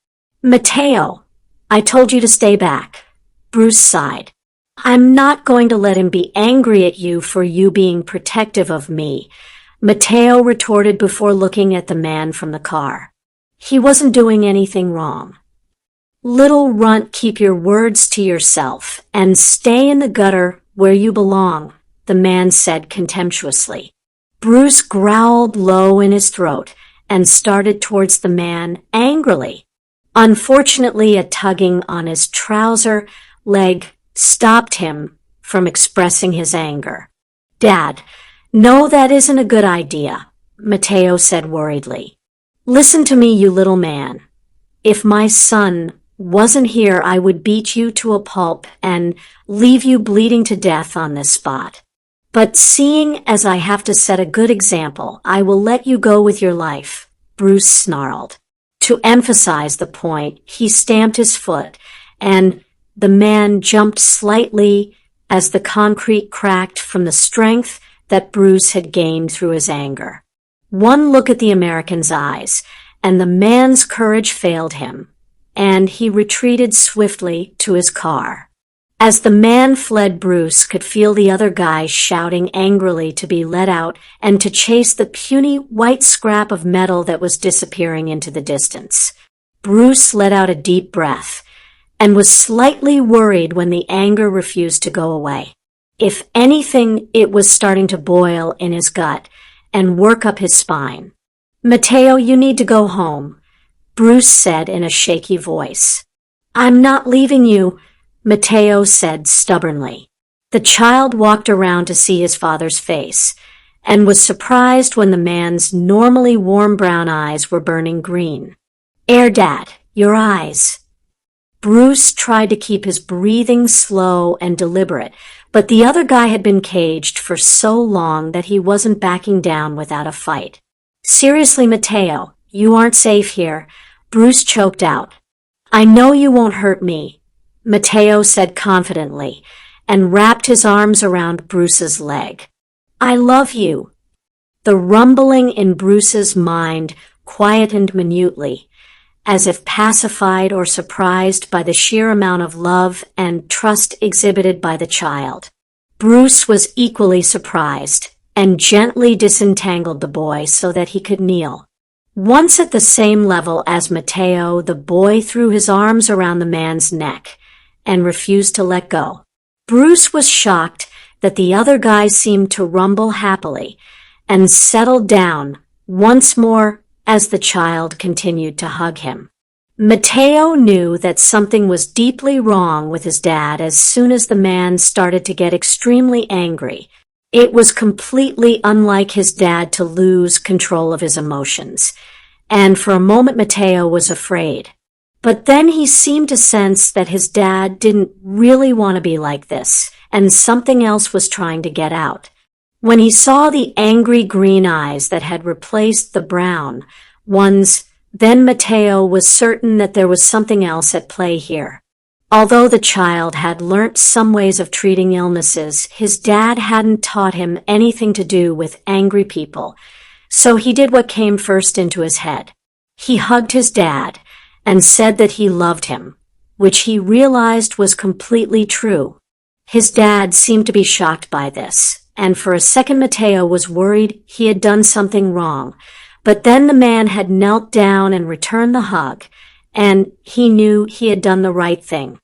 "Matteo, I told you to stay back." Bruce sighed. "I'm not going to let him be angry at you for you being protective of me," Matteo retorted before looking at the man from the car. "He wasn't doing anything wrong." "Little runt, keep your words to yourself and stay in the gutter where you belong," the man said contemptuously. Bruce growled low in his throat and started towards the man angrily. Unfortunately, a tugging on his trouser leg stopped him from expressing his anger. "Dad, no, that isn't a good idea," Matteo said worriedly. "Listen to me, you little man. If my son wasn't here, I would beat you to a pulp and leave you bleeding to death on this spot. But seeing as I have to set a good example, I will let you go with your life," Bruce snarled. To emphasize the point, he stamped his foot, and the man jumped slightly as the concrete cracked from the strength that Bruce had gained through his anger. One look at the American's eyes, and the man's courage failed him, and he retreated swiftly to his car. As the man fled, Bruce could feel the other guy shouting angrily to be let out and to chase the puny white scrap of metal that was disappearing into the distance. Bruce let out a deep breath and was slightly worried when the anger refused to go away. If anything, it was starting to boil in his gut and work up his spine. "Matteo, you need to go home," Bruce said in a shaky voice. "I'm not leaving you," Matteo said stubbornly. The child walked around to see his father's face and was surprised when the man's normally warm brown eyes were burning green. Dad, your eyes." Bruce tried to keep his breathing slow and deliberate, but the other guy had been caged for so long that he wasn't backing down without a fight. "Seriously, Matteo, you aren't safe here," Bruce choked out. "I know you won't hurt me," Matteo said confidently, and wrapped his arms around Bruce's leg. "I love you." The rumbling in Bruce's mind quietened minutely, as if pacified or surprised by the sheer amount of love and trust exhibited by the child. Bruce was equally surprised and gently disentangled the boy so that he could kneel. Once at the same level as Matteo, the boy threw his arms around the man's neck and refused to let go. Bruce was shocked that the other guy seemed to rumble happily and settled down once more as the child continued to hug him. Matteo knew that something was deeply wrong with his dad as soon as the man started to get extremely angry. It was completely unlike his dad to lose control of his emotions, and for a moment Matteo was afraid. But then he seemed to sense that his dad didn't really want to be like this, and something else was trying to get out. When he saw the angry green eyes that had replaced the brown ones, then Matteo was certain that there was something else at play here. Although the child had learnt some ways of treating illnesses, his dad hadn't taught him anything to do with angry people, so he did what came first into his head. He hugged his dad and said that he loved him, which he realized was completely true. His dad seemed to be shocked by this, and for a second Matteo was worried he had done something wrong. But then the man had knelt down and returned the hug, and he knew he had done the right thing.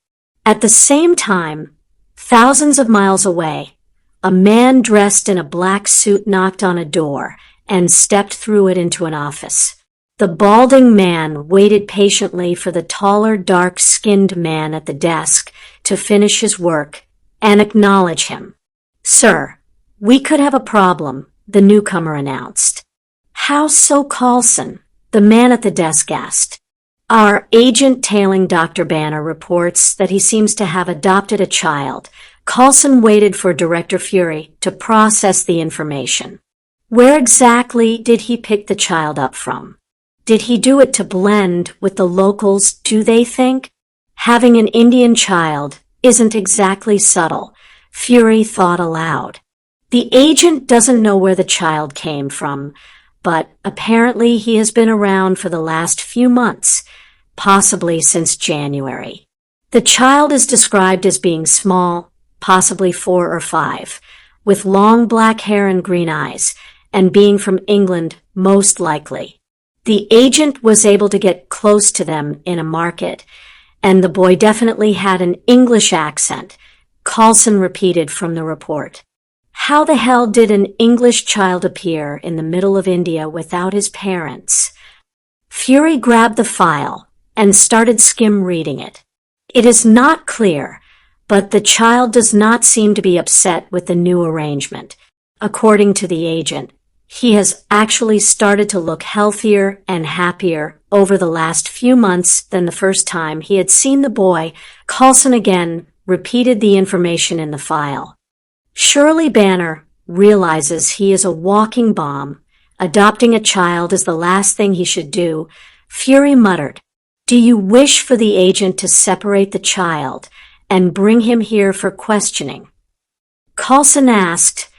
At the same time, thousands of miles away, a man dressed in a black suit knocked on a door and stepped through it into an office. The balding man waited patiently for the taller, dark-skinned man at the desk to finish his work and acknowledge him. "Sir, we could have a problem," the newcomer announced. "How so, Carlson?" the man at the desk asked. "Our agent tailing Dr. Banner reports that he seems to have adopted a child." Carlson waited for Director Fury to process the information. Where exactly did he pick the child up from? Did he do it to blend with the locals, do they think? Having an Indian child isn't exactly subtle, Fury thought aloud. The agent doesn't know where the child came from, but apparently he has been around for the last few months, possibly since January. The child is described as being small, possibly 4 or 5, with long black hair and green eyes, and being from England most likely. The agent was able to get close to them in a market, and the boy definitely had an English accent, Carlson repeated from the report. How the hell did an English child appear in the middle of India without his parents? Fury grabbed the file and started skim reading it. It is not clear, but the child does not seem to be upset with the new arrangement. According to the agent, he has actually started to look healthier and happier over the last few months than the first time he had seen the boy. Carlson again repeated the information in the file. Surely Banner realizes he is a walking bomb. Adopting a child is the last thing he should do. Fury muttered, "Do you wish for the agent to separate the child and bring him here for questioning?" Carlson asked,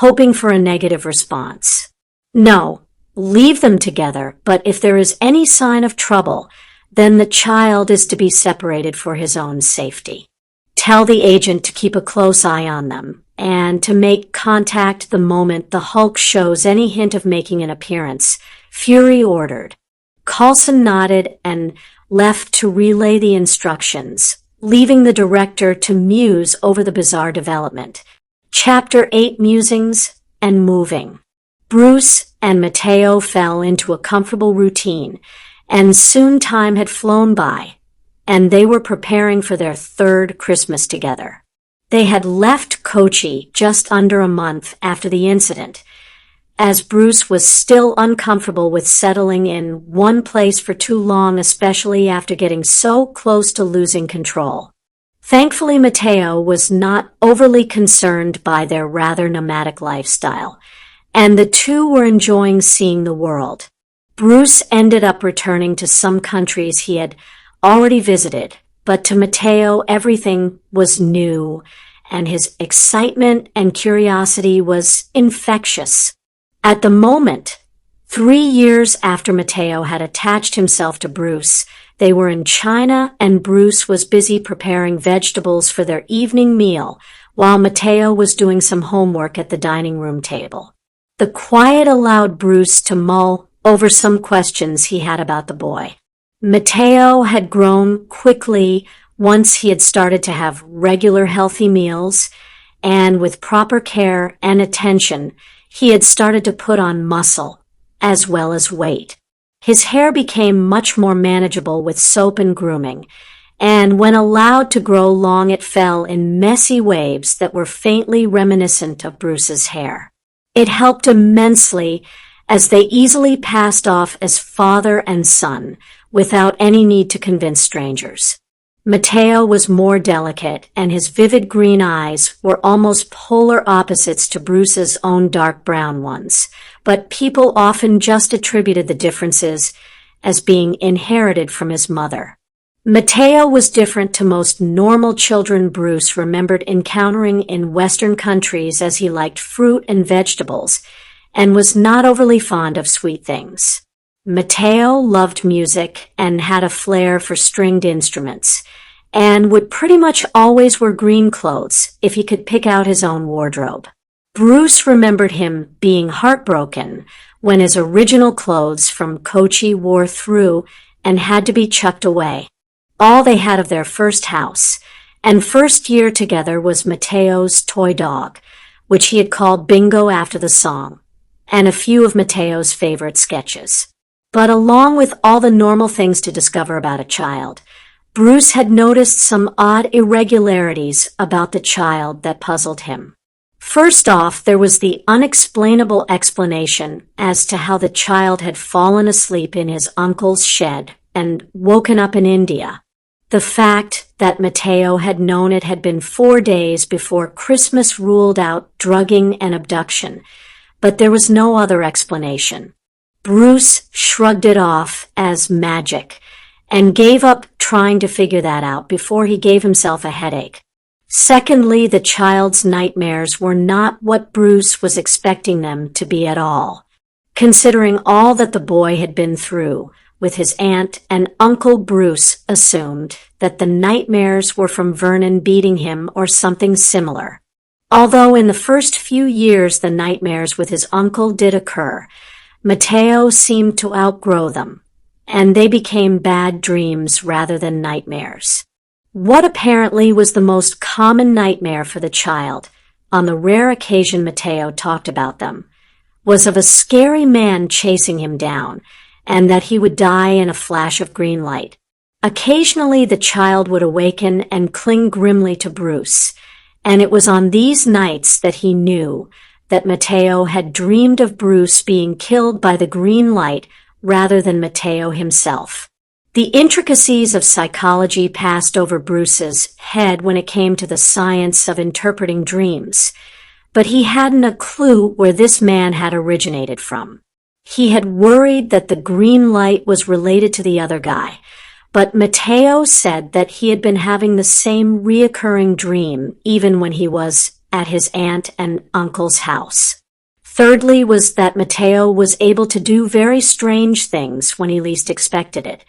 hoping for a negative response. "No, leave them together, but if there is any sign of trouble, then the child is to be separated for his own safety. Tell the agent to keep a close eye on them and to make contact the moment the Hulk shows any hint of making an appearance," Fury ordered. Carlson nodded and left to relay the instructions, leaving the director to muse over the bizarre development. Chapter 8, Musings and Moving. Bruce and Matteo fell into a comfortable routine, and soon time had flown by, and they were preparing for their 3rd Christmas together. They had left Kochi just under a month after the incident, as Bruce was still uncomfortable with settling in one place for too long, especially after getting so close to losing control. Thankfully, Matteo was not overly concerned by their rather nomadic lifestyle, and the two were enjoying seeing the world. Bruce ended up returning to some countries he had already visited, but to Matteo everything was new, and his excitement and curiosity was infectious. At the moment, 3 years after Matteo had attached himself to Bruce, they were in China, and Bruce was busy preparing vegetables for their evening meal, while Matteo was doing some homework at the dining room table. The quiet allowed Bruce to mull over some questions he had about the boy. Matteo had grown quickly once he had started to have regular healthy meals, and with proper care and attention, he had started to put on muscle as well as weight. His hair became much more manageable with soap and grooming, and when allowed to grow long it fell in messy waves that were faintly reminiscent of Bruce's hair. It helped immensely as they easily passed off as father and son without any need to convince strangers. Matteo was more delicate, and his vivid green eyes were almost polar opposites to Bruce's own dark brown ones, but people often just attributed the differences as being inherited from his mother. Matteo was different to most normal children Bruce remembered encountering in Western countries, as he liked fruit and vegetables and was not overly fond of sweet things. Matteo loved music and had a flair for stringed instruments, and would pretty much always wear green clothes if he could pick out his own wardrobe. Bruce remembered him being heartbroken when his original clothes from Kochi wore through and had to be chucked away. All they had of their first house and first year together was Matteo's toy dog, which he had called Bingo after the song, and a few of Matteo's favorite sketches. But along with all the normal things to discover about a child, Bruce had noticed some odd irregularities about the child that puzzled him. First off, there was the unexplainable explanation as to how the child had fallen asleep in his uncle's shed and woken up in India. The fact that Matteo had known it had been 4 days before Christmas ruled out drugging and abduction, but there was no other explanation. Bruce shrugged it off as magic and gave up trying to figure that out before he gave himself a headache. Secondly, the child's nightmares were not what Bruce was expecting them to be at all. Considering all that the boy had been through with his aunt and Uncle, Bruce assumed that the nightmares were from Vernon beating him or something similar. Although in the first few years the nightmares with his uncle did occur, Matteo seemed to outgrow them, and they became bad dreams rather than nightmares. What apparently was the most common nightmare for the child, on the rare occasion Matteo talked about them, was of a scary man chasing him down, and that he would die in a flash of green light. Occasionally the child would awaken and cling grimly to Bruce, and it was on these nights that he knew that Matteo had dreamed of Bruce being killed by the green light rather than Matteo himself. The intricacies of psychology passed over Bruce's head when it came to the science of interpreting dreams, but he hadn't a clue where this man had originated from. He had worried that the green light was related to the other guy, but Matteo said that he had been having the same reoccurring dream even when he was at his aunt and uncle's house. Thirdly was that Matteo was able to do very strange things when he least expected it.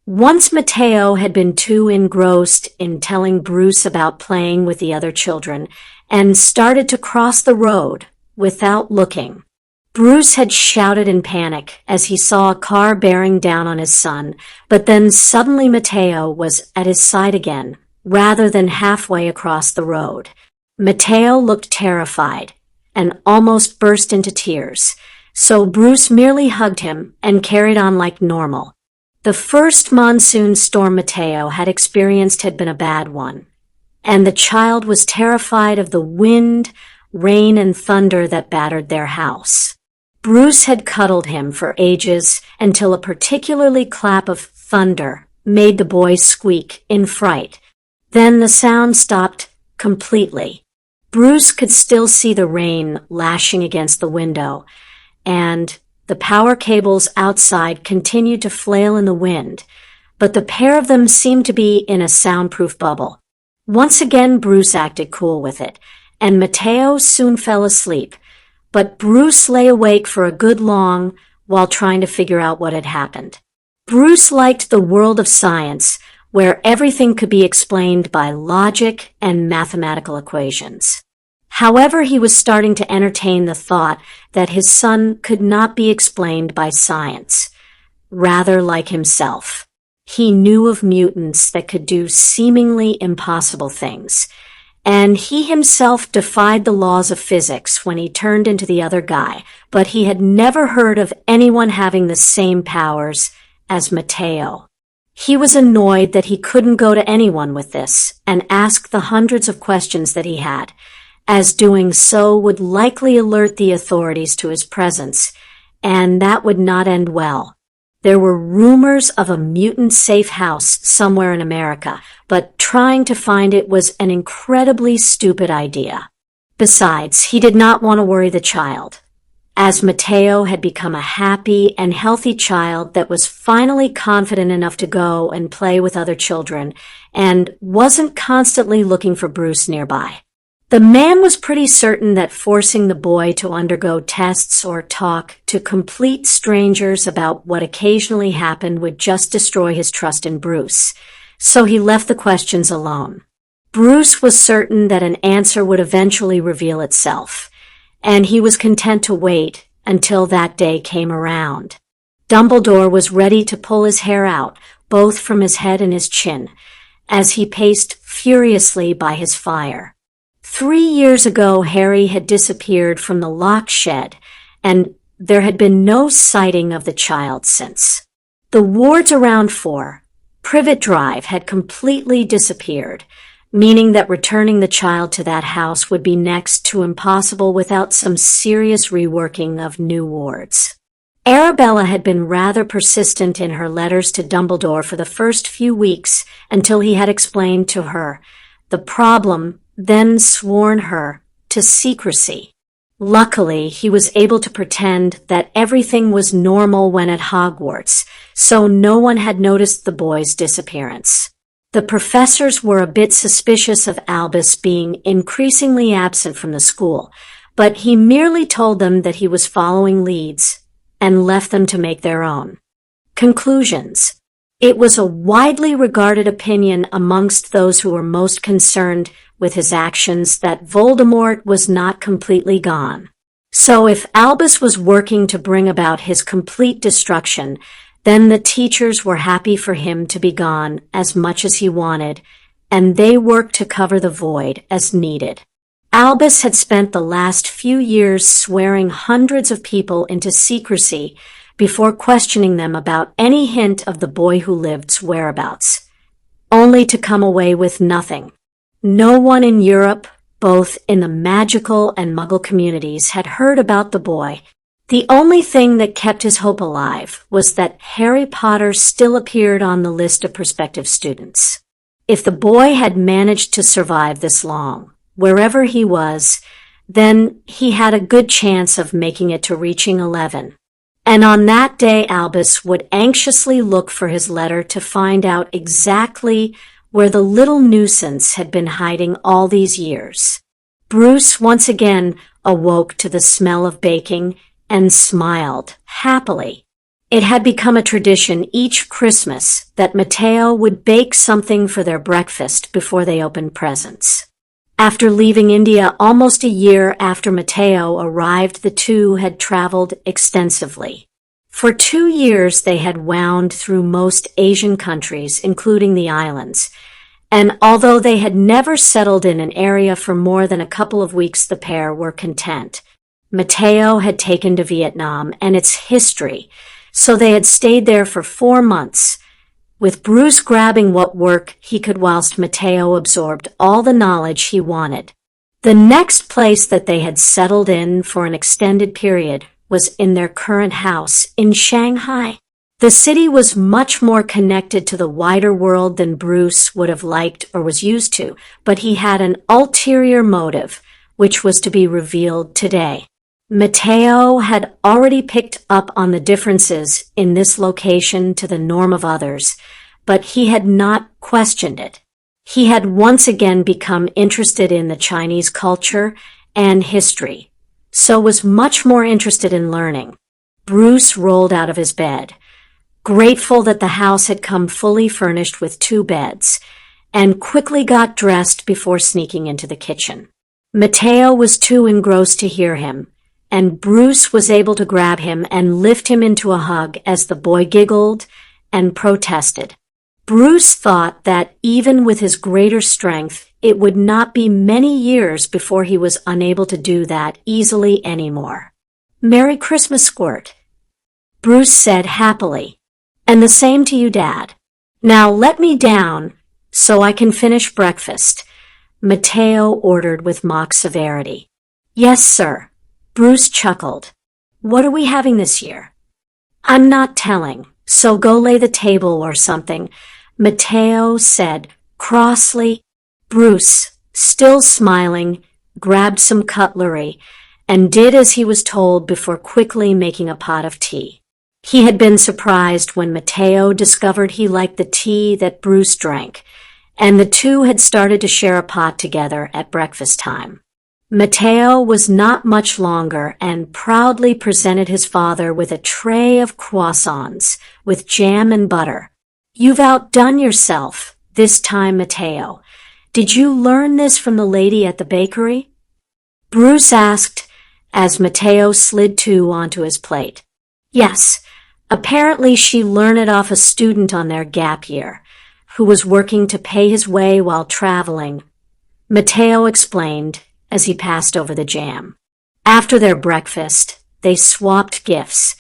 Once Matteo had been too engrossed in telling Bruce about playing with the other children and started to cross the road without looking. Bruce had shouted in panic as he saw a car bearing down on his son, but then suddenly Matteo was at his side again, rather than halfway across the road. Matteo looked terrified and almost burst into tears, so Bruce merely hugged him and carried on like normal. The first monsoon storm Matteo had experienced had been a bad one, and the child was terrified of the wind, rain, and thunder that battered their house. Bruce had cuddled him for ages until a particularly clap of thunder made the boy squeak in fright. Then the sound stopped completely. Bruce could still see the rain lashing against the window, and the power cables outside continued to flail in the wind, but the pair of them seemed to be in a soundproof bubble. Once again, Bruce acted cool with it, and Matteo soon fell asleep, but Bruce lay awake for a good long while trying to figure out what had happened. Bruce liked the world of science, where everything could be explained by logic and mathematical equations. However, he was starting to entertain the thought that his son could not be explained by science, rather like himself. He knew of mutants that could do seemingly impossible things, and he himself defied the laws of physics when he turned into the other guy, but he had never heard of anyone having the same powers as Matteo. He was annoyed that he couldn't go to anyone with this and ask the hundreds of questions that he had, as doing so would likely alert the authorities to his presence, and that would not end well. There were rumors of a mutant-safe house somewhere in America, but trying to find it was an incredibly stupid idea. Besides, he did not want to worry the child, as Matteo had become a happy and healthy child that was finally confident enough to go and play with other children and wasn't constantly looking for Bruce nearby. The man was pretty certain that forcing the boy to undergo tests or talk to complete strangers about what occasionally happened would just destroy his trust in Bruce, so he left the questions alone. Bruce was certain that an answer would eventually reveal itself, and he was content to wait until that day came around. Dumbledore was ready to pull his hair out, both from his head and his chin, as he paced furiously by his fire. 3 years ago, Harry had disappeared from the lock shed, and there had been no sighting of the child since. The wards around 4, Privet Drive, had completely disappeared. meaning that returning the child to that house would be next to impossible without some serious reworking of new wards. Arabella had been rather persistent in her letters to Dumbledore for the first few weeks until he had explained to her the problem, then sworn her to secrecy. Luckily, he was able to pretend that everything was normal when at Hogwarts, so no one had noticed the boy's disappearance. The professors were a bit suspicious of Albus being increasingly absent from the school, but he merely told them that he was following leads and left them to make their own. Conclusions. It was a widely regarded opinion amongst those who were most concerned with his actions that Voldemort was not completely gone. So if Albus was working to bring about his complete destruction, then the teachers were happy for him to be gone as much as he wanted, and they worked to cover the void as needed. Albus had spent the last few years swearing hundreds of people into secrecy before questioning them about any hint of the boy who lived's whereabouts, only to come away with nothing. No one in Europe, both in the magical and muggle communities, had heard about the boy. The only thing that kept his hope alive was that Harry Potter still appeared on the list of prospective students. If the boy had managed to survive this long, wherever he was, then he had a good chance of making it to reaching 11. And on that day, Albus would anxiously look for his letter to find out exactly where the little nuisance had been hiding all these years. Bruce once again awoke to the smell of baking and smiled happily. It had become a tradition each Christmas that Matteo would bake something for their breakfast before they opened presents. After leaving India almost a year after Matteo arrived, the two had traveled extensively. For 2 years they had wound through most Asian countries, including the islands, and although they had never settled in an area for more than a couple of weeks, the pair were content. Matteo had taken to Vietnam and its history, so they had stayed there for 4 months, with Bruce grabbing what work he could whilst Matteo absorbed all the knowledge he wanted. The next place that they had settled in for an extended period was in their current house in Shanghai. The city was much more connected to the wider world than Bruce would have liked or was used to, but he had an ulterior motive, which was to be revealed today. Matteo had already picked up on the differences in this location to the norm of others, but he had not questioned it. He had once again become interested in the Chinese culture and history, so was much more interested in learning. Bruce rolled out of his bed, grateful that the house had come fully furnished with 2 beds, and quickly got dressed before sneaking into the kitchen. Matteo was too engrossed to hear him, and Bruce was able to grab him and lift him into a hug as the boy giggled and protested. Bruce thought that even with his greater strength, it would not be many years before he was unable to do that easily anymore. "Merry Christmas, Squirt," Bruce said happily. "And the same to you, Dad. Now let me down so I can finish breakfast," Matteo ordered with mock severity. "Yes, sir." Bruce chuckled. "What are we having this year?" "I'm not telling, so go lay the table or something," Matteo said crossly. Bruce, still smiling, grabbed some cutlery and did as he was told before quickly making a pot of tea. He had been surprised when Matteo discovered he liked the tea that Bruce drank, and the two had started to share a pot together at breakfast time. Matteo was not much longer and proudly presented his father with a tray of croissants with jam and butter. "You've outdone yourself this time, Matteo. Did you learn this from the lady at the bakery?" Bruce asked as Matteo slid 2 onto his plate. "Yes, apparently she learned it off a student on their gap year, who was working to pay his way while traveling," Matteo explained as he passed over the jam. After their breakfast, they swapped gifts,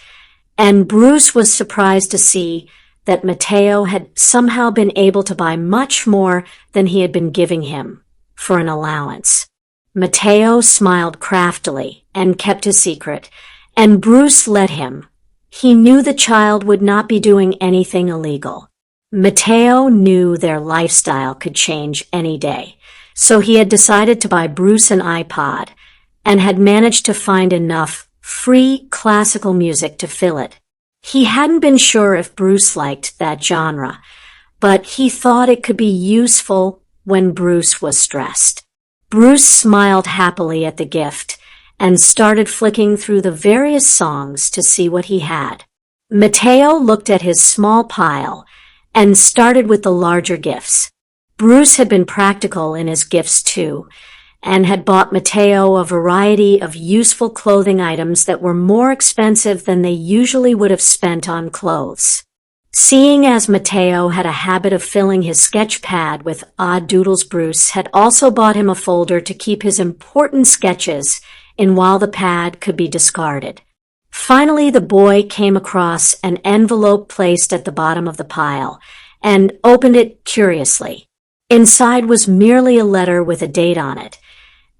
and Bruce was surprised to see that Matteo had somehow been able to buy much more than he had been giving him for an allowance. Matteo smiled craftily and kept his secret, and Bruce let him. He knew the child would not be doing anything illegal. Matteo knew their lifestyle could change any day, so he had decided to buy Bruce an iPod and had managed to find enough free classical music to fill it. He hadn't been sure if Bruce liked that genre, but he thought it could be useful when Bruce was stressed. Bruce smiled happily at the gift and started flicking through the various songs to see what he had. Matteo looked at his small pile and started with the larger gifts. Bruce had been practical in his gifts too, and had bought Matteo a variety of useful clothing items that were more expensive than they usually would have spent on clothes. Seeing as Matteo had a habit of filling his sketch pad with odd doodles, Bruce had also bought him a folder to keep his important sketches in while the pad could be discarded. Finally, the boy came across an envelope placed at the bottom of the pile and opened it curiously. Inside was merely a letter with a date on it,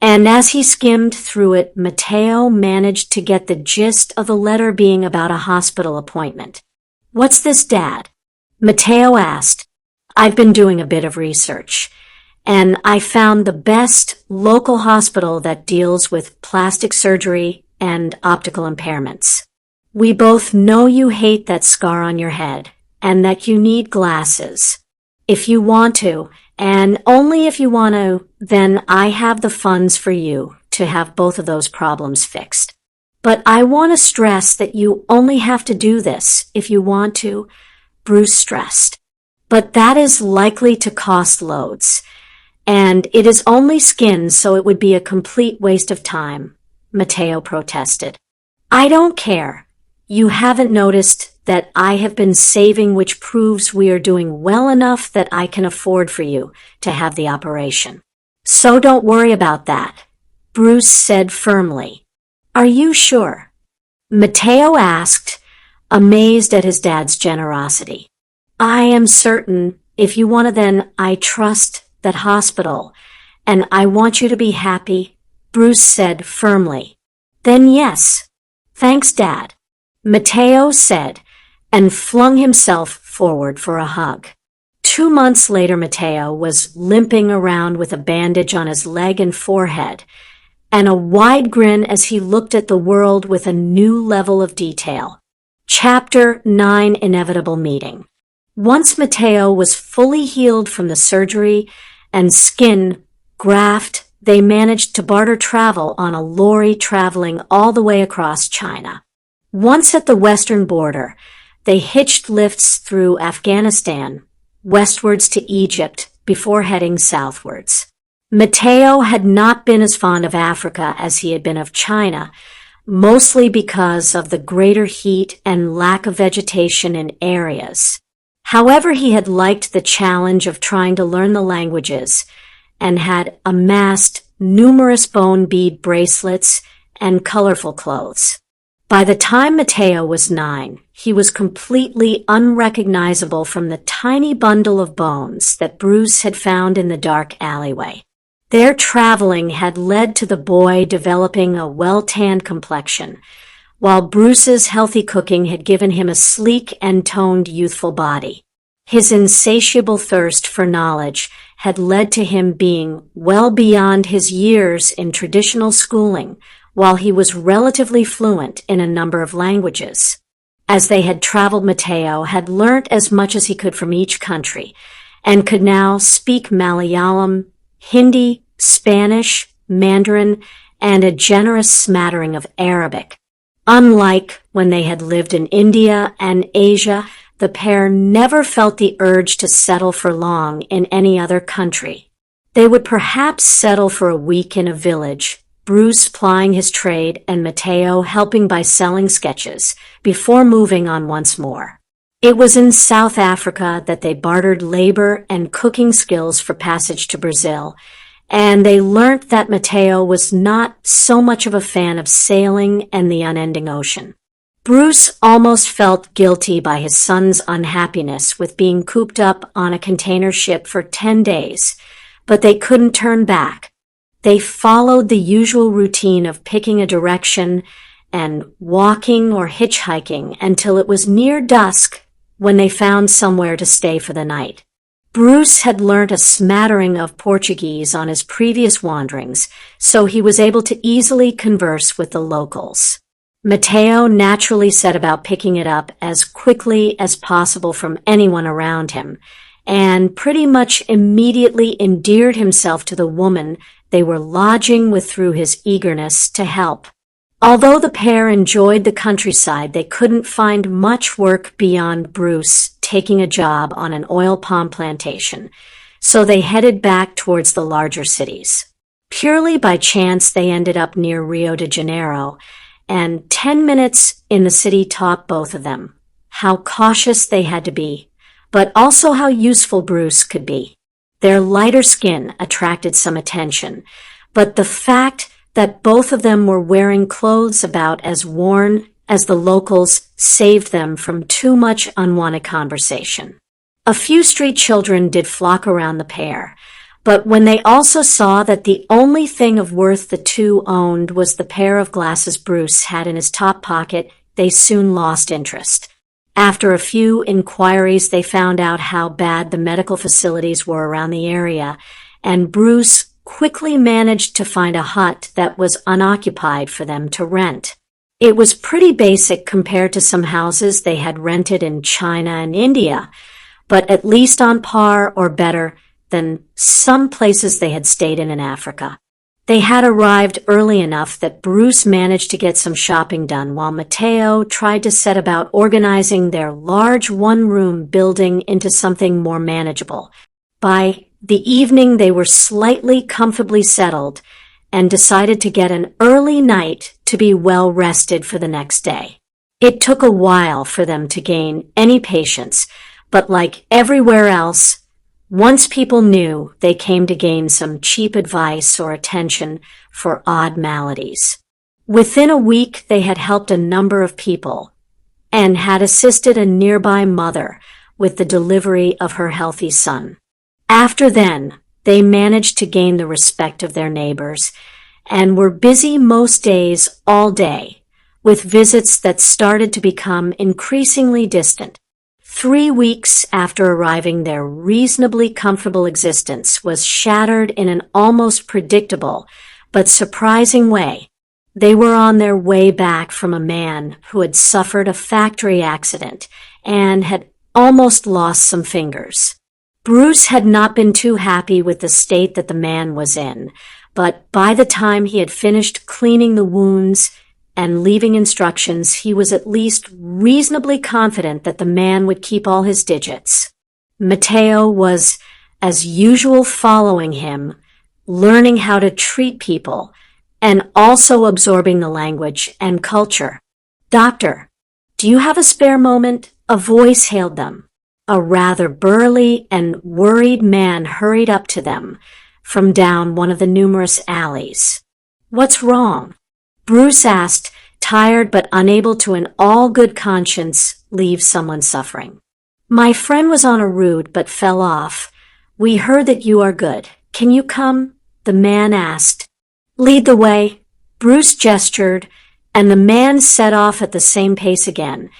and as he skimmed through it, Matteo managed to get the gist of the letter being about a hospital appointment. "What's this, Dad?" Matteo asked. "I've been doing a bit of research, and I found the best local hospital that deals with plastic surgery and optical impairments. We both know you hate that scar on your head and that you need glasses. If you want to, and only if you want to, then I have the funds for you to have both of those problems fixed. But I want to stress that you only have to do this if you want to," Bruce stressed. "But that is likely to cost loads, and it is only skin, so it would be a complete waste of time," Matteo protested. "I don't care. You haven't noticed that I have been saving, which proves we are doing well enough that I can afford for you to have the operation. So don't worry about that," Bruce said firmly. "Are you sure?" Matteo asked, amazed at his dad's generosity. "I am certain. If you want to, then I trust that hospital, and I want you to be happy," Bruce said firmly. "Then yes. Thanks, Dad," Matteo said, and flung himself forward for a hug. 2 months later, Matteo was limping around with a bandage on his leg and forehead, and a wide grin as he looked at the world with a new level of detail. Chapter 9: Inevitable Meeting. Once Matteo was fully healed from the surgery and skin graft, they managed to barter travel on a lorry traveling all the way across China. Once at the western border, they hitched lifts through Afghanistan, westwards to Egypt, before heading southwards. Matteo had not been as fond of Africa as he had been of China, mostly because of the greater heat and lack of vegetation in areas. However, he had liked the challenge of trying to learn the languages and had amassed numerous bone bead bracelets and colorful clothes. By the time Matteo was 9, he was completely unrecognizable from the tiny bundle of bones that Bruce had found in the dark alleyway. Their traveling had led to the boy developing a well-tanned complexion, while Bruce's healthy cooking had given him a sleek and toned youthful body. His insatiable thirst for knowledge had led to him being well beyond his years in traditional schooling, while he was relatively fluent in a number of languages. As they had traveled, Matteo had learnt as much as he could from each country, and could now speak Malayalam, Hindi, Spanish, Mandarin, and a generous smattering of Arabic. Unlike when they had lived in India and Asia, the pair never felt the urge to settle for long in any other country. They would perhaps settle for a week in a village, Bruce plying his trade and Matteo helping by selling sketches, before moving on once more. It was in South Africa that they bartered labor and cooking skills for passage to Brazil, and they learnt that Matteo was not so much of a fan of sailing and the unending ocean. Bruce almost felt guilty by his son's unhappiness with being cooped up on a container ship for 10 days, but they couldn't turn back. They followed the usual routine of picking a direction and walking or hitchhiking until it was near dusk when they found somewhere to stay for the night. Bruce had learnt a smattering of Portuguese on his previous wanderings, so he was able to easily converse with the locals. Mateo naturally set about picking it up as quickly as possible from anyone around him, and pretty much immediately endeared himself to the woman they were lodging with through his eagerness to help. Although the pair enjoyed the countryside, they couldn't find much work beyond Bruce taking a job on an oil palm plantation, so they headed back towards the larger cities. Purely by chance, they ended up near Rio de Janeiro, and 10 minutes in the city taught both of them how cautious they had to be, but also how useful Bruce could be. Their lighter skin attracted some attention, but the fact that both of them were wearing clothes about as worn as the locals saved them from too much unwanted conversation. A few street children did flock around the pair, but when they also saw that the only thing of worth the two owned was the pair of glasses Bruce had in his top pocket, they soon lost interest. After a few inquiries, they found out how bad the medical facilities were around the area, and Bruce quickly managed to find a hut that was unoccupied for them to rent. It was pretty basic compared to some houses they had rented in China and India, but at least on par or better than some places they had stayed in Africa. They had arrived early enough that Bruce managed to get some shopping done while Mateo tried to set about organizing their large one-room building into something more manageable. By the evening, they were slightly comfortably settled and decided to get an early night to be well rested for the next day. It took a while for them to gain any patience, but like everywhere else, once people knew, they came to gain some cheap advice or attention for odd maladies. Within a week, they had helped a number of people and had assisted a nearby mother with the delivery of her healthy son. After then, they managed to gain the respect of their neighbors and were busy most days all day, with visits that started to become increasingly distant. 3 weeks after arriving, their reasonably comfortable existence was shattered in an almost predictable but surprising way. They were on their way back from a man who had suffered a factory accident and had almost lost some fingers. Bruce had not been too happy with the state that the man was in, but by the time he had finished cleaning the wounds and leaving instructions, he was at least reasonably confident that the man would keep all his digits. Mateo was, as usual, following him, learning how to treat people, and also absorbing the language and culture. "Doctor, do you have a spare moment?" a voice hailed them. A rather burly and worried man hurried up to them from down one of the numerous alleys. "What's wrong?" Bruce asked, tired but unable to in all good conscience leave someone suffering. "My friend was on a route but fell off. We heard that you are good. Can you come?" the man asked. "Lead the way." Bruce gestured, and the man set off at the same pace again,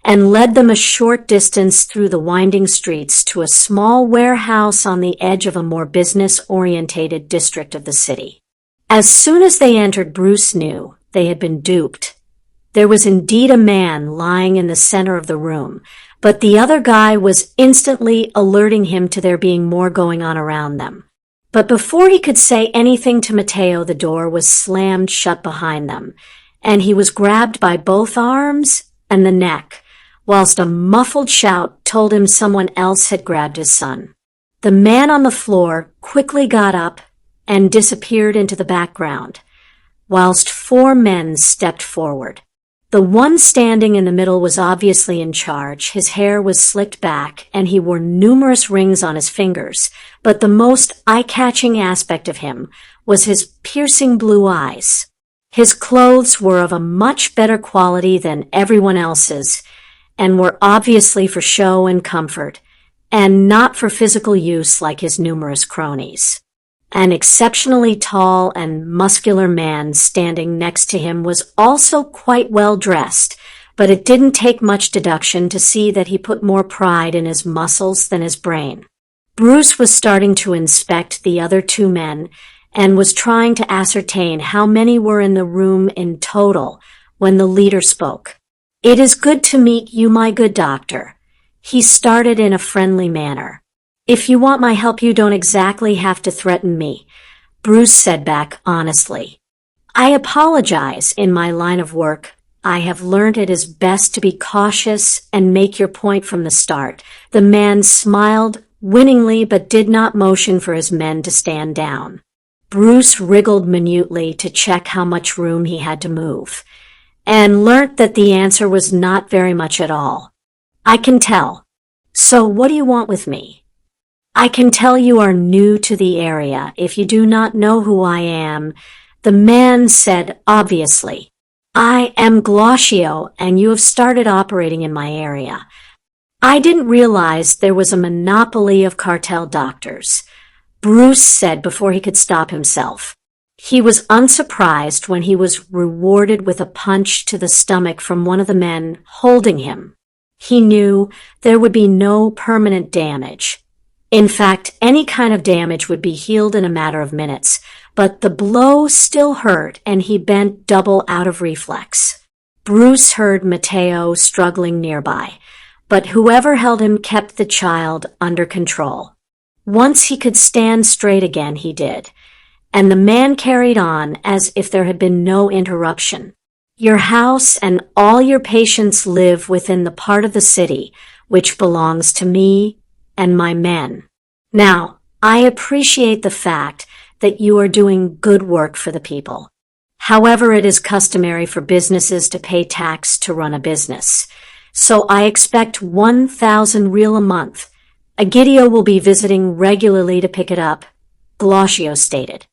and led them a short distance through the winding streets to a small warehouse on the edge of a more business-orientated district of the city. As soon as they entered, Bruce knew they had been duped. There was indeed a man lying in the center of the room, but the other guy was instantly alerting him to there being more going on around them. But before he could say anything to Mateo, the door was slammed shut behind them, and he was grabbed by both arms and the neck, whilst a muffled shout told him someone else had grabbed his son. The man on the floor quickly got up and disappeared into the background, whilst 4 men stepped forward. The one standing in the middle was obviously in charge. His hair was slicked back, and he wore numerous rings on his fingers, but the most eye-catching aspect of him was his piercing blue eyes. His clothes were of a much better quality than everyone else's, and were obviously for show and comfort, and not for physical use like his numerous cronies. An exceptionally tall and muscular man standing next to him was also quite well dressed, but it didn't take much deduction to see that he put more pride in his muscles than his brain. Bruce was starting to inspect the other two men and was trying to ascertain how many were in the room in total when the leader spoke. "It is good to meet you, my good doctor." He started in a friendly manner. "If you want my help, you don't exactly have to threaten me," Bruce said back honestly. "I apologize. In my line of work, I have learned it is best to be cautious and make your point from the start." The man smiled winningly but did not motion for his men to stand down. Bruce wriggled minutely to check how much room he had to move, and learnt that the answer was not very much at all. "I can tell. So what do you want with me?" "I can tell you are new to the area. If you do not know who I am," the man said obviously. "I am Glossio, and you have started operating in my area. I didn't realize there was a monopoly of cartel doctors," Bruce said before he could stop himself. He was unsurprised when he was rewarded with a punch to the stomach from one of the men holding him. He knew there would be no permanent damage. In fact, any kind of damage would be healed in a matter of minutes, but the blow still hurt and he bent double out of reflex. Bruce heard Matteo struggling nearby, but whoever held him kept the child under control. Once he could stand straight again, he did, and the man carried on as if there had been no interruption. "Your house and all your patients live within the part of the city which belongs to me and my men. Now, I appreciate the fact that you are doing good work for the people. However, it is customary for businesses to pay tax to run a business, so I expect 1,000 real a month. Egidio will be visiting regularly to pick it up," Glossio stated.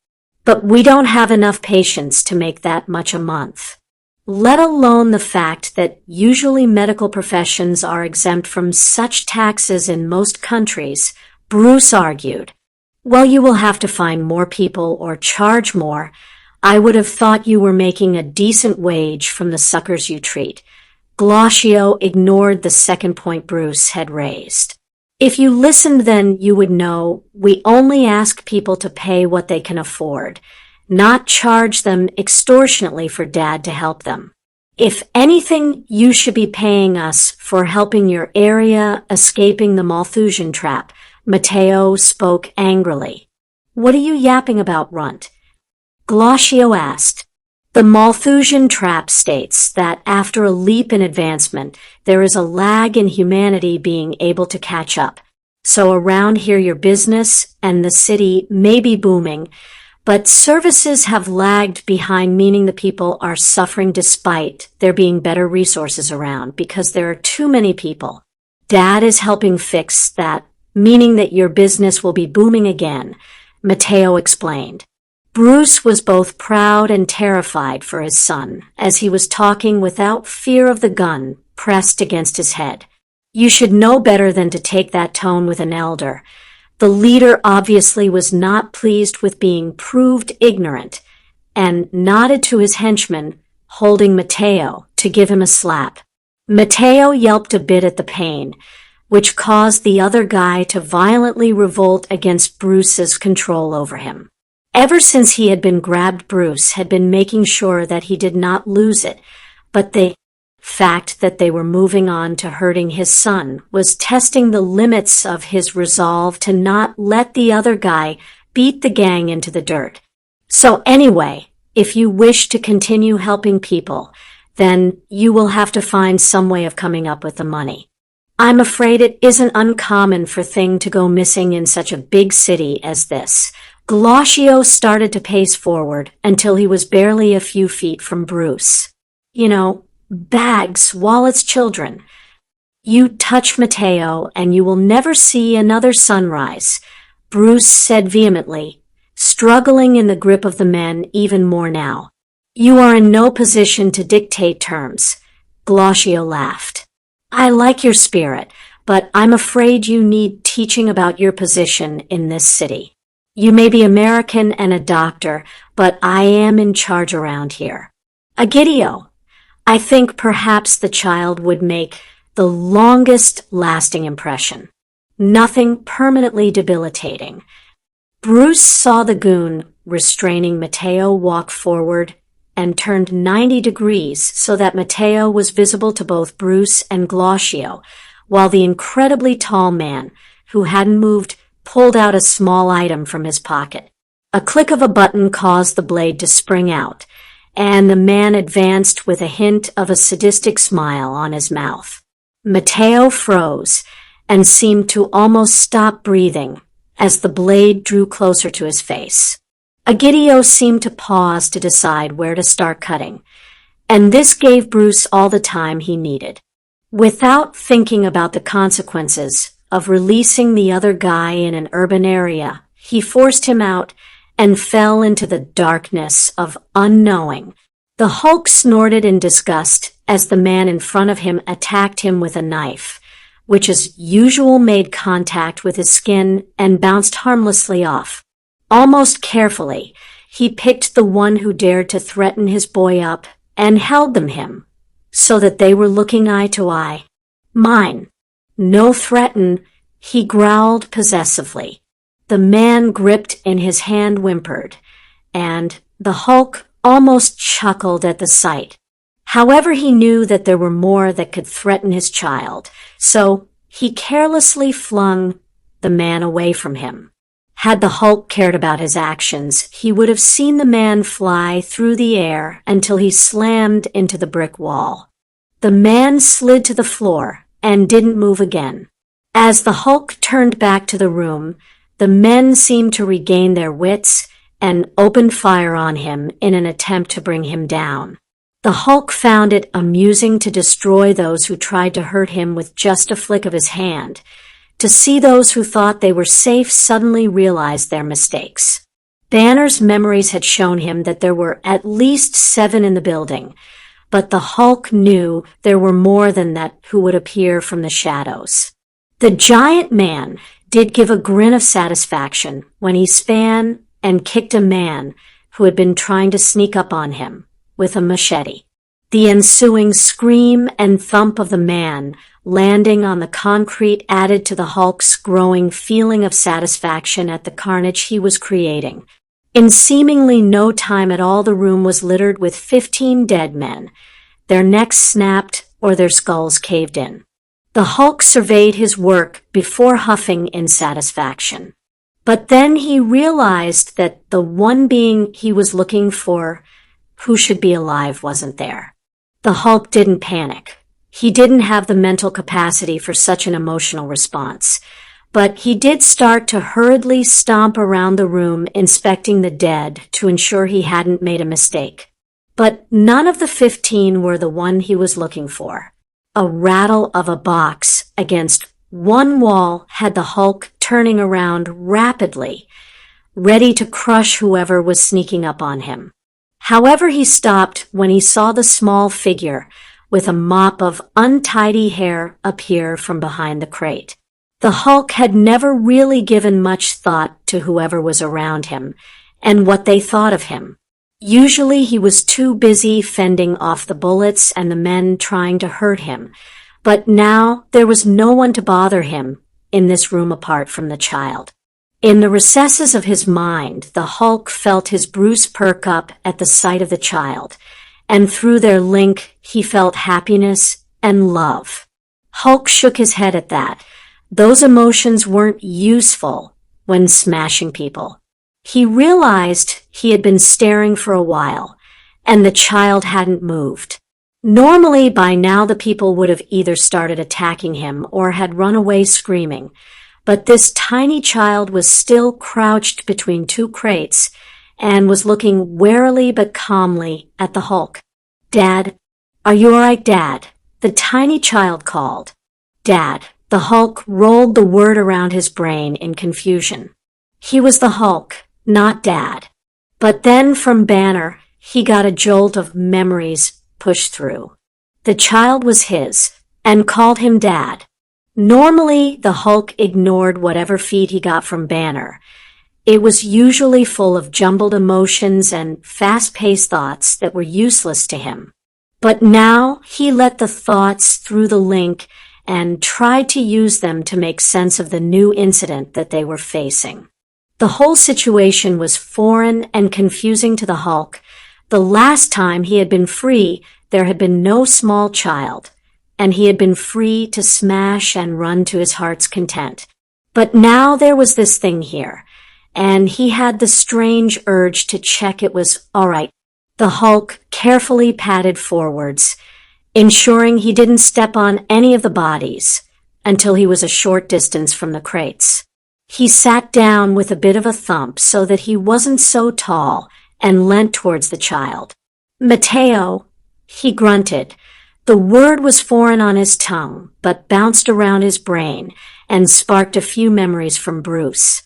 "But we don't have enough patients to make that much a month. Let alone the fact that usually medical professions are exempt from such taxes in most countries," Bruce argued. "Well, you will have to find more people or charge more. I would have thought you were making a decent wage from the suckers you treat." Glossio ignored the second point Bruce had raised. "If you listened, then you would know we only ask people to pay what they can afford, not charge them extortionately for Dad to help them. If anything, you should be paying us for helping your area escaping the Malthusian trap." Matteo spoke angrily. "What are you yapping about, runt?" Glossio asked. "The Malthusian trap states that after a leap in advancement, there is a lag in humanity being able to catch up. So around here your business and the city may be booming, but services have lagged behind, meaning the people are suffering despite there being better resources around because there are too many people. Dad is helping fix that, meaning that your business will be booming again," Matteo explained. Bruce was both proud and terrified for his son, as he was talking without fear of the gun pressed against his head. "You should know better than to take that tone with an elder." The leader obviously was not pleased with being proved ignorant, and nodded to his henchman, holding Matteo, to give him a slap. Matteo yelped a bit at the pain, which caused the other guy to violently revolt against Bruce's control over him. Ever since he had been grabbed, Bruce had been making sure that he did not lose it, but the fact that they were moving on to hurting his son was testing the limits of his resolve to not let the other guy beat the gang into the dirt. "So anyway, if you wish to continue helping people, then you will have to find some way of coming up with the money. I'm afraid it isn't uncommon for things to go missing in such a big city as this." Glossio started to pace forward until he was barely a few feet from Bruce. "You know, bags, wallets, children. You touch Matteo and you will never see another sunrise," Bruce said vehemently, struggling in the grip of the men even more now. You are in no position to dictate terms, Glossio laughed. I like your spirit, but I'm afraid you need teaching about your position in this city. You may be American and a doctor, but I am in charge around here. Egidio, I think perhaps the child would make the longest lasting impression. Nothing permanently debilitating. Bruce saw the goon restraining Matteo walk forward and turned 90 degrees so that Matteo was visible to both Bruce and Glossio, while the incredibly tall man, who hadn't moved, pulled out a small item from his pocket. A click of a button caused the blade to spring out, and the man advanced with a hint of a sadistic smile on his mouth. Matteo froze and seemed to almost stop breathing as the blade drew closer to his face. Egidio seemed to pause to decide where to start cutting, and this gave Bruce all the time he needed. Without thinking about the consequences of releasing the other guy in an urban area, he forced him out and fell into the darkness of unknowing. The Hulk snorted in disgust as the man in front of him attacked him with a knife, which as usual made contact with his skin and bounced harmlessly off. Almost carefully, he picked the one who dared to threaten his boy up and held him, so that they were looking eye to eye. Mine. No threaten, he growled possessively. The man gripped in his hand whimpered, and the Hulk almost chuckled at the sight. However, he knew that there were more that could threaten his child, so he carelessly flung the man away from him. Had the Hulk cared about his actions, he would have seen the man fly through the air until he slammed into the brick wall. The man slid to the floor and didn't move again. As the Hulk turned back to the room, the men seemed to regain their wits and opened fire on him in an attempt to bring him down. The Hulk found it amusing to destroy those who tried to hurt him with just a flick of his hand. To see those who thought they were safe suddenly realize their mistakes. Banner's memories had shown him that there were at least 7 in the building, but the Hulk knew there were more than that who would appear from the shadows. The giant man did give a grin of satisfaction when he span and kicked a man who had been trying to sneak up on him with a machete. The ensuing scream and thump of the man landing on the concrete added to the Hulk's growing feeling of satisfaction at the carnage he was creating. In seemingly no time at all, the room was littered with 15 dead men, their necks snapped or their skulls caved in. The Hulk surveyed his work before huffing in satisfaction. But then he realized that the one being he was looking for, who should be alive, wasn't there. The Hulk didn't panic. He didn't have the mental capacity for such an emotional response, but he did start to hurriedly stomp around the room, inspecting the dead to ensure he hadn't made a mistake. But none of the 15 were the one he was looking for. A rattle of a box against one wall had the Hulk turning around rapidly, ready to crush whoever was sneaking up on him. However, he stopped when he saw the small figure with a mop of untidy hair appear from behind the crate. The Hulk had never really given much thought to whoever was around him and what they thought of him. Usually he was too busy fending off the bullets and the men trying to hurt him, but now there was no one to bother him in this room apart from the child. In the recesses of his mind, the Hulk felt his Bruce perk up at the sight of the child, and through their link he felt happiness and love. Hulk shook his head at that. Those emotions weren't useful when smashing people. He realized he had been staring for a while, and the child hadn't moved. Normally, by now the people would have either started attacking him or had run away screaming, but this tiny child was still crouched between 2 crates and was looking warily but calmly at the Hulk. "Dad, are you all right, Dad?" the tiny child called. "Dad." The Hulk rolled the word around his brain in confusion. He was the Hulk, not Dad. But then from Banner, he got a jolt of memories pushed through. The child was his, and called him Dad. Normally, the Hulk ignored whatever feed he got from Banner. It was usually full of jumbled emotions and fast-paced thoughts that were useless to him. But now he let the thoughts through the link and tried to use them to make sense of the new incident that they were facing. The whole situation was foreign and confusing to the Hulk. The last time he had been free, there had been no small child, and he had been free to smash and run to his heart's content. But now there was this thing here, and he had the strange urge to check it was all right. The Hulk carefully padded forwards, ensuring he didn't step on any of the bodies until he was a short distance from the crates. He sat down with a bit of a thump so that he wasn't so tall and leant towards the child. Mateo, he grunted. The word was foreign on his tongue, but bounced around his brain and sparked a few memories from Bruce.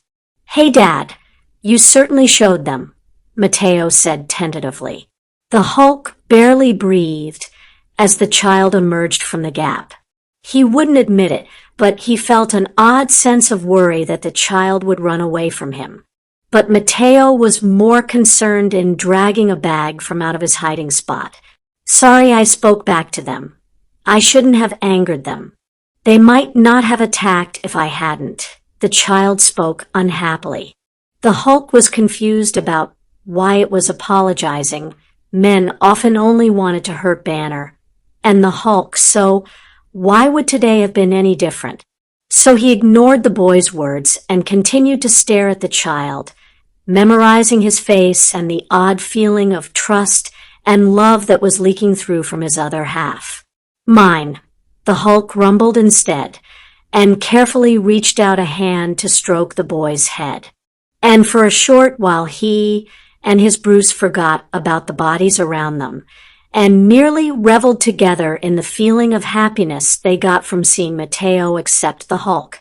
Hey, Dad, you certainly showed them, Mateo said tentatively. The Hulk barely breathed as the child emerged from the gap. He wouldn't admit it, but he felt an odd sense of worry that the child would run away from him. But Mateo was more concerned in dragging a bag from out of his hiding spot. Sorry I spoke back to them. I shouldn't have angered them. They might not have attacked if I hadn't. The child spoke unhappily. The Hulk was confused about why it was apologizing. Men often only wanted to hurt Banner and the Hulk, so why would today have been any different? So he ignored the boy's words and continued to stare at the child, memorizing his face and the odd feeling of trust and love that was leaking through from his other half. Mine, the Hulk rumbled instead, and carefully reached out a hand to stroke the boy's head. And for a short while he and his Bruce forgot about the bodies around them, and merely reveled together in the feeling of happiness they got from seeing Mateo accept the Hulk.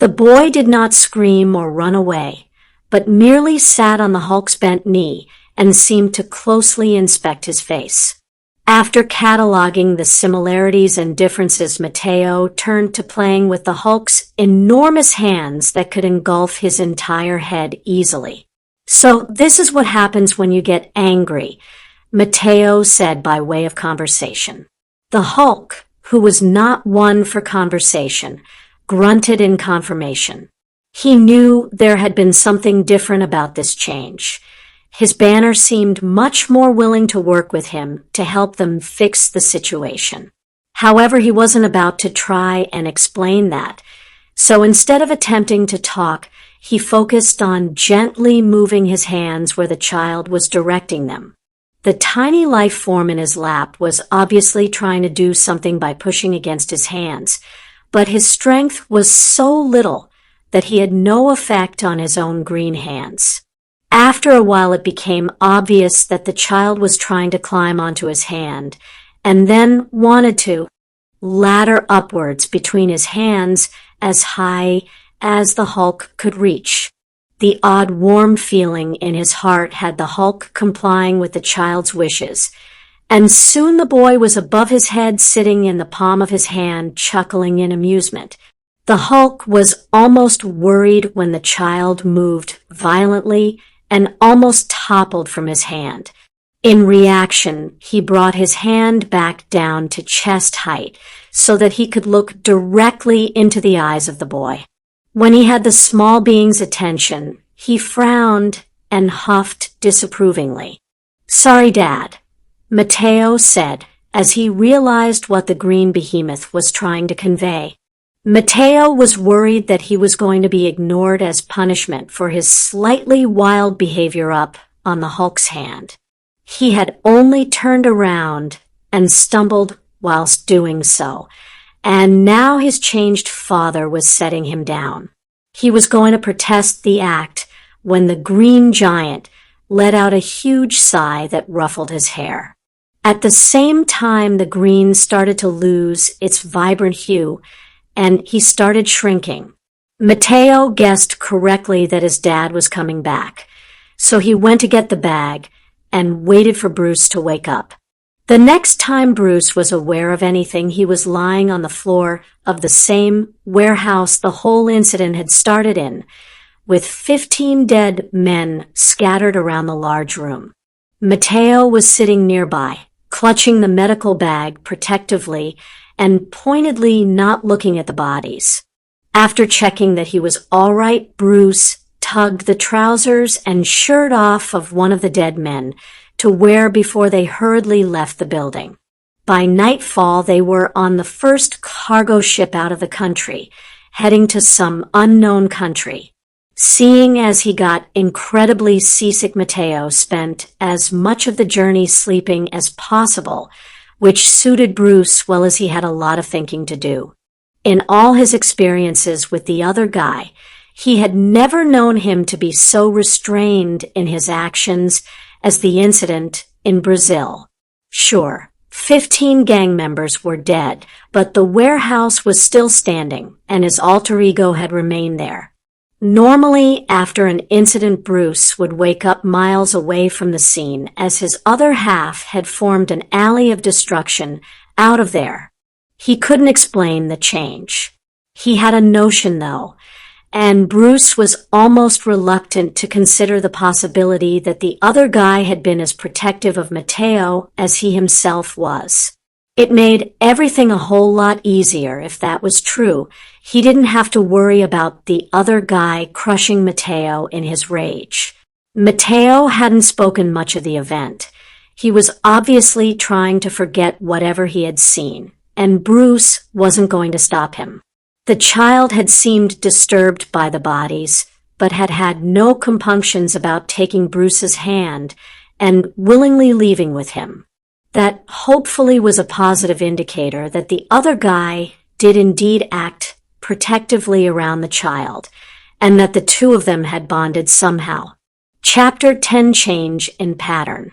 The boy did not scream or run away, but merely sat on the Hulk's bent knee and seemed to closely inspect his face. After cataloging the similarities and differences, Mateo turned to playing with the Hulk's enormous hands that could engulf his entire head easily. So this is what happens when you get angry, Mateo said by way of conversation. The Hulk, who was not one for conversation, grunted in confirmation. He knew there had been something different about this change. His Banner seemed much more willing to work with him to help them fix the situation. However, he wasn't about to try and explain that. So instead of attempting to talk, he focused on gently moving his hands where the child was directing them. The tiny life form in his lap was obviously trying to do something by pushing against his hands, but his strength was so little that he had no effect on his own green hands. After a while, it became obvious that the child was trying to climb onto his hand, and then wanted to ladder upwards between his hands as high as the Hulk could reach. The odd warm feeling in his heart had the Hulk complying with the child's wishes, and soon the boy was above his head, sitting in the palm of his hand, chuckling in amusement. The Hulk was almost worried when the child moved violently and almost toppled from his hand. In reaction, he brought his hand back down to chest height so that he could look directly into the eyes of the boy. When he had the small being's attention, he frowned and huffed disapprovingly. Sorry, Dad, Mateo said as he realized what the green behemoth was trying to convey. Mateo was worried that he was going to be ignored as punishment for his slightly wild behavior up on the Hulk's hand. He had only turned around and stumbled whilst doing so, and now his changed father was setting him down. He was going to protest the act when the green giant let out a huge sigh that ruffled his hair. At the same time, the green started to lose its vibrant hue, and he started shrinking. Mateo guessed correctly that his dad was coming back, so he went to get the bag and waited for Bruce to wake up. The next time Bruce was aware of anything, he was lying on the floor of the same warehouse the whole incident had started in, with 15 dead men scattered around the large room. Matteo was sitting nearby, clutching the medical bag protectively and pointedly not looking at the bodies. After checking that he was all right, Bruce tugged the trousers and shirt off of one of the dead men to wear before they hurriedly left the building. By nightfall, they were on the first cargo ship out of the country, heading to some unknown country. Seeing as he got incredibly seasick, Matteo spent as much of the journey sleeping as possible, which suited Bruce well, as he had a lot of thinking to do. In all his experiences with the other guy, he had never known him to be so restrained in his actions as the incident in Brazil. Sure, 15 gang members were dead, but the warehouse was still standing, and his alter ego had remained there. Normally, after an incident, Bruce would wake up miles away from the scene, as his other half had formed an alley of destruction out of there. He couldn't explain the change. He had a notion, though, and Bruce was almost reluctant to consider the possibility that the other guy had been as protective of Matteo as he himself was. It made everything a whole lot easier if that was true. He didn't have to worry about the other guy crushing Matteo in his rage. Matteo hadn't spoken much of the event. He was obviously trying to forget whatever he had seen, and Bruce wasn't going to stop him. The child had seemed disturbed by the bodies, but had had no compunctions about taking Bruce's hand and willingly leaving with him. That hopefully was a positive indicator that the other guy did indeed act protectively around the child, and that the two of them had bonded somehow. Chapter 10: Change in Pattern.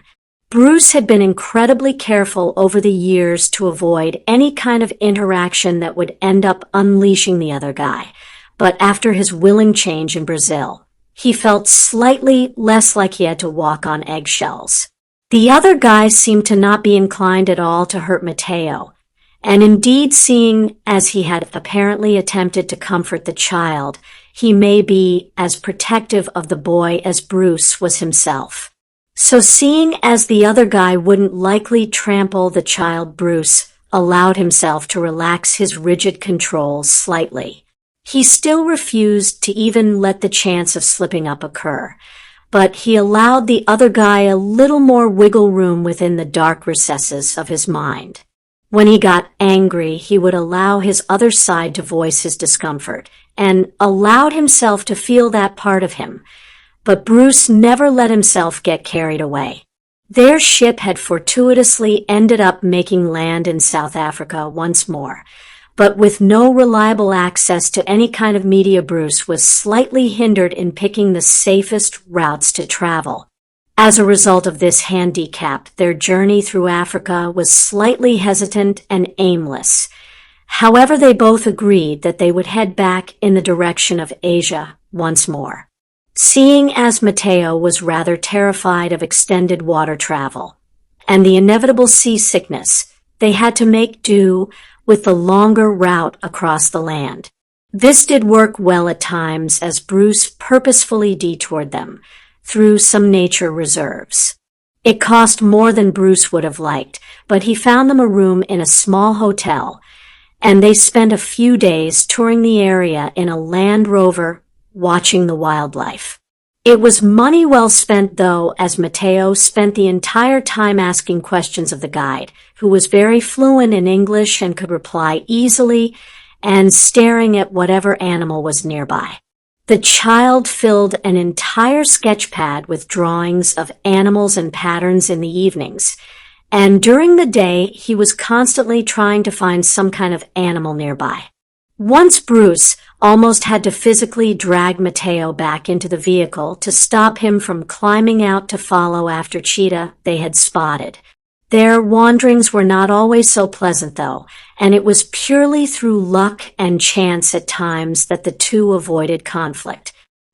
Bruce had been incredibly careful over the years to avoid any kind of interaction that would end up unleashing the other guy, but after his willing change in Brazil, he felt slightly less like he had to walk on eggshells. The other guy seemed to not be inclined at all to hurt Matteo, and indeed, seeing as he had apparently attempted to comfort the child, he may be as protective of the boy as Bruce was himself. So seeing as the other guy wouldn't likely trample the child, Bruce allowed himself to relax his rigid controls slightly. He still refused to even let the chance of slipping up occur, but he allowed the other guy a little more wiggle room within the dark recesses of his mind. When he got angry, he would allow his other side to voice his discomfort, and allowed himself to feel that part of him. But Bruce never let himself get carried away. Their ship had fortuitously ended up making land in South Africa once more, but with no reliable access to any kind of media, Bruce was slightly hindered in picking the safest routes to travel. As a result of this handicap, their journey through Africa was slightly hesitant and aimless. However, they both agreed that they would head back in the direction of Asia once more. Seeing as Matteo was rather terrified of extended water travel and the inevitable seasickness, they had to make do with the longer route across the land. This did work well at times, as Bruce purposefully detoured them through some nature reserves. It cost more than Bruce would have liked, but he found them a room in a small hotel, and they spent a few days touring the area in a Land Rover, watching the wildlife. It was money well spent, though, as Matteo spent the entire time asking questions of the guide, who was very fluent in English and could reply easily, and staring at whatever animal was nearby. The child filled an entire sketch pad with drawings of animals and patterns in the evenings, and during the day he was constantly trying to find some kind of animal nearby. Once Bruce almost had to physically drag Matteo back into the vehicle to stop him from climbing out to follow after cheetah they had spotted. Their wanderings were not always so pleasant, though, and it was purely through luck and chance at times that the two avoided conflict.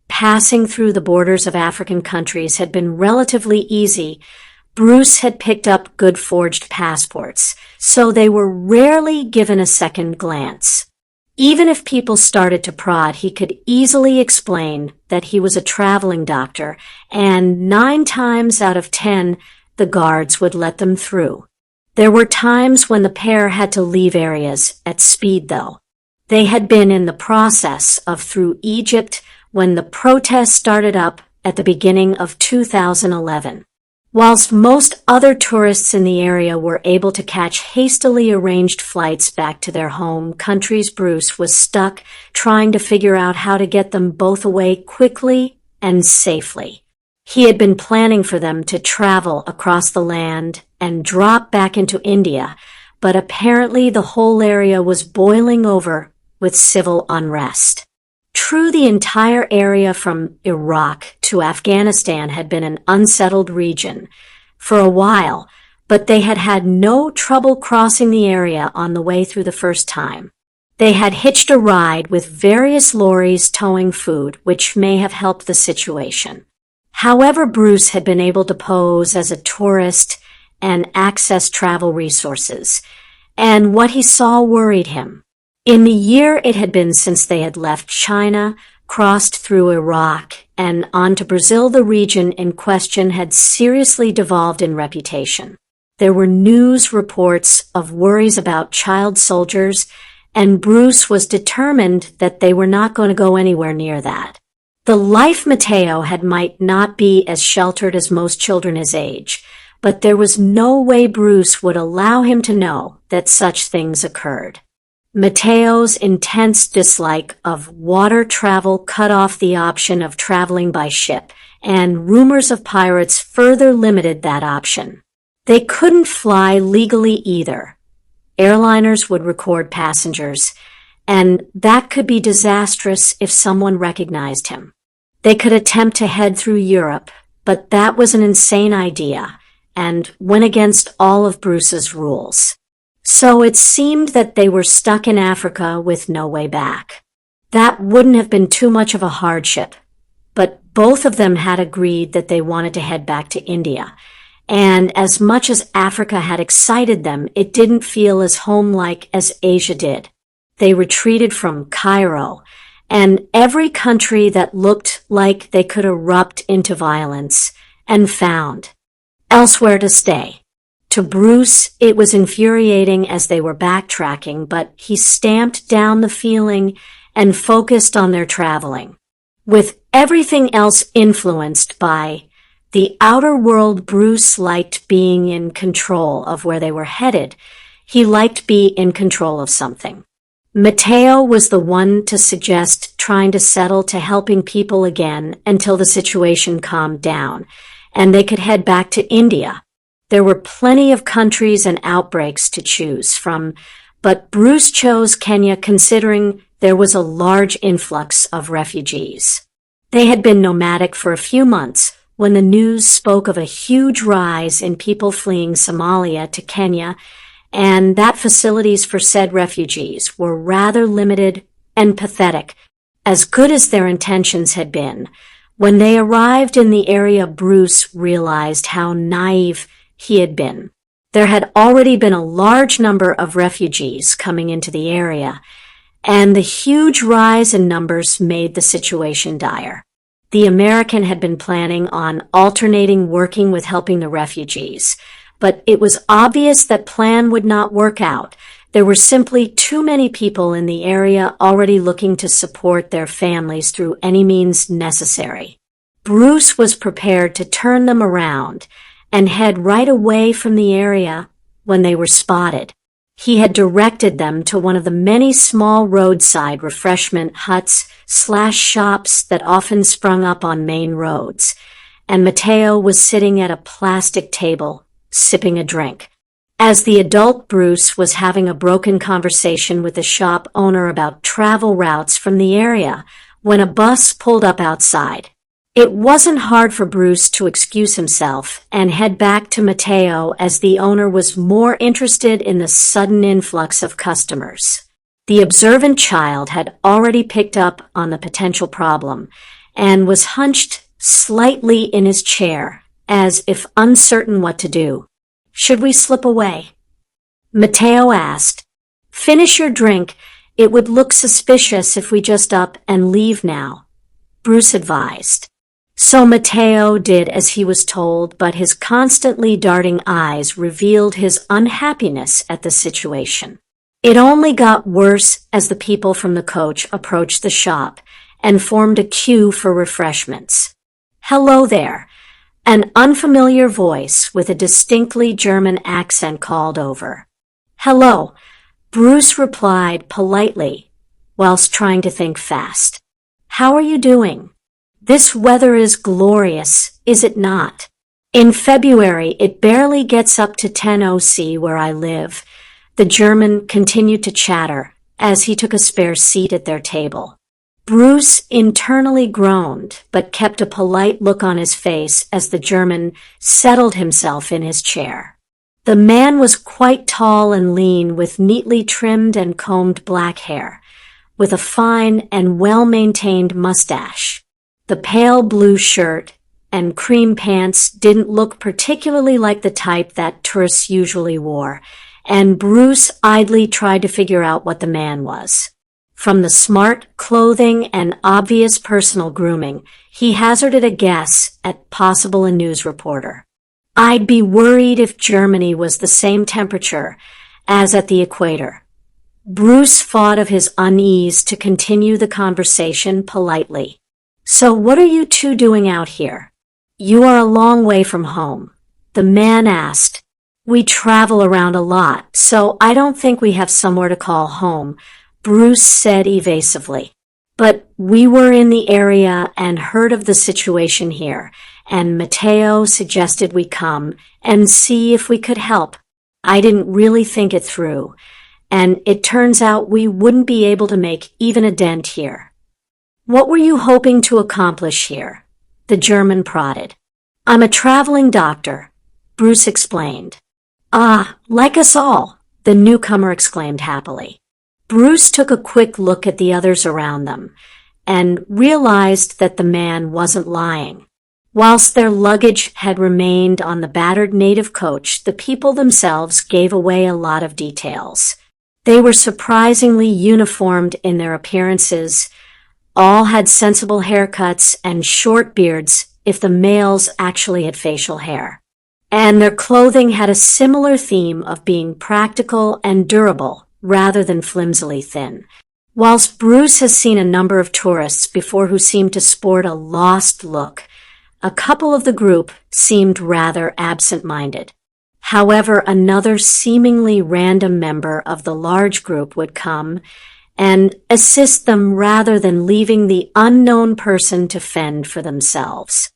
Passing through the borders of African countries had been relatively easy, Bruce had picked up good forged passports, so they were rarely given a second glance. Even if people started to prod, he could easily explain that he was a traveling doctor, and 9 times out of 10, the guards would let them through. There were times when the pair had to leave areas at speed, though. They had been in the process of through Egypt when the protests started up at the beginning of 2011. Whilst most other tourists in the area were able to catch hastily arranged flights back to their home countries, Bruce was stuck trying to figure out how to get them both away quickly and safely. He had been planning for them to travel across the land and drop back into India, but apparently the whole area was boiling over with civil unrest. True, the entire area from Iraq to Afghanistan had been an unsettled region for a while, but they had had no trouble crossing the area on the way through the first time. They had hitched a ride with various lorries towing food, which may have helped the situation. However, Bruce had been able to pose as a tourist and access travel resources, and what he saw worried him. In the year it had been since they had left China, crossed through Iraq, and on to Brazil, the region in question had seriously devolved in reputation. There were news reports of worries about child soldiers, and Bruce was determined that they were not going to go anywhere near that. The life Matteo had might not be as sheltered as most children his age, but there was no way Bruce would allow him to know that such things occurred. Matteo's intense dislike of water travel cut off the option of traveling by ship, and rumors of pirates further limited that option. They couldn't fly legally either. Airliners would record passengers, and that could be disastrous if someone recognized him. They could attempt to head through Europe, but that was an insane idea, and went against all of Bruce's rules. So it seemed that they were stuck in Africa with no way back. That wouldn't have been too much of a hardship, but both of them had agreed that they wanted to head back to India, and as much as Africa had excited them, it didn't feel as home-like as Asia did. They retreated from Cairo, and every country that looked like they could erupt into violence, and found elsewhere to stay. To Bruce, it was infuriating as they were backtracking, but he stamped down the feeling and focused on their traveling. With everything else influenced by the outer world, Bruce liked being in control of where they were headed. He liked being in control of something. Matteo was the one to suggest trying to settle to helping people again until the situation calmed down, and they could head back to India. There were plenty of countries and outbreaks to choose from, but Bruce chose Kenya considering there was a large influx of refugees. They had been nomadic for a few months when the news spoke of a huge rise in people fleeing Somalia to Kenya, and that facilities for said refugees were rather limited and pathetic. As good as their intentions had been, when they arrived in the area, Bruce realized how naive he had been. There had already been a large number of refugees coming into the area, and the huge rise in numbers made the situation dire. The American had been planning on alternating working with helping the refugees, but it was obvious that plan would not work out. There were simply too many people in the area already looking to support their families through any means necessary. Bruce was prepared to turn them around and head right away from the area when they were spotted. He had directed them to one of the many small roadside refreshment huts/shops that often sprung up on main roads, and Matteo was sitting at a plastic table, sipping a drink. As the adult Bruce was having a broken conversation with the shop owner about travel routes from the area when a bus pulled up outside. It wasn't hard for Bruce to excuse himself and head back to Matteo as the owner was more interested in the sudden influx of customers. The observant child had already picked up on the potential problem and was hunched slightly in his chair as if uncertain what to do. "Should we slip away?" Matteo asked. "Finish your drink. It would look suspicious if we just up and leave now," Bruce advised. So Matteo did as he was told, but his constantly darting eyes revealed his unhappiness at the situation. It only got worse as the people from the coach approached the shop and formed a queue for refreshments. "Hello there," an unfamiliar voice with a distinctly German accent called over. "Hello," Bruce replied politely, whilst trying to think fast. "How are you doing? This weather is glorious, is it not? In February, it barely gets up to 10°C where I live." The German continued to chatter as he took a spare seat at their table. Bruce internally groaned, but kept a polite look on his face as the German settled himself in his chair. The man was quite tall and lean, with neatly trimmed and combed black hair, with a fine and well-maintained mustache. The pale blue shirt and cream pants didn't look particularly like the type that tourists usually wore, and Bruce idly tried to figure out what the man was. From the smart clothing and obvious personal grooming, he hazarded a guess at possible a news reporter. "I'd be worried if Germany was the same temperature as at the equator." Bruce fought of his unease to continue the conversation politely. "So what are you two doing out here? You are a long way from home," the man asked. "We travel around a lot, so I don't think we have somewhere to call home," Bruce said evasively. "But we were in the area and heard of the situation here, and Matteo suggested we come and see if we could help. I didn't really think it through, and it turns out we wouldn't be able to make even a dent here." "What were you hoping to accomplish here?" the German prodded. "I'm a traveling doctor," Bruce explained. "Ah, like us all," the newcomer exclaimed happily. Bruce took a quick look at the others around them and realized that the man wasn't lying. Whilst their luggage had remained on the battered native coach, the people themselves gave away a lot of details. They were surprisingly uniformed in their appearances. All had sensible haircuts and short beards if the males actually had facial hair. And their clothing had a similar theme of being practical and durable rather than flimsily thin. Whilst Bruce has seen a number of tourists before who seemed to sport a lost look, a couple of the group seemed rather absent-minded. However, another seemingly random member of the large group would come and assist them rather than leaving the unknown person to fend for themselves.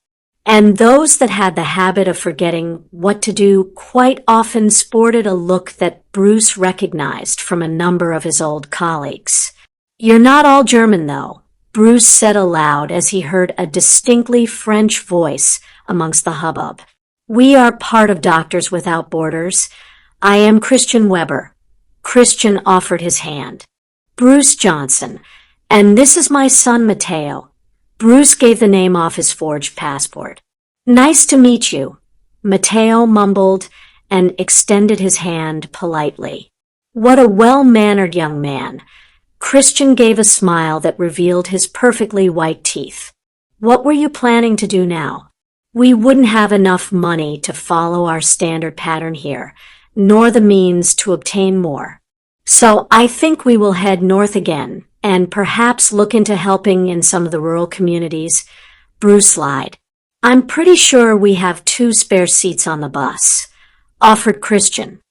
And those that had the habit of forgetting what to do quite often sported a look that Bruce recognized from a number of his old colleagues. "You're not all German, though," Bruce said aloud as he heard a distinctly French voice amongst the hubbub. "We are part of Doctors Without Borders. I am Christian Weber." Christian offered his hand. "Bruce Johnson, and this is my son Matteo." Bruce gave the name off his forged passport. "Nice to meet you," Matteo mumbled and extended his hand politely. "What a well-mannered young man." Christian gave a smile that revealed his perfectly white teeth. "What were you planning to do now?" "We wouldn't have enough money to follow our standard pattern here, nor the means to obtain more. So I think we will head north again and perhaps look into helping in some of the rural communities." Bruce lied. "I'm pretty sure we have 2 spare seats on the bus," offered Christian.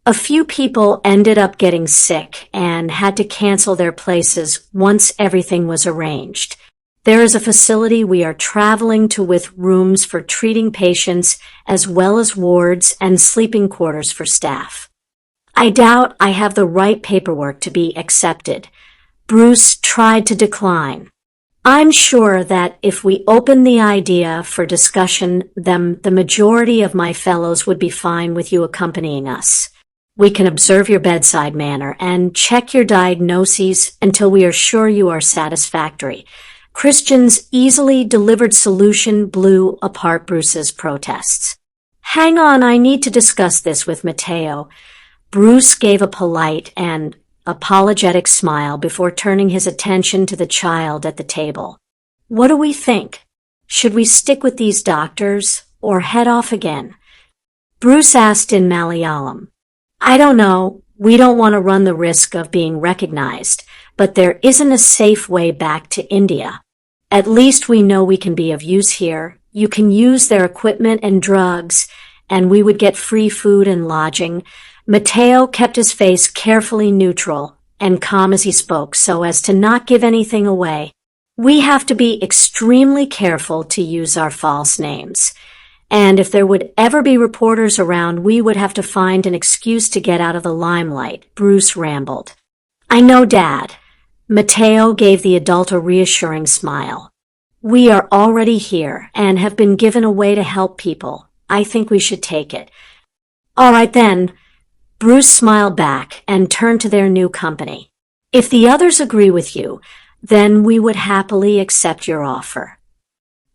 A few people ended up getting sick and had to cancel their places once everything was arranged. There is a facility we are traveling to with rooms for treating patients as well as wards and sleeping quarters for staff. I doubt I have the right paperwork to be accepted. Bruce tried to decline. "I'm sure that if we open the idea for discussion, then the majority of my fellows would be fine with you accompanying us. We can observe your bedside manner and check your diagnoses until we are sure you are satisfactory," Christian's easily delivered solution blew apart Bruce's protests. "Hang on, I need to discuss this with Matteo." Bruce gave a polite and apologetic smile before turning his attention to the child at the table. "What do we think? Should we stick with these doctors or head off again?" Bruce asked in Malayalam. "I don't know. We don't want to run the risk of being recognized, but there isn't a safe way back to India. At least we know we can be of use here. You can use their equipment and drugs, and we would get free food and lodging." Matteo kept his face carefully neutral and calm as he spoke so as to not give anything away. "We have to be extremely careful to use our false names. And if there would ever be reporters around, we would have to find an excuse to get out of the limelight," Bruce rambled. "I know, Dad." Matteo gave the adult a reassuring smile. "We are already here and have been given a way to help people. I think we should take it." "All right then." Bruce smiled back and turned to their new company. "If the others agree with you, then we would happily accept your offer."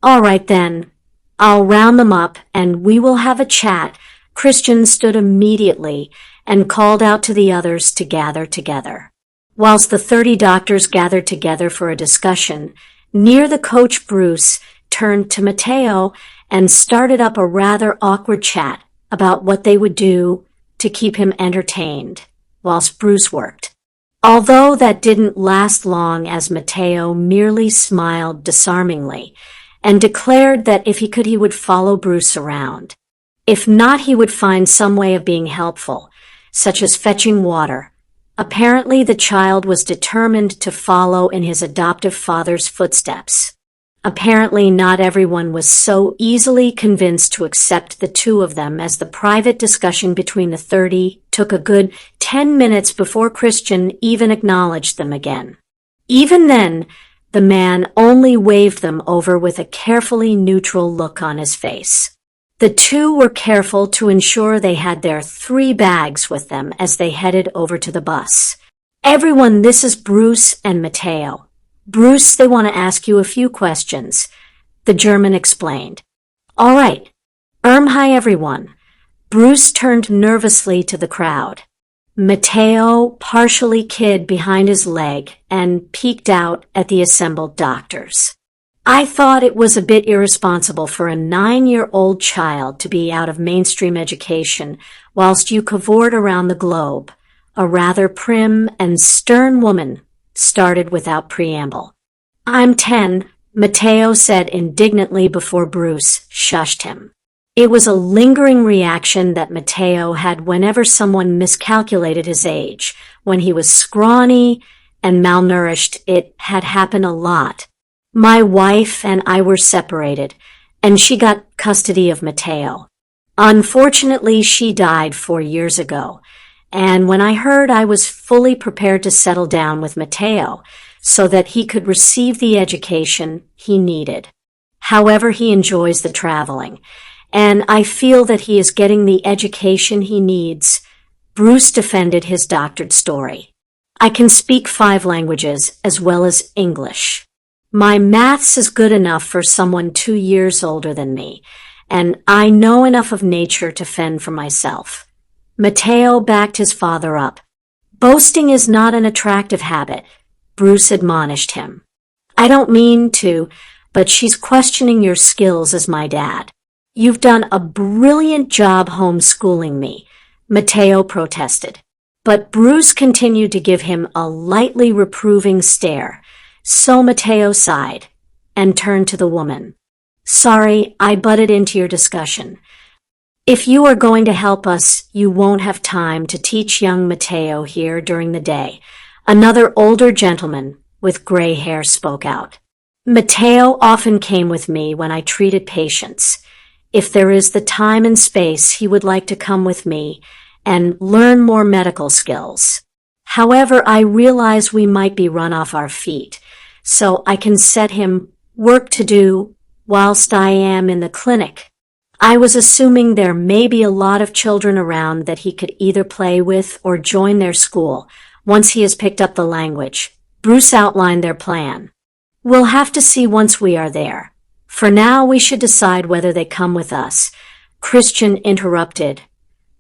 "All right then. I'll round them up and we will have a chat." Christian stood immediately and called out to the others to gather together. Whilst the 30 doctors gathered together for a discussion, near the coach Bruce turned to Matteo and started up a rather awkward chat about what they would do to keep him entertained whilst Bruce worked. Although that didn't last long, as Matteo merely smiled disarmingly and declared that if he could, he would follow Bruce around. If not, he would find some way of being helpful, such as fetching water. Apparently, the child was determined to follow in his adoptive father's footsteps. Apparently, not everyone was so easily convinced to accept the two of them, as the private discussion between the 30 took a good 10 minutes before Christian even acknowledged them again. Even then, the man only waved them over with a carefully neutral look on his face. The two were careful to ensure they had their 3 bags with them as they headed over to the bus. "Everyone, this is Bruce and Matteo. Bruce, they want to ask you a few questions," the German explained. "All right. Hi everyone." Bruce turned nervously to the crowd. Matteo partially hid behind his leg and peeked out at the assembled doctors. "I thought it was a bit irresponsible for a 9-year-old child to be out of mainstream education whilst you cavorted around the globe." A rather prim and stern woman started without preamble. "I'm 10, Matteo said indignantly before Bruce shushed him. It was a lingering reaction that Matteo had whenever someone miscalculated his age. When he was scrawny and malnourished, it had happened a lot. My wife and I were separated, and she got custody of Matteo. Unfortunately, she died 4 years ago, and when I heard, I was fully prepared to settle down with Matteo so that he could receive the education he needed. However, he enjoys the traveling, and I feel that he is getting the education he needs." Bruce defended his doctored story. "I can speak 5 languages as well as English. My maths is good enough for someone 2 years older than me, and I know enough of nature to fend for myself." Matteo backed his father up. "Boasting is not an attractive habit," Bruce admonished him. "I don't mean to, but she's questioning your skills as my dad. You've done a brilliant job homeschooling me," Matteo protested. But Bruce continued to give him a lightly reproving stare, so Matteo sighed and turned to the woman. "Sorry, I butted into your discussion. If you are going to help us, you won't have time to teach young Matteo here during the day," another older gentleman with gray hair spoke out. "Matteo often came with me when I treated patients. If there is the time and space, he would like to come with me and learn more medical skills. However, I realize we might be run off our feet, so I can set him work to do whilst I am in the clinic. I was assuming there may be a lot of children around that he could either play with or join their school once he has picked up the language." Bruce outlined their plan. We'll have to see once we are there. For now, we should decide whether they come with us, Christian interrupted,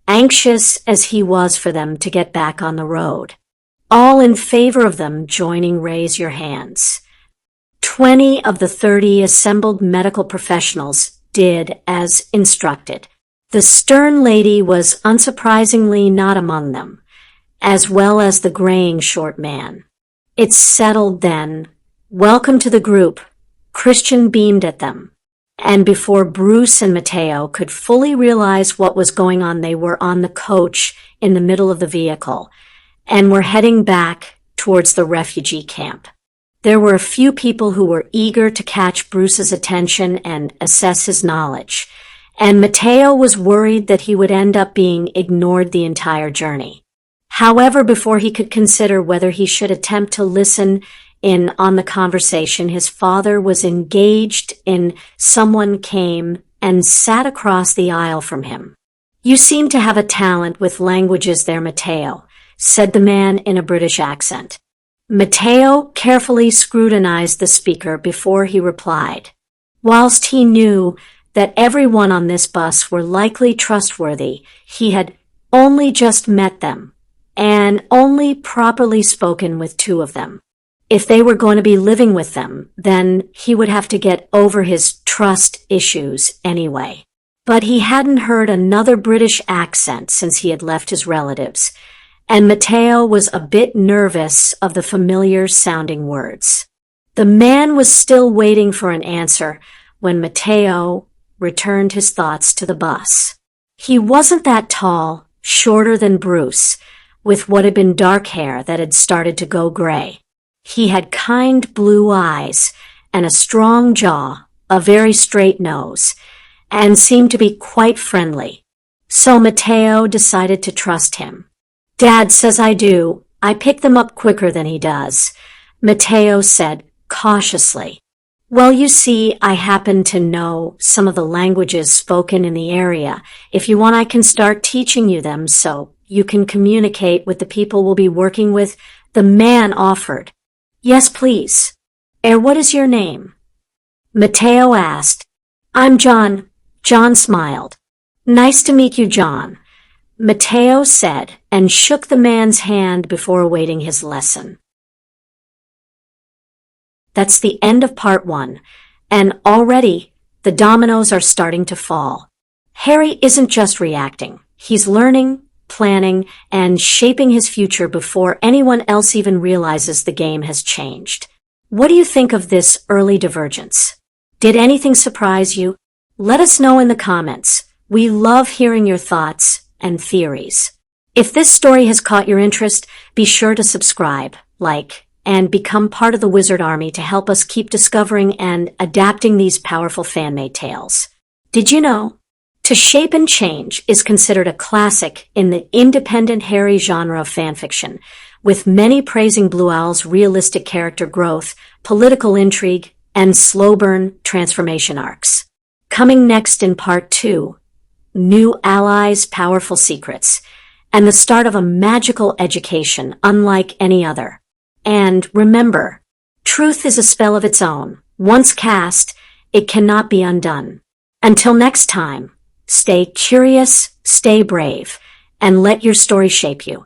anxious as he was for them to get back on the road. All in favor of them joining, raise your hands. 20 of the 30 assembled medical professionals did as instructed. The stern lady was unsurprisingly not among them, as well as the graying short man. It's settled then. Welcome to the group. Christian beamed at them. And before Bruce and Matteo could fully realize what was going on, they were on the coach in the middle of the vehicle and were heading back towards the refugee camp. There were a few people who were eager to catch Bruce's attention and assess his knowledge, and Matteo was worried that he would end up being ignored the entire journey. However, before he could consider whether he should attempt to listen in on the conversation, his father was engaged in someone came and sat across the aisle from him. You seem to have a talent with languages there, Matteo, said the man in a British accent. Matteo carefully scrutinized the speaker before he replied. Whilst he knew that everyone on this bus were likely trustworthy, he had only just met them and only properly spoken with 2 of them. If they were going to be living with them, then he would have to get over his trust issues anyway. But he hadn't heard another British accent since he had left his relatives, and Matteo was a bit nervous of the familiar-sounding words. The man was still waiting for an answer when Matteo returned his thoughts to the bus. He wasn't that tall, shorter than Bruce, with what had been dark hair that had started to go gray. He had kind blue eyes and a strong jaw, a very straight nose, and seemed to be quite friendly. So Matteo decided to trust him. Dad says I do. I pick them up quicker than he does, Matteo said cautiously. Well, you see, I happen to know some of the languages spoken in the area. If you want, I can start teaching you them so you can communicate with the people we'll be working with, the man offered. Yes, please. What is your name? Matteo asked. I'm John. John smiled. Nice to meet you, John, Matteo said, and shook the man's hand before awaiting his lesson. That's the end of part 1, and already the dominoes are starting to fall. Harry isn't just reacting. He's learning, planning, and shaping his future before anyone else even realizes the game has changed. What do you think of this early divergence? Did anything surprise you? Let us know in the comments. We love hearing your thoughts and theories. If this story has caught your interest, be sure to subscribe, like, and become part of the Wizard Army to help us keep discovering and adapting these powerful fan-made tales. Did you know? To Shape and Change is considered a classic in the independent Harry genre of fanfiction, with many praising Blue Owl's realistic character growth, political intrigue, and slow-burn transformation arcs. Coming next in part 2, new allies, powerful secrets, and the start of a magical education unlike any other. And remember, truth is a spell of its own. Once cast, it cannot be undone. Until next time, stay curious, stay brave, and let your story shape you.